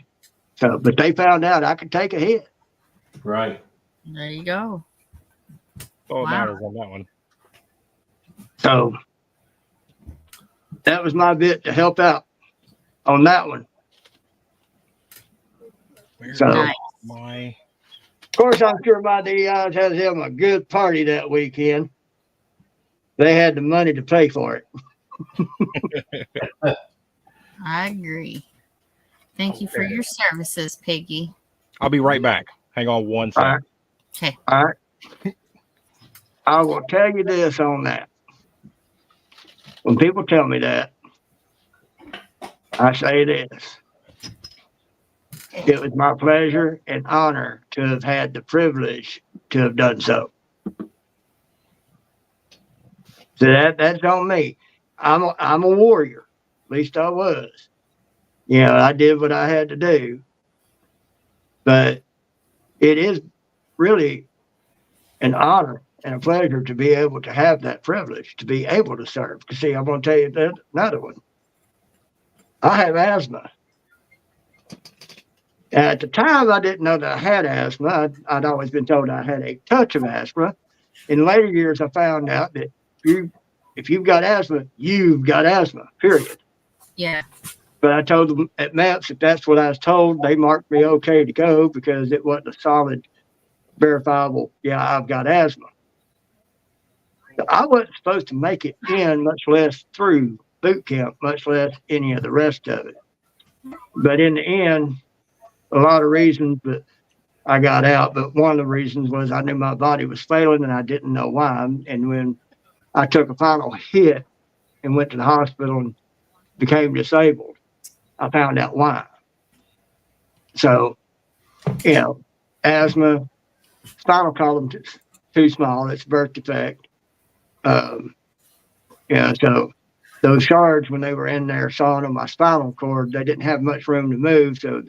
So, but they found out I could take a hit. Right. There you go. Oh, Wow. matters on that one. So that was my bit to help out on that one. Where's So, Nice. my of course, I'm sure my DIs had them a good party that weekend. They had the money to pay for it. I agree. Thank you for your services, Piggy. I'll be right back. Hang on one All right. second. Okay. All right. I will tell you this on that. When people tell me that, I say this. It was my pleasure and honor to have had the privilege to have done so. So that's on me. I'm a warrior. At least I was. You know, I did what I had to do. But it is really an honor and a pleasure to be able to have that privilege, to be able to serve. Because see, I'm going to tell you that another one. I have asthma. At the time, I didn't know that I had asthma. I'd always been told I had a touch of asthma. In later years, I found out that if you've got asthma, you've got asthma, period. Yeah. But I told them at MEPS, if that's what I was told, they marked me okay to go because it wasn't a solid, verifiable, yeah, I've got asthma. So I wasn't supposed to make it in, much less through boot camp, much less any of the rest of it. But in the end, a lot of reasons, but I got out. But one of the reasons was I knew my body was failing and I didn't know why. And when I took a final hit and went to the hospital and became disabled, I found out why. So, asthma, spinal column too small. It's birth defect. So those shards, when they were in there sawing on my spinal cord, they didn't have much room to move. So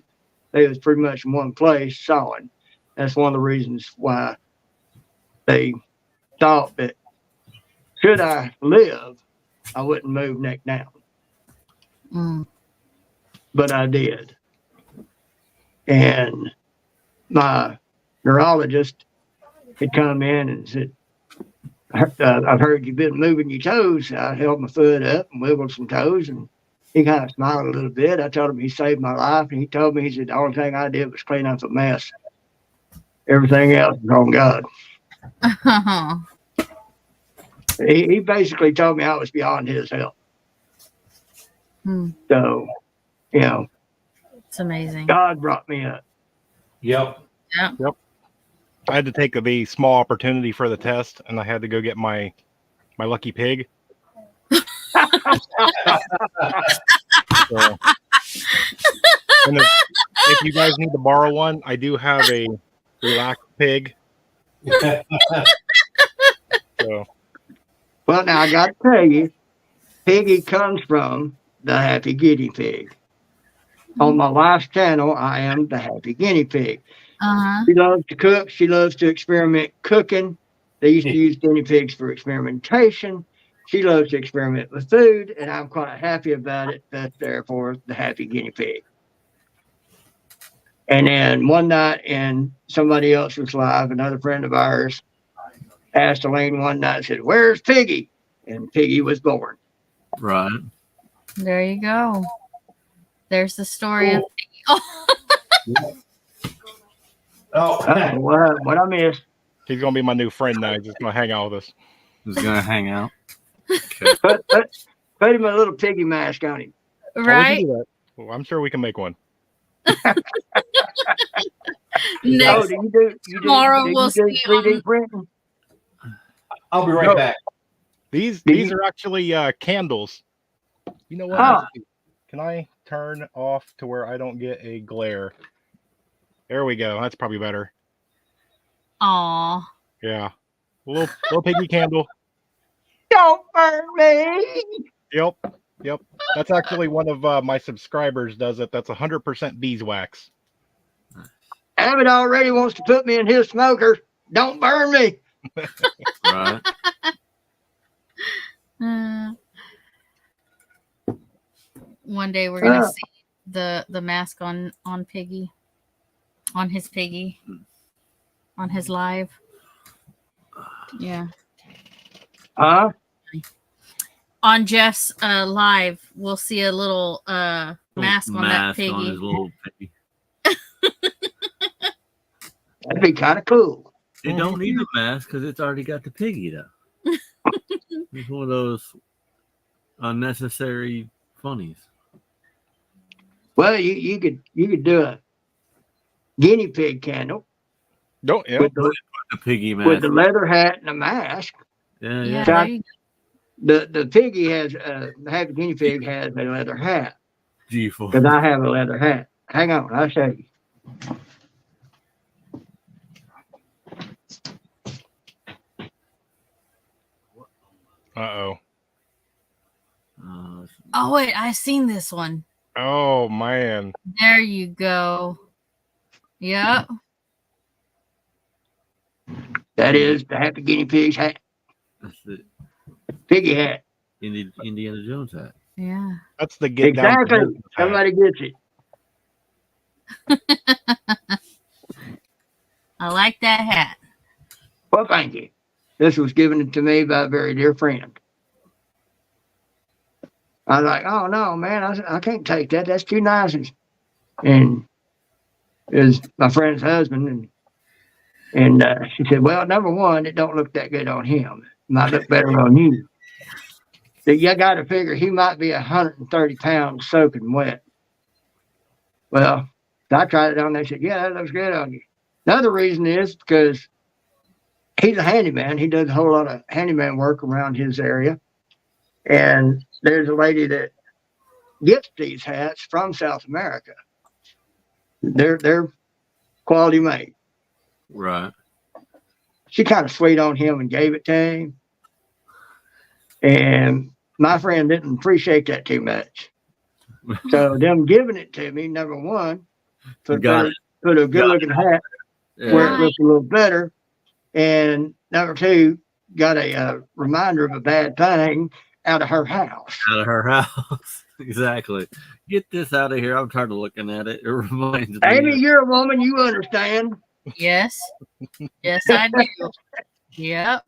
they was pretty much in one place sawing. That's one of the reasons why they thought that should I live, I wouldn't move neck down. But I did. And my neurologist had come in and said, I've heard you've been moving your toes. I held my foot up and wiggled some toes, and he kind of smiled a little bit. I told him he saved my life, and he told me, he said, the only thing I did was clean up a mess. Everything else was on God. He basically told me I was beyond his help. So, it's amazing. God brought me up. Yep. I had to take the small opportunity for the test, and I had to go get my lucky pig. So, and if you guys need to borrow one, I do have a relaxed pig. So, well, now I got to tell you, Piggy comes from the Happy Guinea Pig. On my life's channel, I am the Happy Guinea Pig. She loves to cook. She loves to experiment cooking. They used to use guinea pigs for experimentation. She loves to experiment with food, and I'm quite happy about it. That's therefore the Happy Guinea Pig. And then one night in somebody else's live, another friend of ours asked Elaine one night, said, "Where's Piggy?" And Piggy was born. Right. There you go. There's the story of What I missed. he's gonna be my new friend now. He's just gonna hang out with us. He's gonna hang out. Put him a little piggy mask on him. Oh, we can right. do that. Well, I'm sure we can make one. Next, tomorrow we'll see 3D printing? I'll be right back. These are actually candles. You know what? Oh. Can I turn off to where I don't get a glare? There we go. That's probably better. Aw. Yeah. Little piggy candle. Don't burn me. Yep. That's actually one of my subscribers does it. That's 100% beeswax. Abbott already wants to put me in his smoker. Don't burn me. Right. One day we're gonna see the mask on Piggy, on his Piggy, on his live. Yeah. Huh? On Jeff's live, we'll see a little mask on that Piggy. On his little piggy. That'd be kind of cool. It don't need the mask because it's already got the piggy though. It's one of those unnecessary funnies. Well, you could do a guinea pig candle Don't. Yeah. with The piggy mask. the leather hat and the mask. Yeah. Yeah. So There you the piggy has the happy guinea pig has a leather hat G4. because I have a leather hat. Hang on, I'll show you. Uh-oh. Oh wait, I've seen this one. Oh man. There you go. Yep. That is the happy guinea pig's hat, That's the piggy hat. Indiana Jones hat. Yeah. That's the get down. to Exactly. business hat. Somebody gets it. I like that hat. Well, thank you. This was given to me by a very dear friend. I was like, "Oh no, man, I can't take that. That's too nice." And it was my friend's husband, and she said, "Well, number one, it don't look that good on him. It might look better on you. So you got to figure he might be 130 pounds soaking wet." Well, I tried it on. They said, "Yeah, that looks good on you." Another reason is because he's a handyman. He does a whole lot of handyman work around his area. And there's a lady that gets these hats from South America. They're quality made. Right. She kind of sweet on him and gave it to him. And my friend didn't appreciate that too much. So them giving it to me, number one, put a good looking hat where it looks a little better. And number two, got a reminder of a bad thing out of her house. Out of her house. Exactly. Get this out of here. I'm tired of looking at it. It reminds me. Amy, you're a woman. You understand. Yes. Yes, I do. Yep.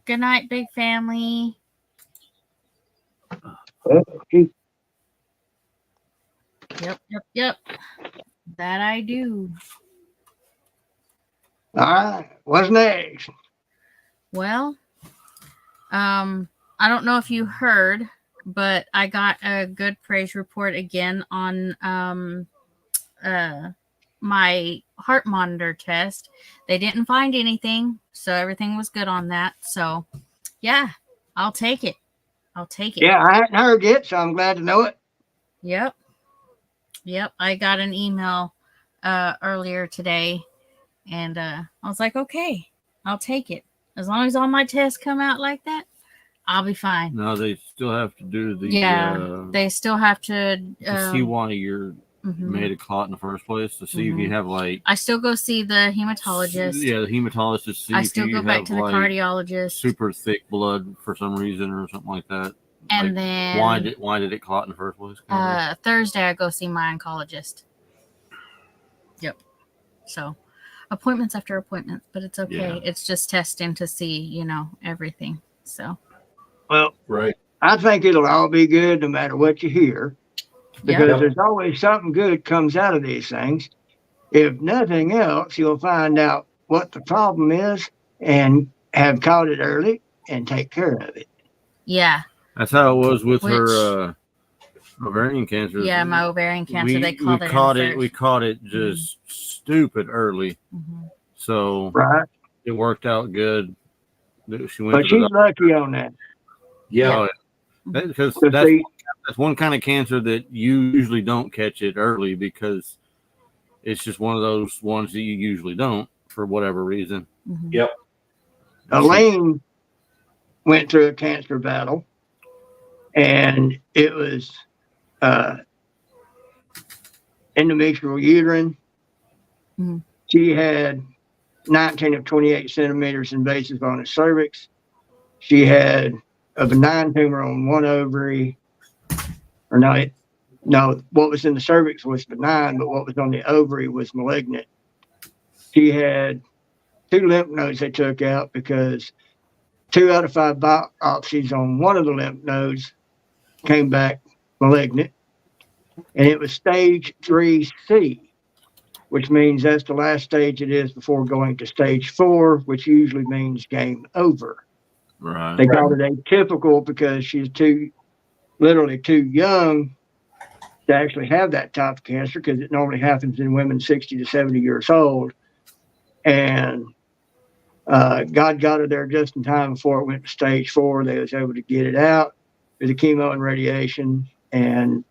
Good night, big family. Yep. That I do. All right. What's next? Well, I don't know if you heard, but I got a good praise report again on my heart monitor test. They didn't find anything, so everything was good on that. So, yeah, I'll take it. Yeah, I hadn't heard yet, so I'm glad to know it. Yep. I got an email earlier today, and I was like, okay, I'll take it. As long as all my tests come out like that, I'll be fine. No, they still have to do the. They still have to see why you're made a clot in the first place. To see if you have I still go see the hematologist. Yeah, the hematologist to see. I still go back to the cardiologist. Super thick blood for some reason or something like that. And then why did it clot in the first place? Thursday I go see my oncologist. Yep. So appointments after appointments, but it's okay. Yeah. It's just testing to see, everything. So. Well, right. I think it'll all be good no matter what you hear, because there's always something good comes out of these things. If nothing else, you'll find out what the problem is and have caught it early and take care of it. Yeah. That's how it was with her ovarian cancer. Yeah, my ovarian cancer. They called it. We caught it just stupid early. Mm-hmm. So it worked out good. She went but she's lucky on that. Yeah. Because that's one kind of cancer that you usually don't catch it early, because it's just one of those ones that you usually don't for whatever reason. Mm-hmm. Yep. Elaine went through a cancer battle, and it was endometrial uterine. Mm-hmm. She had 19 of 28 centimeters invasive on her cervix. She had a benign tumor on one ovary. Or no, what was in the cervix was benign, but what was on the ovary was malignant. She had 2 lymph nodes they took out because 2 out of 5 biopsies on one of the lymph nodes came back malignant. And it was stage 3C, which means that's the last stage it is before going to stage 4, which usually means game over. Right. They called it atypical because she's literally too young to actually have that type of cancer, because it normally happens in women 60 to 70 years old. And God got her there just in time before it went to stage 4. They was able to get it out with the chemo and radiation. And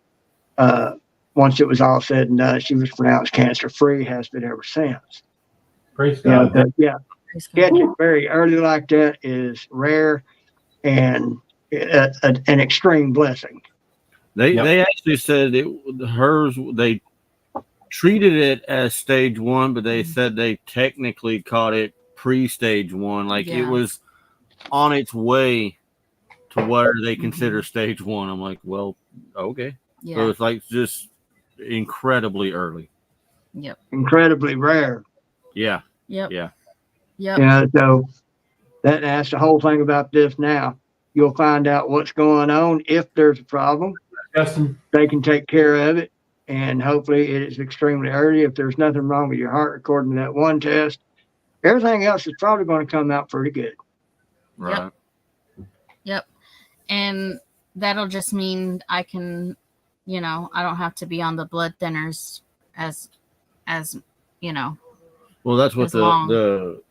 once it was all said and done, she was pronounced cancer-free, has been ever since. Praise God. Catching it very early like that is rare and an extreme blessing. They actually said they treated it as stage 1, but they said they technically caught it pre-stage 1. Like it was on its way to where they consider stage 1. I'm like, well, okay. Yeah. So it's like just incredibly early. Yep. Incredibly rare. Yeah. Yep. Yeah. Yep. So that's the whole thing about this now. You'll find out what's going on. If there's a problem, they can take care of it. And hopefully it is extremely early. If there's nothing wrong with your heart according to that one test, everything else is probably going to come out pretty good. Right. Yep. And that'll just mean I can, I don't have to be on the blood thinners as as, you know, Well, that's what as long. the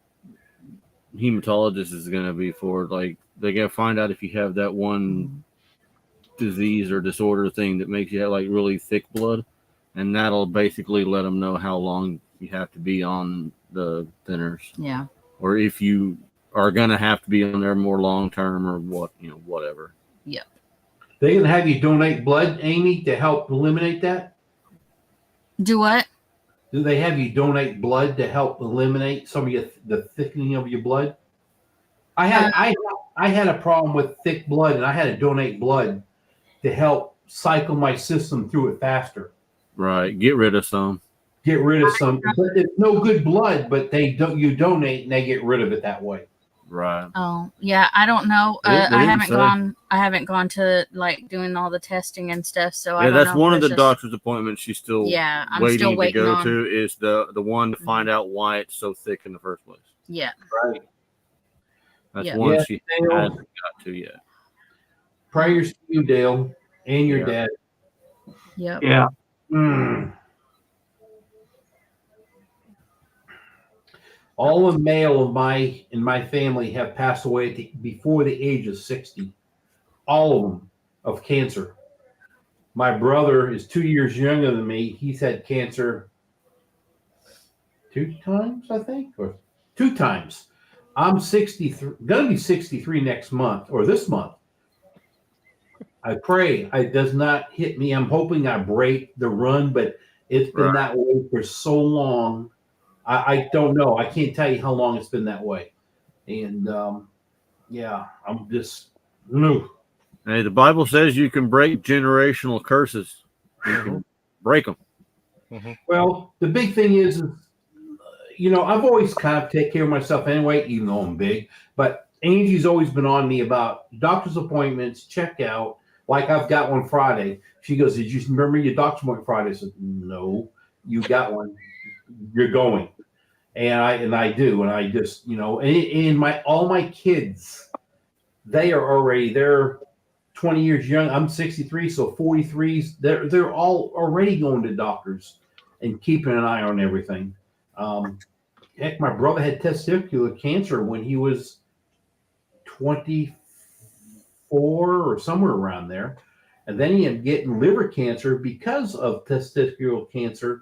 hematologist is going to be for. Like, they got to find out if you have that one disease or disorder thing that makes you have like really thick blood, and that'll basically let them know how long you have to be on the thinners. Yeah. Or if you are going to have to be on there more long term or what, whatever. Yep. They're going to have you donate blood, Amy, to help eliminate that? Do what? Do they have you donate blood to help eliminate some of the thickening of your blood? I had a problem with thick blood, and I had to donate blood to help cycle my system through it faster. Right. Get rid of some. Get rid of some. But it's no good blood, but you donate and they get rid of it that way. Right. Oh, yeah. I don't know. They I didn't haven't say. I haven't gone to like doing all the testing and stuff. So I Yeah, don't that's know. one of the There's just- doctor's appointments she's still Yeah, I'm waiting still to waiting go on. to is the one to find out why it's so thick in the first place. Yeah. Right. That's Yeah. one Yeah, she Dale. hasn't got to yet. Prayers to you, Dale, and your Yeah. dad. Yep. Yeah. All the male in my family have passed away before the age of 60. All of them of cancer. My brother is 2 years younger than me. He's had cancer 2 times, I think, or 2 times. I'm 63, gonna be 63 next month or this month. I pray it does not hit me. I'm hoping I break the run, but it's been that way for so long. I don't know. I can't tell you how long it's been that way. And yeah, I'm just no. Hey, the Bible says you can break generational curses. You can break them. Well, the big thing is, I've always kind of take care of myself anyway, even though I'm big. But Angie's always been on me about doctor's appointments, check out. Like I've got one Friday. She goes, "Did you remember your doctor's appointment Friday?" I said, "No, you got one. You're going." And I do, and I just, and all my kids, they're 20 years young. I'm 63, so 43s. They're all already going to doctors and keeping an eye on everything. Heck, my brother had testicular cancer when he was 24 or somewhere around there, and then he ended up getting liver cancer because of testicular cancer.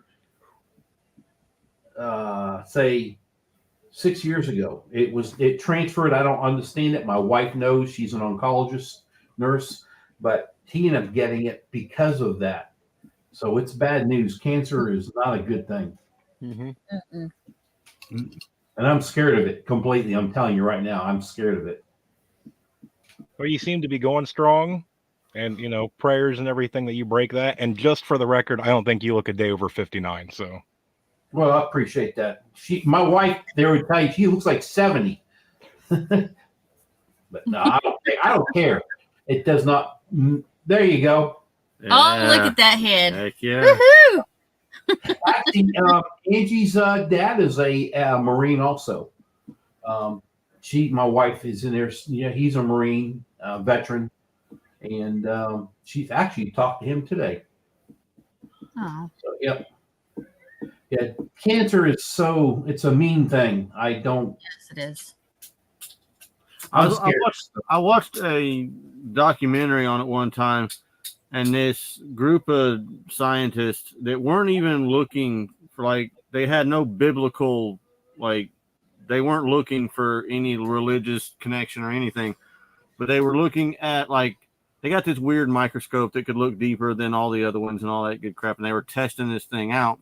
Say 6 years ago. It transferred. I don't understand it. My wife knows. She's an oncologist nurse, but he ended up getting it because of that. So it's bad news. Cancer is not a good thing. Mm-mm. And I'm scared of it completely. I'm telling you right now, I'm scared of it. Well, you seem to be going strong, and prayers and everything that you break that. And just for the record, I don't think you look a day over 59. So. Well, I appreciate that. My wife, they would tell you she looks like 70. But no, I don't care. It does not. There you go. Oh, look at that head. Heck yeah. Woohoo! Actually, Angie's dad is a Marine also. My wife is in there. Yeah, he's a Marine veteran, and she's actually talked to him today. Oh. So, yep. Yeah, cancer is it's a mean thing. I don't. Yes, it is. I'm scared. I watched a documentary on it one time, and this group of scientists that weren't even looking for, they had no biblical, they weren't looking for any religious connection or anything, but they were looking at, they got this weird microscope that could look deeper than all the other ones and all that good crap, and they were testing this thing out.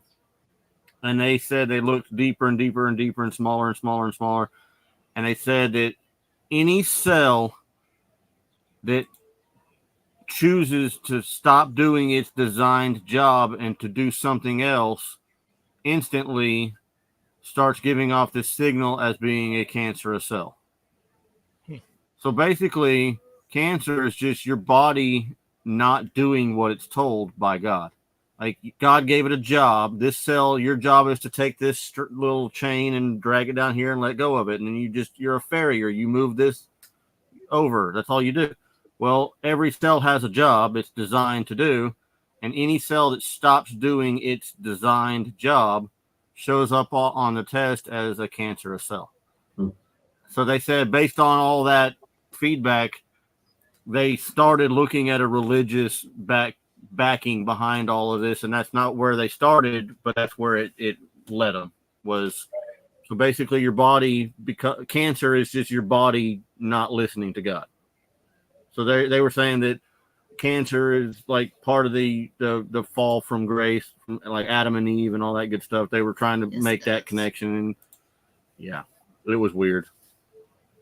And they said they looked deeper and deeper and deeper and smaller and smaller and smaller. And they said that any cell that chooses to stop doing its designed job and to do something else instantly starts giving off this signal as being a cancerous cell. So basically, cancer is just your body not doing what it's told by God. God gave it a job. This cell, your job is to take this little chain and drag it down here and let go of it. And then you're a farrier. You move this over. That's all you do. Well, every cell has a job it's designed to do. And any cell that stops doing its designed job shows up on the test as a cancerous cell. Hmm. So they said, based on all that feedback, they started looking at a religious backing behind all of this, and that's not where they started, but that's where it led them. Was so basically your body, because cancer is just your body not listening to God. So they were saying that cancer is like part of the fall from grace, from like Adam and Eve and all that good stuff. They were trying to make that connection, and yeah, it was weird.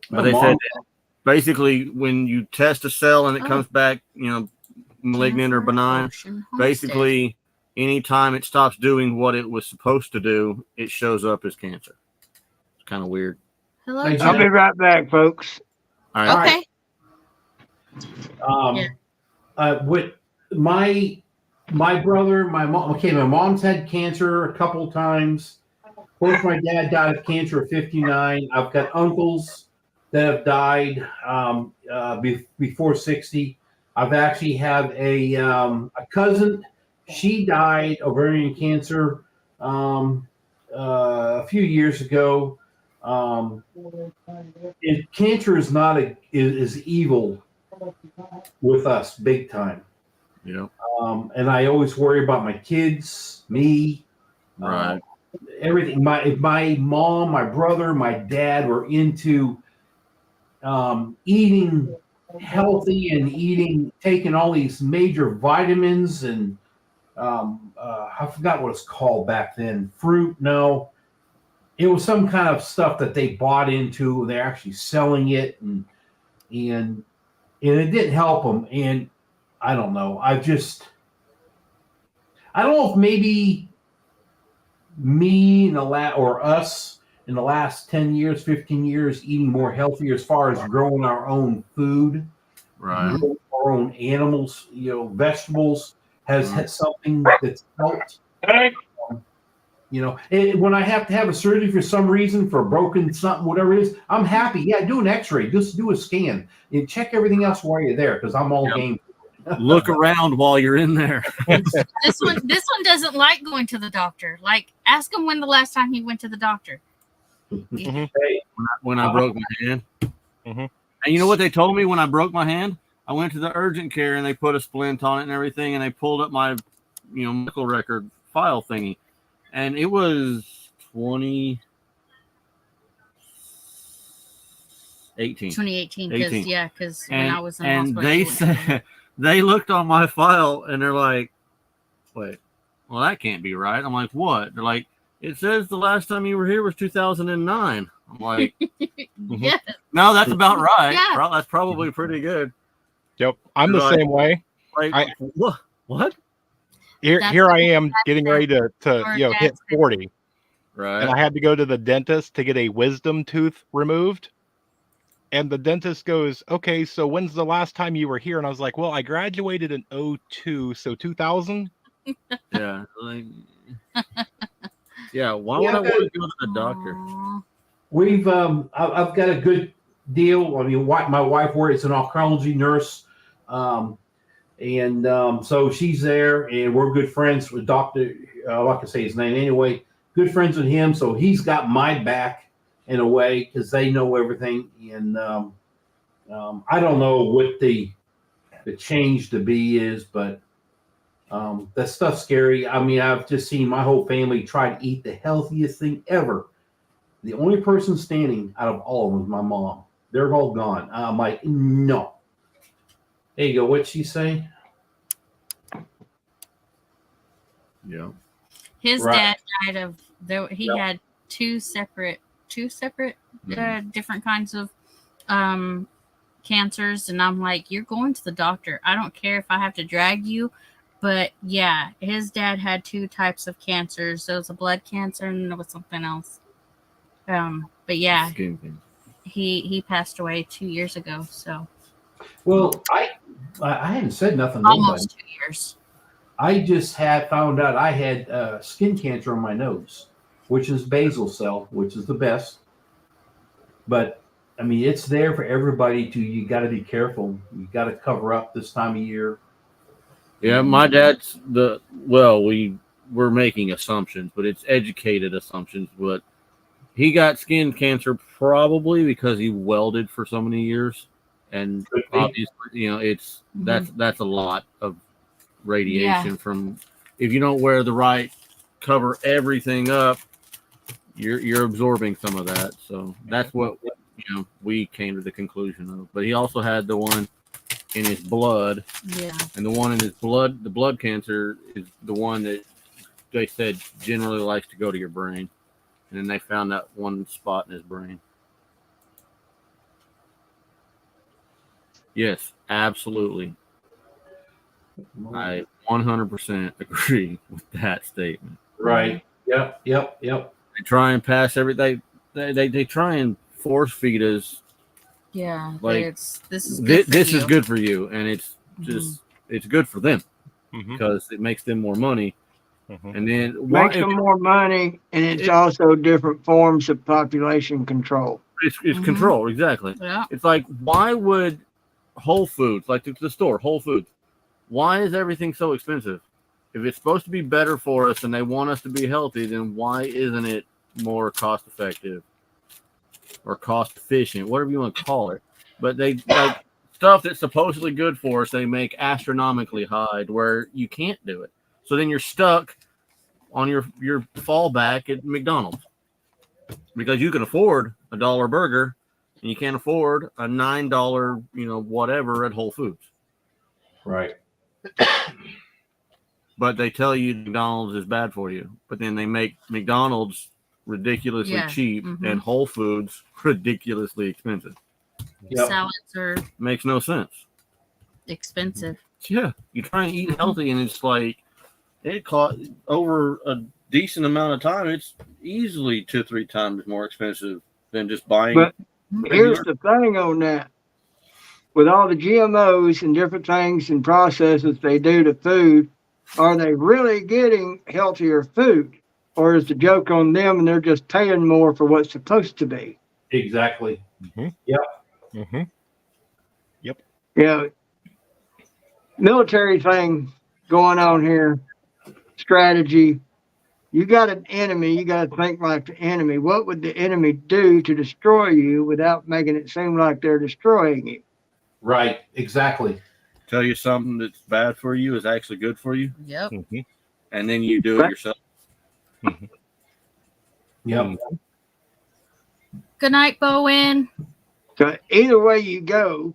But they said that basically when you test a cell and it comes back, malignant or benign, basically anytime it stops doing what it was supposed to do, it shows up as cancer. It's kind of weird. Hello, Hey, I'll be right back, folks. All right. Okay. With my brother, my mom. Okay, my mom's had cancer a couple of times. Of course, my dad died of cancer at 59. I've got uncles that have died before 60. I've actually had a cousin. She died of ovarian cancer a few years ago. Cancer is not is evil with us big time. Yeah. And I always worry about my kids, me, Right. everything. My mom, my brother, my dad were into eating healthy and taking all these major vitamins and I forgot what it's called back then. Fruit, no. It was some kind of stuff that they bought into. They're actually selling it, and it didn't help them. And I don't know. I don't know if maybe me or us in the last 10 years, 15 years, eating more healthy as far as growing our own food, Right. growing our own animals, vegetables has had something that's helped. When I have to have a surgery for some reason, for a broken something, whatever it is, I'm happy. Yeah, do an X-ray, just do a scan, and check everything else while you're there, because I'm all game. Look around while you're in there. This one doesn't like going to the doctor. Like, ask him when the last time he went to the doctor. Mhm. Hey, When I broke my hand. Mhm. And you know what they told me when I broke my hand? I went to the urgent care and they put a splint on it and everything, and they pulled up my medical record file thingy. And it was 2018. 2018, because when I was in the and hospital. they said they looked on my file and they're like, wait, well, that can't be right. I'm like, what? They're like, it says the last time you were here was 2009. I'm like, Yeah. no, that's about right. Yeah. That's probably pretty good. Yep, I'm the Right. same way. Like, what? Here I am getting ready to Or hit that's- 40, Right. and I had to go to the dentist to get a wisdom tooth removed. And the dentist goes, "Okay, so when's the last time you were here?" And I was like, "Well, I graduated in 02, so 2000." Yeah. Like, yeah. Why would I want to go to the doctor? Aw. We've I've got a good deal. I mean, my wife works an oncology nurse, and so she's there, and we're good friends with Doctor. Like I say his name anyway. Good friends with him, so he's got my back in a way because they know everything. And I don't know what the change to be is, but that stuff's scary. I mean, I've just seen my whole family try to eat the healthiest thing ever. The only person standing out of all of them is my mom. They're all gone. I'm like, no. There you go. What'd she say? Yeah. His Right. dad died of he had two separate different kinds of cancers, and I'm like, you're going to the doctor. I don't care if I have to drag you, but yeah, his dad had two types of cancers. There was a blood cancer and there was something else. But yeah, Skin cancer. he passed away 2 years ago, so Well, I hadn't said nothing to nobody. almost 2 years. I just found out I had skin cancer on my nose, which is basal cell, which is the best. But I mean, it's there for everybody you got to be careful. You got to cover up this time of year. Yeah, my dad's we're making assumptions, but it's educated assumptions. But he got skin cancer probably because he welded for so many years, and obviously, it's that's a lot of radiation from. If you don't wear the right, cover everything up, you're absorbing some of that. So that's what we came to the conclusion of. But he also had the one in his blood. Yeah. And the one in his blood, the blood cancer, is the one that they said generally likes to go to your brain. And then they found that one spot in his brain. Yes, absolutely. I 100% agree with that statement. Right. Yep. They try and pass everything. They try and force feed us. Yeah. Like, this is good for this you. is good for you, and it's just it's good for them because it makes them more money. And then Makes them more money, and it's also different forms of population control. It's control, exactly. Yeah. It's like, why would Whole Foods, like the store, Whole Foods, why is everything so expensive? If it's supposed to be better for us and they want us to be healthy, then why isn't it more cost effective or cost efficient, whatever you want to call it? But they like stuff that's supposedly good for us, they make astronomically high to where you can't do it. So then you're stuck on your fallback at McDonald's because you can afford $1 burger and you can't afford a $9, whatever at Whole Foods. Right. But they tell you McDonald's is bad for you. But then they make McDonald's ridiculously cheap and Whole Foods ridiculously expensive. Yep. Salads are Makes no sense. expensive. Yeah. You try and eat healthy and it's like it cost over a decent amount of time. It's easily 2-3 times more expensive than just buying. But here's the thing on that. With all the GMOs and different things and processes they do to food, are they really getting healthier food? Or is the joke on them and they're just paying more for what's supposed to be? Exactly. Yep. Yeah. Military thing going on here, strategy. You got an enemy, you got to think like the enemy. What would the enemy do to destroy you without making it seem like they're destroying you? Right. Exactly. Tell you something that's bad for you is actually good for you. Yep. And then you do it yourself. Yep. Good night, Bowen. So either way you go,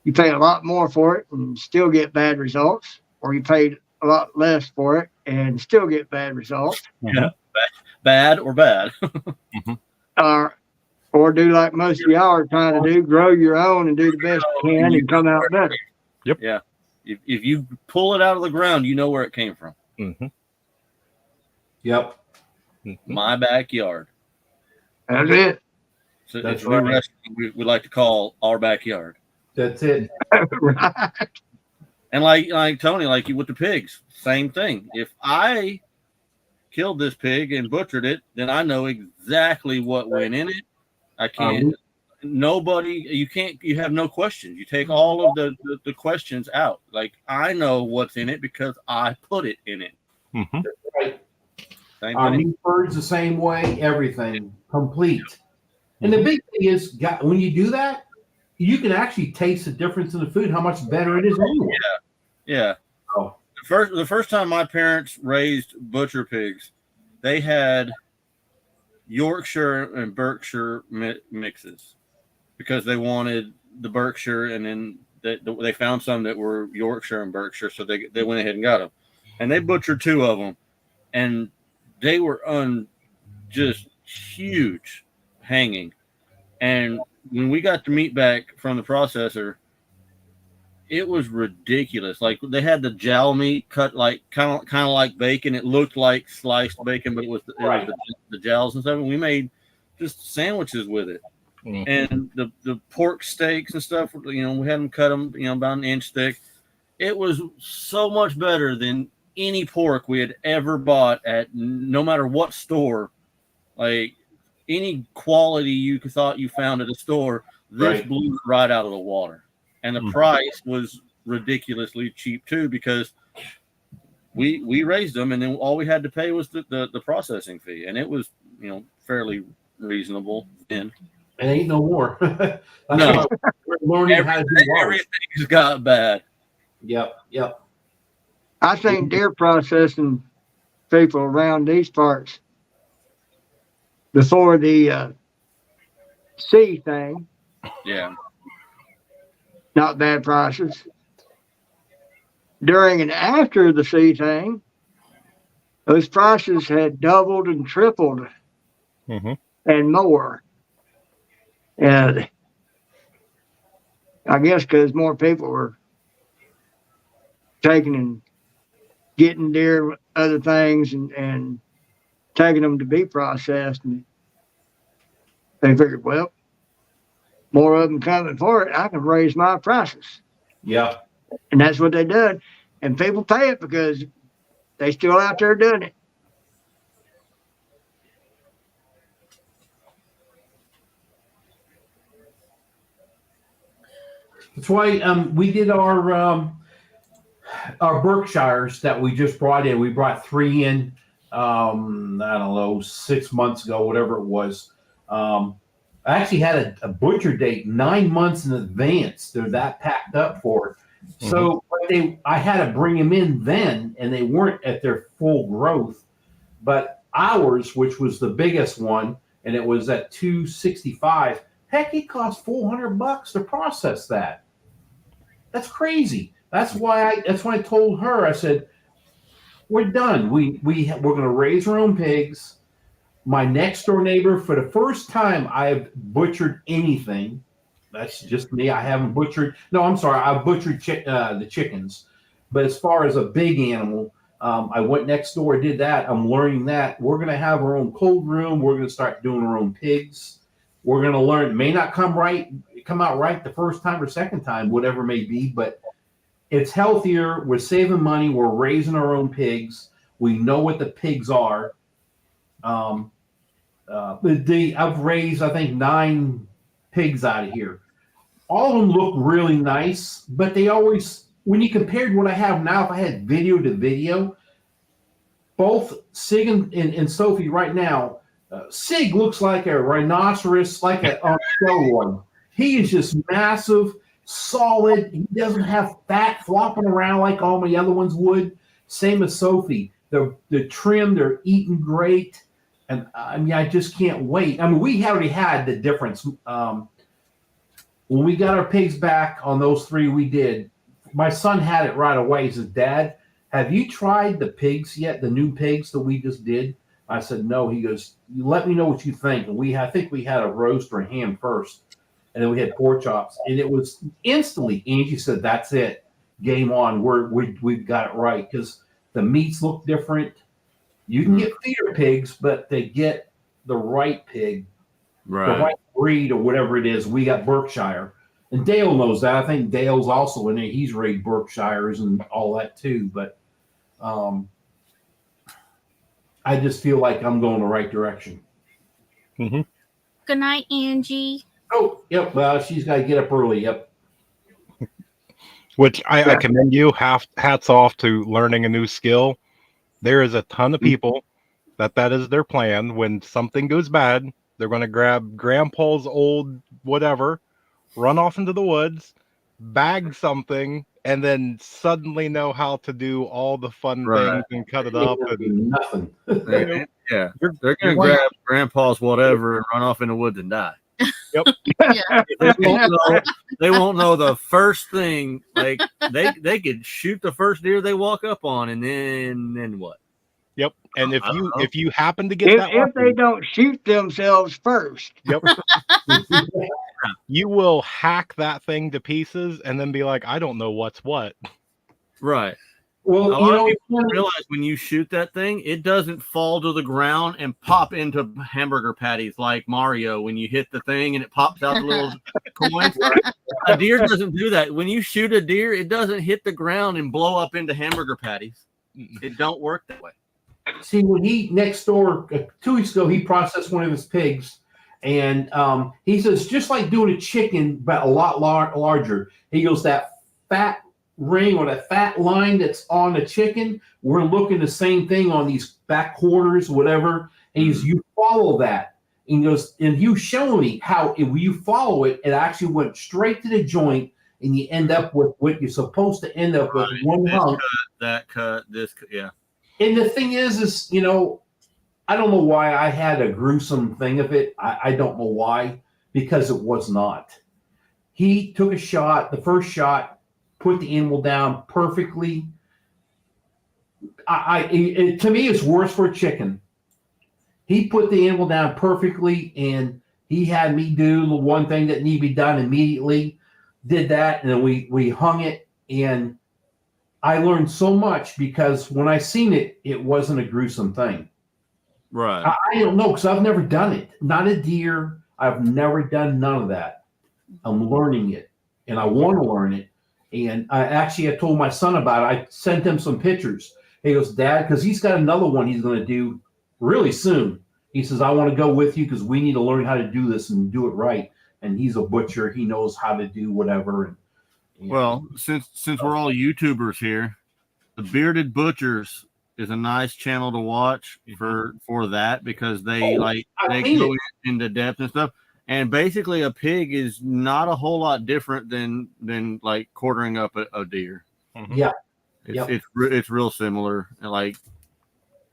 you pay a lot more for it and still get bad results, or you paid a lot less for it and still get bad results. Yeah. Bad or bad. Or do like most of y'all are trying to do, grow your own and do the best you can and come out better. Yep. Yeah. If you pull it out of the ground, you know where it came from. Yep. My backyard. That's it. So That's it's a new right. restaurant we like to call our backyard. That's it. Right. And like Tony, like you with the pigs, same thing. If I killed this pig and butchered it, then I know exactly what went in it. I can't. You have no questions. You take all of the questions out. Like I know what's in it because I put it in it. That's right. Same Our thing. meat birds the same way. Everything complete. And the big thing is, when you do that, you can actually taste the difference in the food. How much better it is anyway. Yeah. Oh. The first time my parents raised butcher pigs, they had Yorkshire and Berkshire mixes because they wanted the Berkshire, and then they found some that were Yorkshire and Berkshire, so they went ahead and got them, and they butchered 2 of them, and they were just huge, hanging, and when we got the meat back from the processor, it was ridiculous. Like they had the jowl meat cut like kind of like bacon. It looked like sliced bacon, but it was the jowls and stuff. And we made just sandwiches with it. And the pork steaks and stuff. We had them cut them, about 1 inch thick. It was so much better than any pork we had ever bought at no matter what store. Like any quality you thought you found at a store, this blew it right out of the water. And the price was ridiculously cheap too, because we raised them, and then all we had to pay was the processing fee, and it was fairly reasonable then. It ain't no more. That's No. why we're learning how to do ours. Everything's got bad. Yep. I think deer processing people around these parts before the sea thing, Yeah. not bad prices. During and after the sea thing, those prices had doubled and tripled and more. And I guess because more people were taking and getting deer, other things, and taking them to be processed. And they figured, well, more of them coming for it, I can raise my prices. Yeah. And that's what they did. And people pay it because they still out there doing it. That's why we did our Berkshires that we just brought in. We brought 3 in, I don't know, 6 months ago, whatever it was. I actually had a butcher date 9 months in advance. They're that packed up for it. So I had to bring them in then, and they weren't at their full growth. But ours, which was the biggest one, and it was at 265. Heck, it cost $400 to process that. That's crazy. That's why I told her. I said, "We're done. We're going to raise our own pigs." My next door neighbor, for the first time, I've butchered anything. That's just me. I haven't butchered. No, I'm sorry. I butchered the chickens. But as far as a big animal, I went next door, did that. I'm learning that. We're going to have our own cold room. We're going to start doing our own pigs. We're going to learn. It may not come out right the first time or second time, whatever it may be, but it's healthier. We're saving money. We're raising our own pigs. We know what the pigs are. I've raised, I think, 9 pigs out of here. All of them look really nice, but they always, when you compared what I have now, if I had video to video, both Sig and Sophie right now, Sig looks like a rhinoceros, like a steroid. He is just massive, solid. He doesn't have fat flopping around like all my other ones would. Same as Sophie. They're trim. They're eating great. And I mean, I just can't wait. I mean, we already had the difference. When we got our pigs back on those 3 we did, my son had it right away. He says, "Dad, have you tried the pigs yet, the new pigs that we just did?" I said, "No." He goes, "Let me know what you think." And I think we had a roast or a ham first, and then we had pork chops. And it was instantly, Angie said, "That's it. Game on. We've got it right." Because the meats look different. You can get feeder pigs, but they get the right pig, the right breed or whatever it is. We got Berkshire. And Dale knows that. I think Dale's also in there. He's raised Berkshires and all that too. But I just feel like I'm going the right direction. Good night, Angie. Oh, yep. Well, she's got to get up early. Yep. Which I commend you. Hats off to learning a new skill. There is a ton of people that is their plan. When something goes bad, they're going to grab grandpa's old whatever, run off into the woods, bag something, and then suddenly know how to do all the fun things and cut it up. And nothing. Yeah. They're going to grab grandpa's whatever and run off in the woods and die. Yep. Yeah. They won't know the first thing. Like they could shoot the first deer they walk up on, and then what? Yep. And if you happen to get if they don't shoot themselves first, yep, you will hack that thing to pieces and then be like, I don't know what's what. Right. Well, a lot of people realize when you shoot that thing, it doesn't fall to the ground and pop into hamburger patties like Mario when you hit the thing and it pops out the little coins. A deer doesn't do that. When you shoot a deer, it doesn't hit the ground and blow up into hamburger patties. It don't work that way. See, when he next door 2 weeks ago, he processed one of his pigs, and he says just like doing a chicken, but a lot larger. He goes, that fat ring or that fat line that's on the chicken, we're looking the same thing on these back quarters, whatever. And you follow that. And he goes, and you show me how if you follow it, it actually went straight to the joint, and you end up with what you're supposed to end up with, one hunk. That cut, this, yeah. And the thing is, you know, I don't know why I had a gruesome thing of it. I don't know why, because it was not. He took a shot, the first shot, put the animal down perfectly. To me, it's worse for a chicken. He put the animal down perfectly, and he had me do the one thing that needed to be done immediately. Did that, and then we hung it, and I learned so much because when I seen it, it wasn't a gruesome thing. Right. I don't know because I've never done it. Not a deer. I've never done none of that. I'm learning it, and I want to learn it. And I told my son about it. I sent him some pictures. He goes, Dad, because he's got another one he's going to do really soon. He says, I want to go with you because we need to learn how to do this and do it right. And he's a butcher. He knows how to do whatever. And well, since we're all YouTubers here, the Bearded Butchers is a nice channel to watch for that because they go into depth and stuff. And basically, a pig is not a whole lot different than like quartering up a deer. Yeah, it's real similar. Like,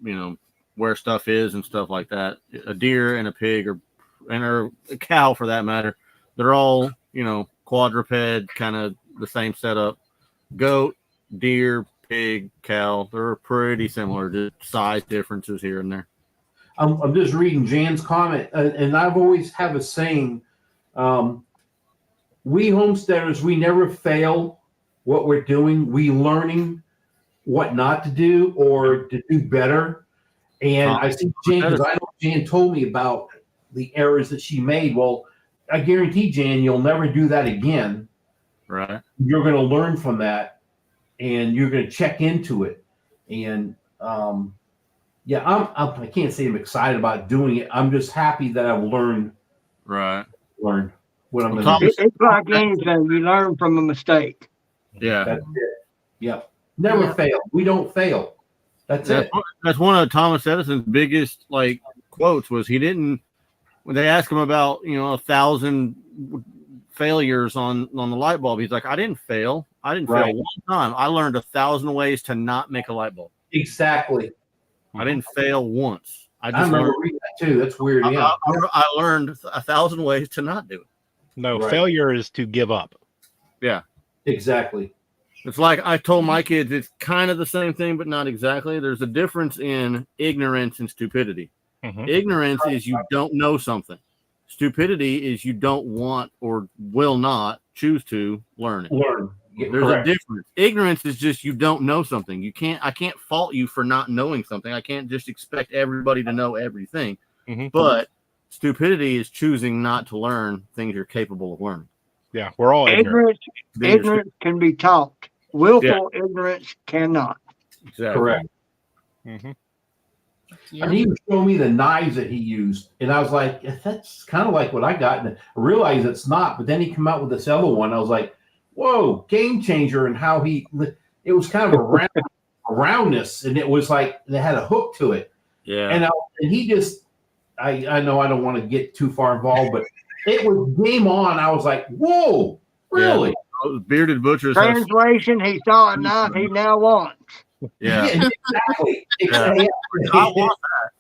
you know, where stuff is and stuff like that. A deer and a pig or a cow for that matter, they're all, you know, quadruped, kind of the same setup. Goat, deer, pig, cow, they're pretty similar. Just size differences here and there. I'm just reading Jan's comment, and I've always have a saying, we homesteaders, we never fail what we're doing. We learning what not to do or to do better. And I see Jan, because I know Jan told me about the errors that she made. Well, I guarantee, Jan, you'll never do that again. Right. You're going to learn from that, and you're going to check into it. And yeah, I can't say I'm excited about doing it. I'm just happy that I've learned what I'm going to do. It's like anything. You learn from a mistake. Yeah. That's it. Yep. Never fail. We don't fail. That's it. That's one of Thomas Edison's biggest like quotes was he didn't when they asked him about, you know, 1,000 failures on the light bulb. He's like, I didn't fail. I didn't fail one time. I learned 1,000 ways to not make a light bulb. Exactly. I didn't fail once. I remember reading that too. That's weird. Yeah. I learned 1,000 ways to not do it. No, failure is to give up. Yeah. Exactly. It's like I told my kids, it's kind of the same thing, but not exactly. There's a difference in ignorance and stupidity. Ignorance is you don't know something. Stupidity is you don't want or will not choose to learn it. There's a difference. Ignorance is just you don't know something. I can't fault you for not knowing something. I can't just expect everybody to know everything. But stupidity is choosing not to learn things you're capable of learning. Yeah, we're all ignorant. Ignorance can be taught. Willful ignorance cannot. Exactly. Correct. And he was showing me the knives that he used, and I was like, "That's kind of like what I got." And I realized it's not. But then he came out with this other one. I was like, "Whoa, game changer!" And how it was kind of a roundness, and it was like they had a hook to it. Yeah. And he just, I know I don't want to get too far involved, but it was game on. I was like, "Whoa, really?" Yeah. Bearded Butchers. Translation: he saw a knife he now wants. Yeah. Exactly. I want that.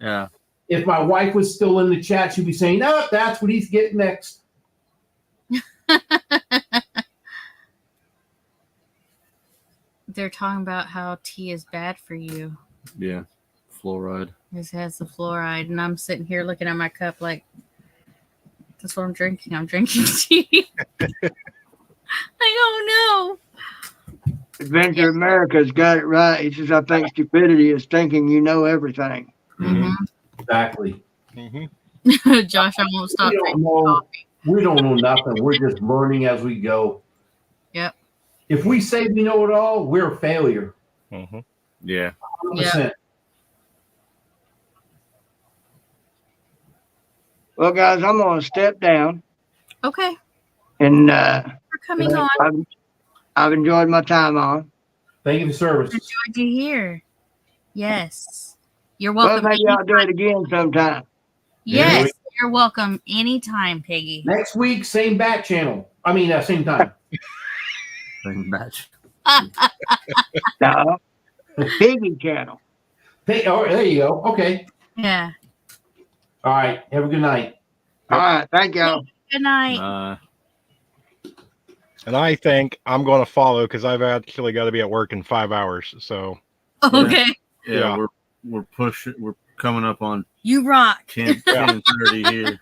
Yeah. If my wife was still in the chat, she'd be saying, "No, that's what he's getting next." They're talking about how tea is bad for you. Yeah. Fluoride. This has the fluoride, and I'm sitting here looking at my cup like, that's what I'm drinking. I'm drinking tea. I don't know. Adventure America's got it right. He says, I think stupidity is thinking you know everything. Exactly. Josh, I won't stop drinking coffee. We don't know nothing. We're just learning as we go. Yep. If we say we know it all, we're a failure. Yeah. 100%. Well, guys, I'm going to step down. Okay. And We're coming on. I've enjoyed my time on. Thank you for service. Enjoyed you here. Yes. You're Well, welcome. maybe I'll do it again sometime. Yes, you're welcome anytime, Peggy. Next week, same bat channel. I mean, same time. Same batch. No, Piggy channel. Hey, oh, there you go. Okay. Yeah. All right. Have a good night. All right. Thank y'all. Good night. And I think I'm going to follow because I've actually got to be at work in 5 hours. So Okay. Yeah, we're pushing. We're coming up on You rock. 10:30 here.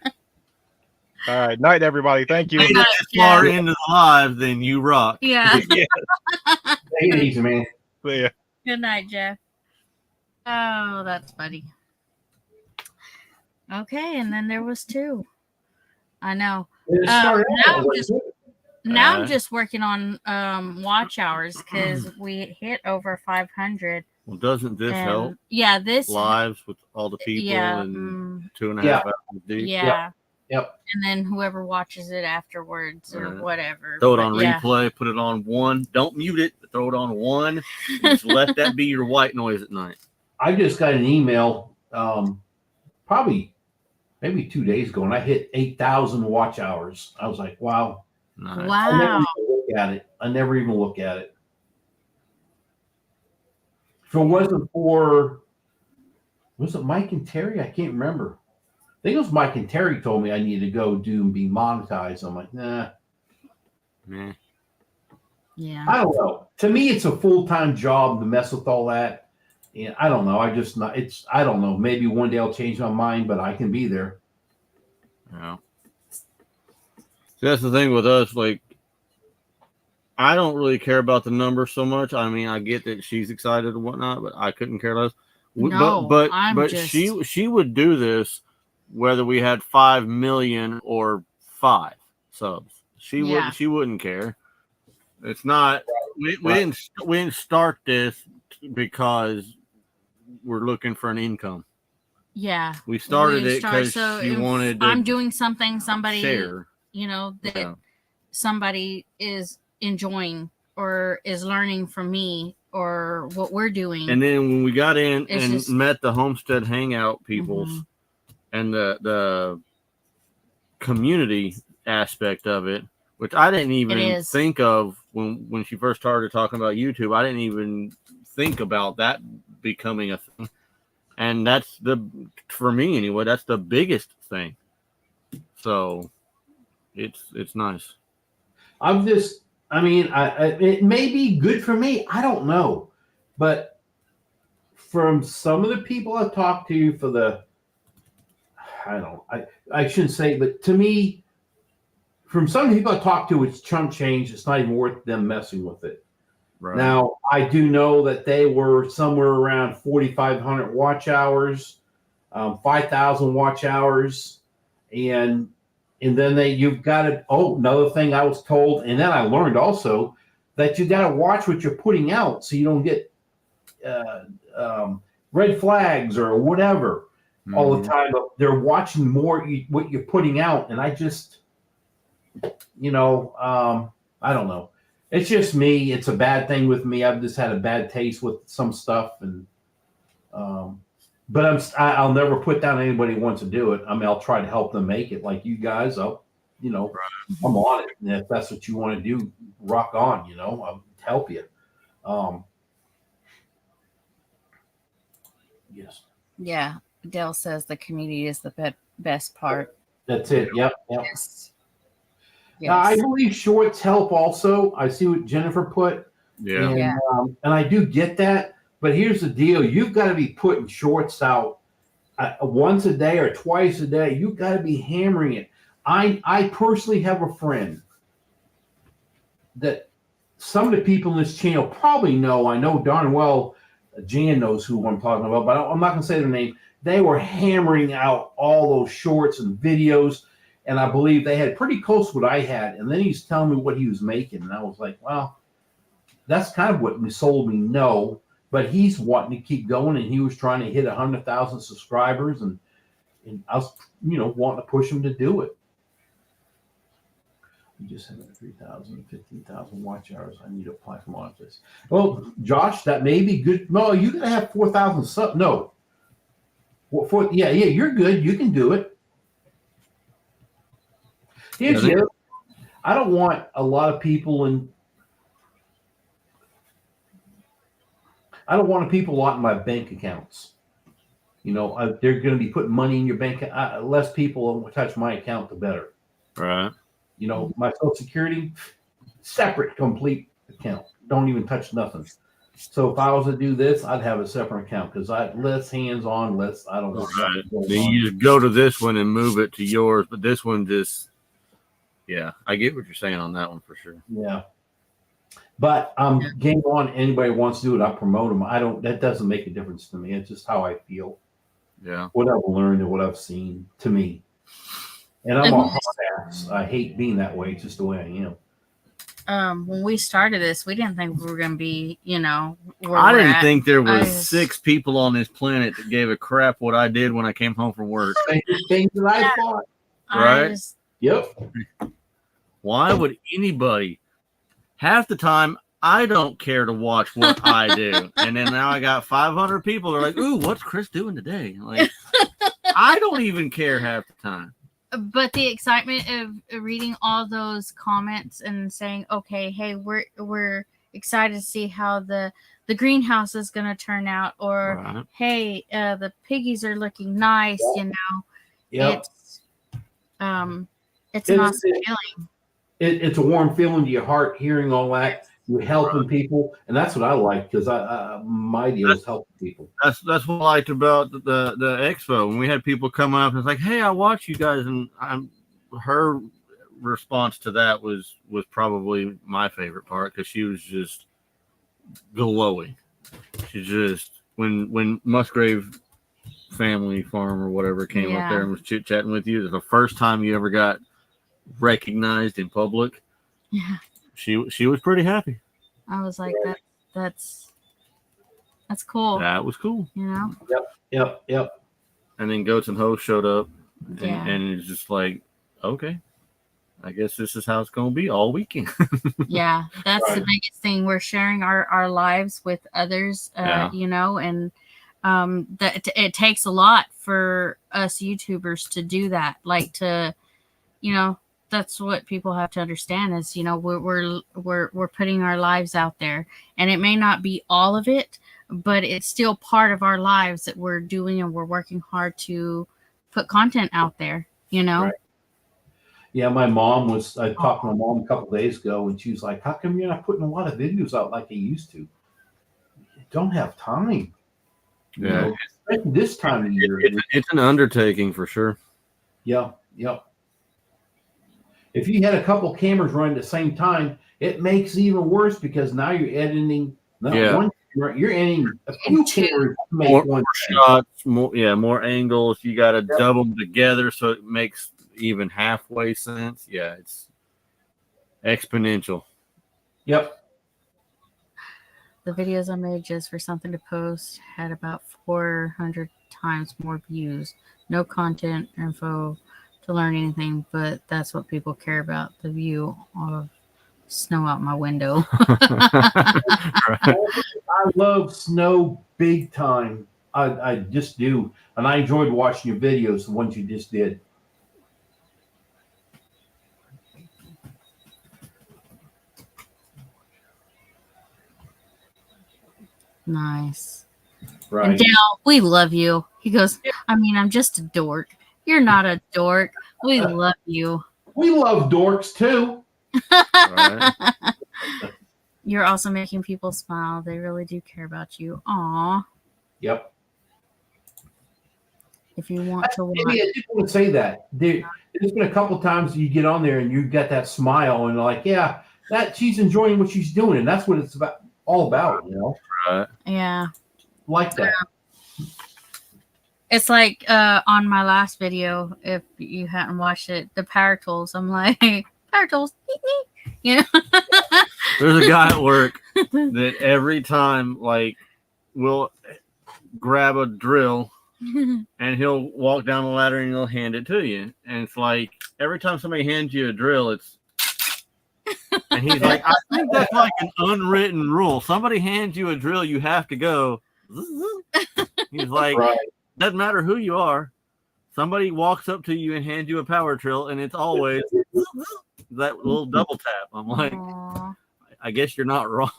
all right, night everybody. Thank you. If you're this far into the live, then you rock. Yeah. Take it easy, man. See ya. Good night, Jeff. Oh, that's funny. Okay, and then there was 2. I know. It started now out I'm like just- this. Now I'm just working on watch hours because we hit over 500. Well, doesn't this and- help? Yeah, this Lives with all the people yeah, and 2.5 Yeah. hours deep. yeah. Yep. And then whoever watches it afterwards or Right. whatever. Throw it But on yeah. replay. Put it on 1. Don't mute it. But throw it on 1. And just let that be your white noise at night. I just got an email, probably maybe 2 days ago, and I hit 8,000 watch hours. I was like, wow. Nice. I never Wow. even look at it. I never even look at it. If it wasn't for, was it Mike and Terry? I can't remember. I think it was Mike and Terry told me I needed to go do and be monetized. I'm like, nah, Man. Yeah. I don't know. To me, it's a full-time job to mess with all that. And I don't know. I don't know. Maybe one day I'll change my mind, but I can be there. Yeah. See, that's the thing with us. Like, I don't really care about the number so much. I mean, I get that she's excited and whatnot, but I couldn't care less. No, but I'm just- she would do this whether we had 5 million or 5 subs. She wouldn't care. It's not. We didn't start this because we're looking for an income. Yeah. We started We it because so she if wanted to I'm doing something somebody share. that Yeah. somebody is enjoying or is learning from me or what we're doing. And then when we got in It's and just- met the Homestead Hangout peoples Mhm. and the community aspect of it, which I didn't even is. think of when she first started talking about YouTube. I didn't even think about that becoming a thing. And that's for me anyway, that's the biggest thing. So it's nice. It may be good for me. I don't know. But from some of the people I've talked to I shouldn't say, but to me, from some of the people I talked to, it's chump change. It's not even worth them messing with it. Right. Now, I do know that they were somewhere around 4,500 watch hours, 5,000 watch hours. And then you've got to, another thing I was told, and then I learned also that you got to watch what you're putting out so you don't get red flags or whatever all the time. They're watching more what you're putting out. And I just, I don't know. It's just me. It's a bad thing with me. I've just had a bad taste with some stuff. And, but I'll never put down anybody who wants to do it. I mean, I'll try to help them make it like you guys. I'm on it. And if that's what you want to do, rock on, I'll help you. Yes. Yeah. Dale says the community is the best part. That's it. Yep. Yes. I believe shorts help also. I see what Jennifer put. Yeah. And I do get that. But here's the deal. You've got to be putting shorts out once a day or twice a day. You've got to be hammering it. I personally have a friend that some of the people in this channel probably know. I know darn well Jan knows who I'm talking about, but I'm not going to say their name. They were hammering out all those shorts and videos, and I believe they had pretty close to what I had. And then he's telling me what he was making, and I was like, well, that's kind of what sold me no. But he's wanting to keep going, and he was trying to hit 100,000 subscribers, and I was, wanting to push him to do it. You just have 3,000, 15,000 watch hours. I need to apply for monetization. Well, Josh, that may be good. No, you gotta have 4,000 sub. No. Yeah, you're good. You can do it. Here's the other. I don't want a lot of people I don't want people a lot in my bank accounts. You know, they're going to be putting money in your bank. Less people touch my account, the better. Right. You know, my Social Security, separate, complete account. Don't even touch nothing. So if I was to do this, I'd have a separate account because less hands-on, less. I don't want. Right. Then you just go to this one and move it to yours, but this one just. Yeah, I get what you're saying on that one for sure. Yeah. But game on. Anybody wants to do it, I promote them. I don't. That doesn't make a difference to me. It's just how I feel. Yeah. What I've learned and what I've seen to me. And I'm a hard ass. I hate being that way. It's just the way I am. When we started this, we didn't think we were going to be, you know, where I we're didn't at. think there was 6 people on this planet that gave a crap what I did when I came home from work. Things that I thought. Right? Yep. Why would anybody? Half the time, I don't care to watch what I do, and then now I got 500 people. They're like, "Ooh, what's Chris doing today?" Like, I don't even care half the time. But the excitement of reading all those comments and saying, "Okay, hey, we're excited to see how the greenhouse is going to turn out," or Right. "Hey, the piggies are looking nice," you know. Yep. It's an awesome feeling. It's a warm feeling to your heart hearing all that. You're helping people, and that's what I like because my deal is helping people. That's what I liked about the expo when we had people come up and it's like, "Hey, I watch you guys," and her response to that was probably my favorite part because she was just glowing. She just when Musgrave Family Farm or whatever came up there and was chit chatting with you, it was the first time you ever got recognized in public. Yeah. She was pretty happy. I was like, that's cool. That was cool. You know? Yep. And then Goats and Hoes showed up and it's just like, okay, I guess this is how it's going to be all weekend. Yeah, that's the biggest thing. We're sharing our lives with others, you know, and that it takes a lot for us YouTubers to do that. Like to, you know, that's what people have to understand is, you know, we're putting our lives out there, and it may not be all of it, but it's still part of our lives that we're doing, and we're working hard to put content out there, you know? Right. Yeah, I talked to my mom a couple of days ago, and she was like, "How come you're not putting a lot of videos out like you used to?" You don't have time. You know, this time of year. It's an undertaking for sure. Yep. If you had a couple cameras running at the same time, it makes it even worse because now you're editing. You're editing a few cameras to make more one shots, more angles. You got to double them together so it makes even halfway sense. Yeah, it's exponential. Yep. The videos I made just for something to post had about 400 times more views. No content info to learn anything, but that's what people care about, the view of snow out my window. I love snow big time. I just do. And I enjoyed watching your videos, the ones you just did. Nice. Right. And Dale, we love you. He goes, I mean, I'm just a dork. You're not a dork. We love you. We love dorks too. Right. You're also making people smile. They really do care about you. Aw. Yep. If you want to watch. I just want to say that. There's been a couple times you get on there and you get that smile and like, yeah, that she's enjoying what she's doing. And that's what it's all about, you know? Right. Yeah. Like that. It's like on my last video, if you hadn't watched it, the power tools. I'm like, power tools. You know? There's a guy at work that every time, like, will grab a drill and he'll walk down the ladder and he'll hand it to you. And it's like every time somebody hands you a drill, it's And he's like, I think that's like an unwritten rule. Somebody hands you a drill, you have to go. He's like, Right. doesn't matter who you are. Somebody walks up to you and hands you a power drill, and it's always that little double tap. I'm like, Aw. I guess you're not wrong.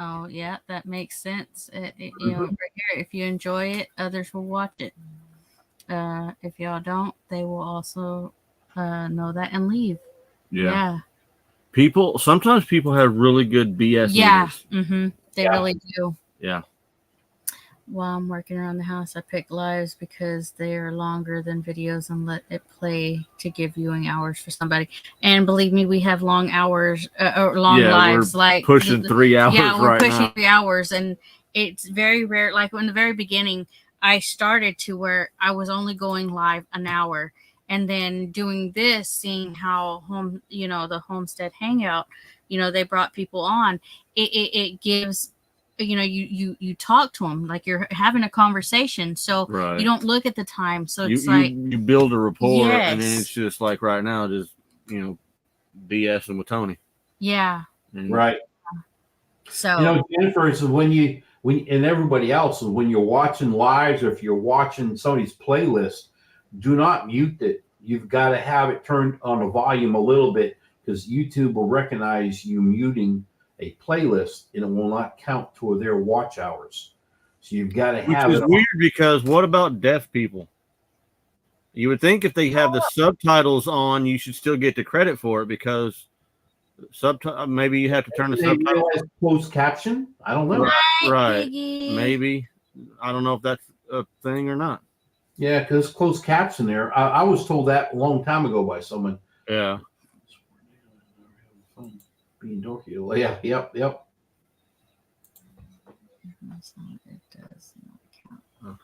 Oh, yeah, that makes sense. You know, right here, if you enjoy it, others will watch it. If y'all don't, they will also know that and leave. Yeah. Sometimes people have really good BS. Yeah. meters. They Yeah. really do. Yeah. While I'm working around the house, I pick lives because they are longer than videos and let it play to give viewing hours for somebody. And believe me, we have long hours or long Yeah, lives. we're Like pushing 3 hours yeah, we're right pushing now. 3 hours, and it's very rare. Like in the very beginning, I started to where I was only going live an hour, and then doing this, seeing how the Homestead Hangout, they brought people on. It gives, you talk to them like you're having a conversation, so Right. you don't look at the time. So it's you build a rapport, and then Yes. it's just like right now, just BSing with Tony. Yeah. And Right. So Jennifer, is when and everybody else, when you're watching lives or if you're watching somebody's playlist, do not mute it. You've got to have it turned on the volume a little bit because YouTube will recognize you muting a playlist and it will not count toward their watch hours. So you've got to Which have is it. weird because what about deaf people? You would think if they have the subtitles on, you should still get the credit for it because maybe you have to turn the They subtitles. realize closed caption. I don't know. Right. Piggy. Maybe. I don't know if that's a thing or not. Yeah, because closed caption there. I was told that a long time ago by someone. Yeah. Being dorky. Yeah. Yep. No sound, it does not count.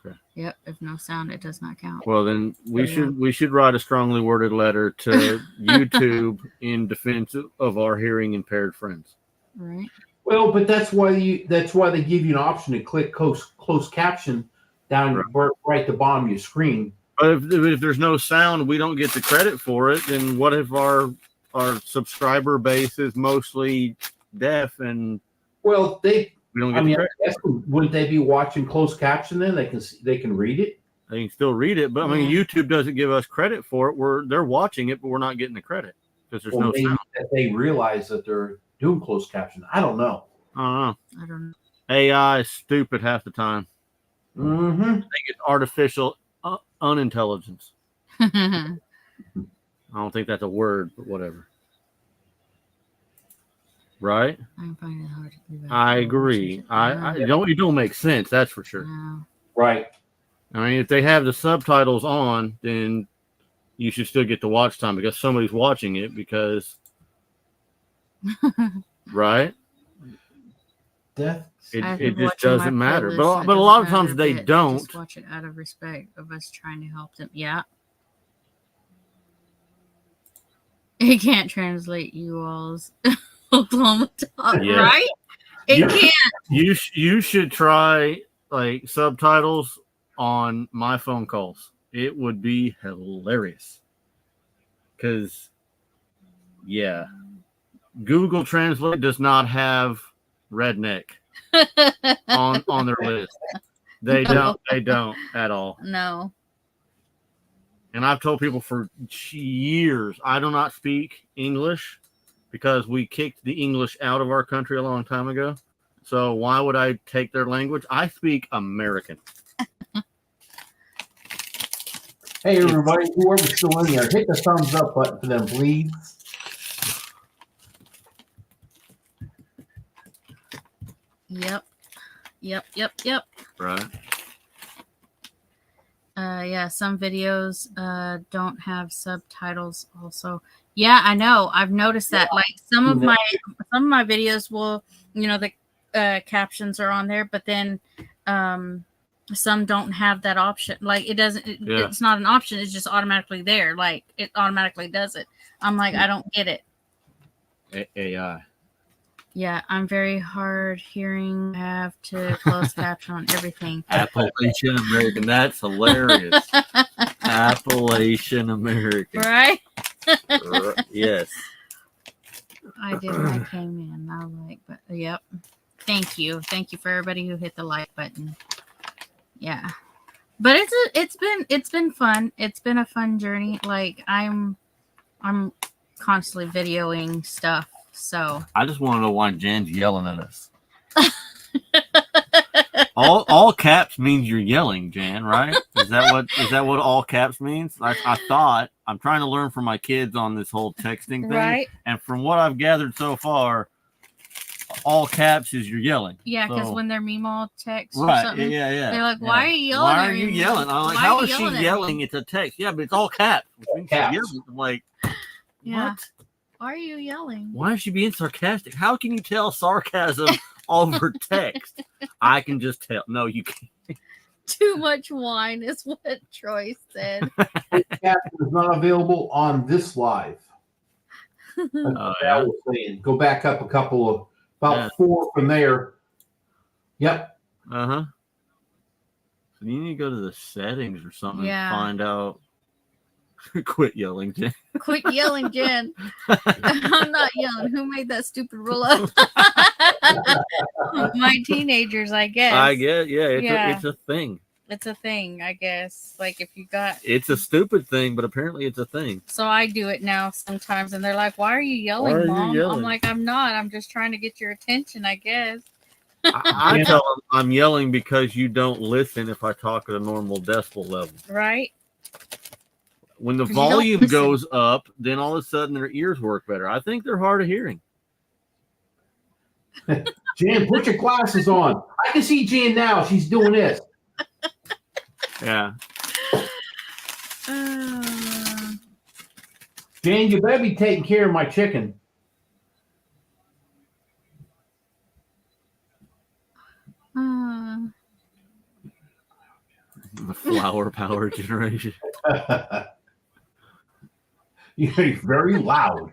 Okay. Yep. If no sound, it does not count. Well, then we Yeah. should write a strongly worded letter to YouTube in defense of our hearing impaired friends. Right. Well, but that's why they give you an option to click closed caption down right at the bottom of your screen. But if there's no sound, we don't get the credit for it. Then what if our subscriber base is mostly deaf and Well, we don't get the I credit? guess, wouldn't they be watching closed caption then? They can read it. They can still read it, but I mean, YouTube doesn't give us credit for it. They're watching it, but we're not getting the credit because there's no maybe sound. that they realize that they're doing closed caption. I don't know. I don't know. I don't know. AI is stupid half the time. Mm-hmm. I think it's artificial unintelligence. I don't think that's a word, but whatever. Right? I'm finding it hard to believe. I agree. It don't make sense. That's for sure. No. Right. I mean, if they have the subtitles on, then you should still get the watch time because somebody's watching it. Because, right? Death. It just doesn't matter. But a lot of times they don't. Just watch it out of respect of us trying to help them. Yeah. It can't translate you all's Oklahoma talk, Yeah. right? It Yeah. can't. You should try like subtitles on my phone calls. It would be hilarious. Because, yeah, Google Translate does not have redneck on their list. They don't at all. No. And I've told people for years I do not speak English because we kicked the English out of our country a long time ago. So why would I take their language? I speak American. Hey, everybody, whoever's still in there, hit the thumbs up button for them, please. Yep. Right. Yeah, some videos don't have subtitles also. Yeah, I know. I've noticed that. Like some of my videos will, the captions are on there, but then some don't have that option. Like it doesn't it's not an option, it's just automatically there. Like it automatically does it. I'm like, I don't get it. AI. Yeah, I'm very hard hearing. I have to close caption on everything. Appalachian American. That's hilarious. Appalachian American. Right? Yes. I did when I came in. I was like, but yep. Thank you for everybody who hit the like button. Yeah, but it's been fun. It's been a fun journey. Like I'm constantly videoing stuff. So I just want to know why Jan's yelling at us. all caps means you're yelling, Jan, right? Is that what all caps means? I thought I'm trying to learn from my kids on this whole texting thing, right? and from what I've gathered so far, all caps is you're yelling. Yeah, because So- when they're Mimo text or Right? something, Yeah. they're like, "Why are you yelling? Why at are you me? yelling?" I'm like, Why "How are is you she yelling at yelling? me?" It's a text. Yeah, but it's all caps, which means she's Caps. yelling. I'm like, Yeah. what? Why are you yelling? Why is she being sarcastic? How can you tell sarcasm over text? I can just tell. No, you can't. Too much wine is what Troy said. Captain is not available on this live. That's what Oh, I yeah? was saying. Go back up a couple of about Yeah. 4 from there. Yep. Uh-huh. So you need to go to the settings or something Yeah. and find out. Quit yelling, Jen. Quit yelling, Jen. I'm not yelling. Who made that stupid rule up? My teenagers, I guess. I get, yeah, Yeah. it's a thing. It's a thing, I guess. Like if you got. It's a stupid thing, but apparently it's a thing. So I do it now sometimes, and they're like, "Why are you yelling, Why are you Mom?" yelling? I'm like, "I'm not. I'm just trying to get your attention, I guess." I tell them I'm yelling because you don't listen if I talk at a normal decibel level. Right? When the 'Cause you don't volume listen. goes up, then all of a sudden their ears work better. I think they're hard of hearing. Jan, put your glasses on. I can see Jan now. She's doing this. Yeah. Jan, you better be taking care of my chicken. The flower power generation. You're very loud.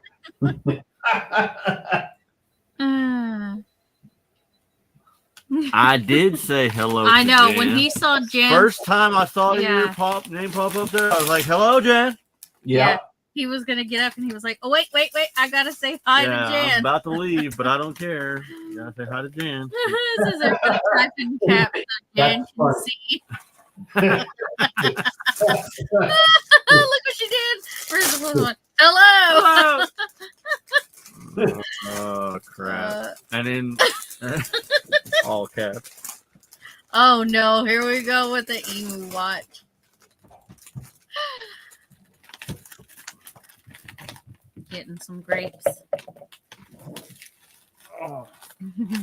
I did say hello. I to know Jan. when he saw Jen, First time I saw your Yeah. name pop up there, I was like, "Hello, Jan." Yeah. he was gonna get up and he was like, "Oh wait, I gotta say hi Yeah, to I was Jan." about to leave, but I don't care. You gotta say hi to Jan. This is a typing cap so Jan That's can funny. see. Look what she did. Where's the little one? Hello. Oh crap! And then all caps. Oh no! Here we go with the emu watch. Getting some grapes. Oh,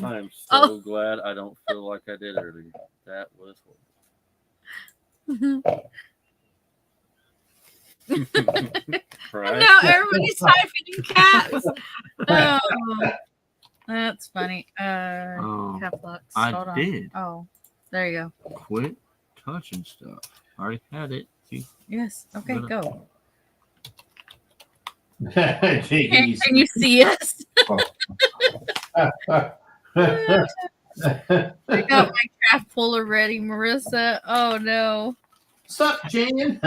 I am so Oh. glad I don't feel like I did earlier. That was horrible. Right? No, everybody's typing in caps. Oh, that's funny. Oh, Cap locks. I Hold on. did. Oh, there you go. Quit touching stuff. I already had it. See? Yes. Okay, But- go. Jeez. Can you see us? I got my craft puller ready, Marissa. Oh no. Sup, Jan?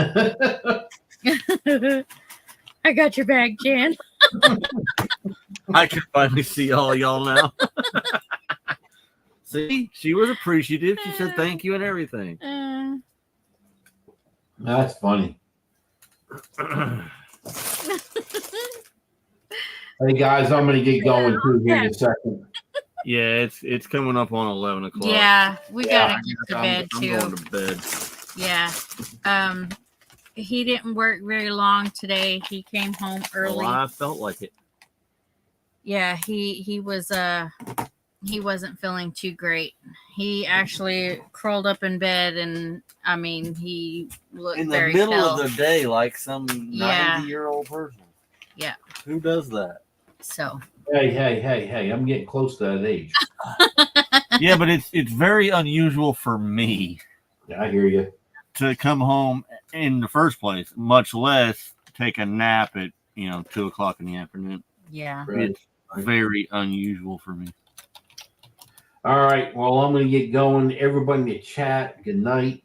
I got your bag, Jan. I can finally see all y'all now. See, she was appreciative. She said thank you and everything. That's funny. Hey guys, I'm gonna get going too here in a second. Yeah, it's coming up on 11 o'clock. Yeah, we gotta get to I'm bed too. going to bed. Yeah. He didn't work very long today. He came home early. Well, I felt like it. Yeah, he was he wasn't feeling too great. He actually curled up in bed and I mean he looked In the very middle pale. of the day, like some Yeah. 90-year-old person. Yeah. Who does that? So Hey, I'm getting close to that age. Yeah, but it's very unusual for me Yeah, I hear you. to come home in the first place, much less take a nap at 2 o'clock in the afternoon. yeah. Right. It's very unusual for me. All right, well, I'm gonna get going. Everybody in the chat, good night.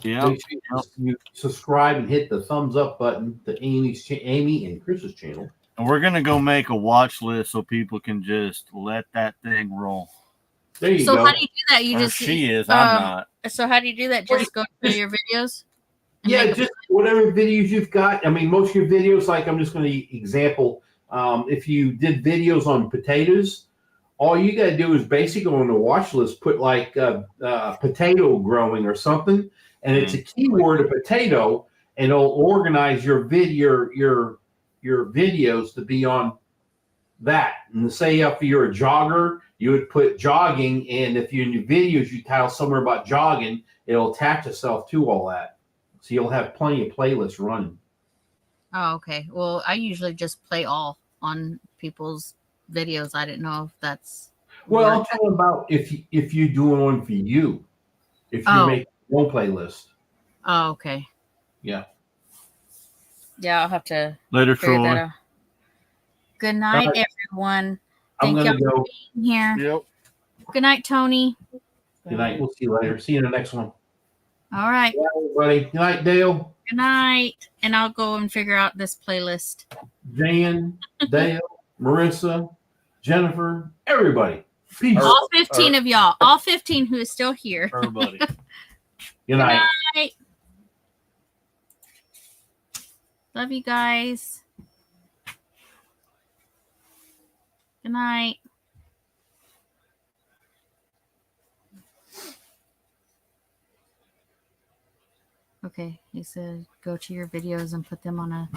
Yeah. Make sure you subscribe and hit the thumbs up button to Amy and Chris's channel. And we're gonna go make a watch list so people can just let that thing roll. There you So go. how do you do that? You Or just she is. I'm not. So how do you do that? Just go to your videos? And Yeah, make just whatever videos you've got. I mean, most of your videos, like I'm just going to example. If you did videos on potatoes, all you got to do is basically on the watch list put like potato growing or something, and it's a keyword of potato, and it'll organize your your videos to be on that. And say if you're a jogger, you would put jogging, and if you're in your videos, you title somewhere about jogging, it'll attach itself to all that. So you'll have plenty of playlists running. Oh, okay. Well, I usually just play all on people's videos. I didn't know if that's Well, I'm talking about if you're doing one for you, if you make one playlist. Oh, okay. Yeah. Yeah, I'll have to Later, figure that Troy. out. Good night, All right. everyone. I'm Thank gonna y'all go. for being here. Yep. Good night, Tony. Good night. We'll see you later. See you in the next one. All right. Bye, everybody. Good night, Dale, Good night. And I'll go and figure out this playlist. Jan, Dale, Marissa, Jennifer, everybody. Peace. All 15 of y'all. All 15 who is still here. Everybody. Good night. Night. Love you guys. Good night. Okay, he said go to your videos and put them on a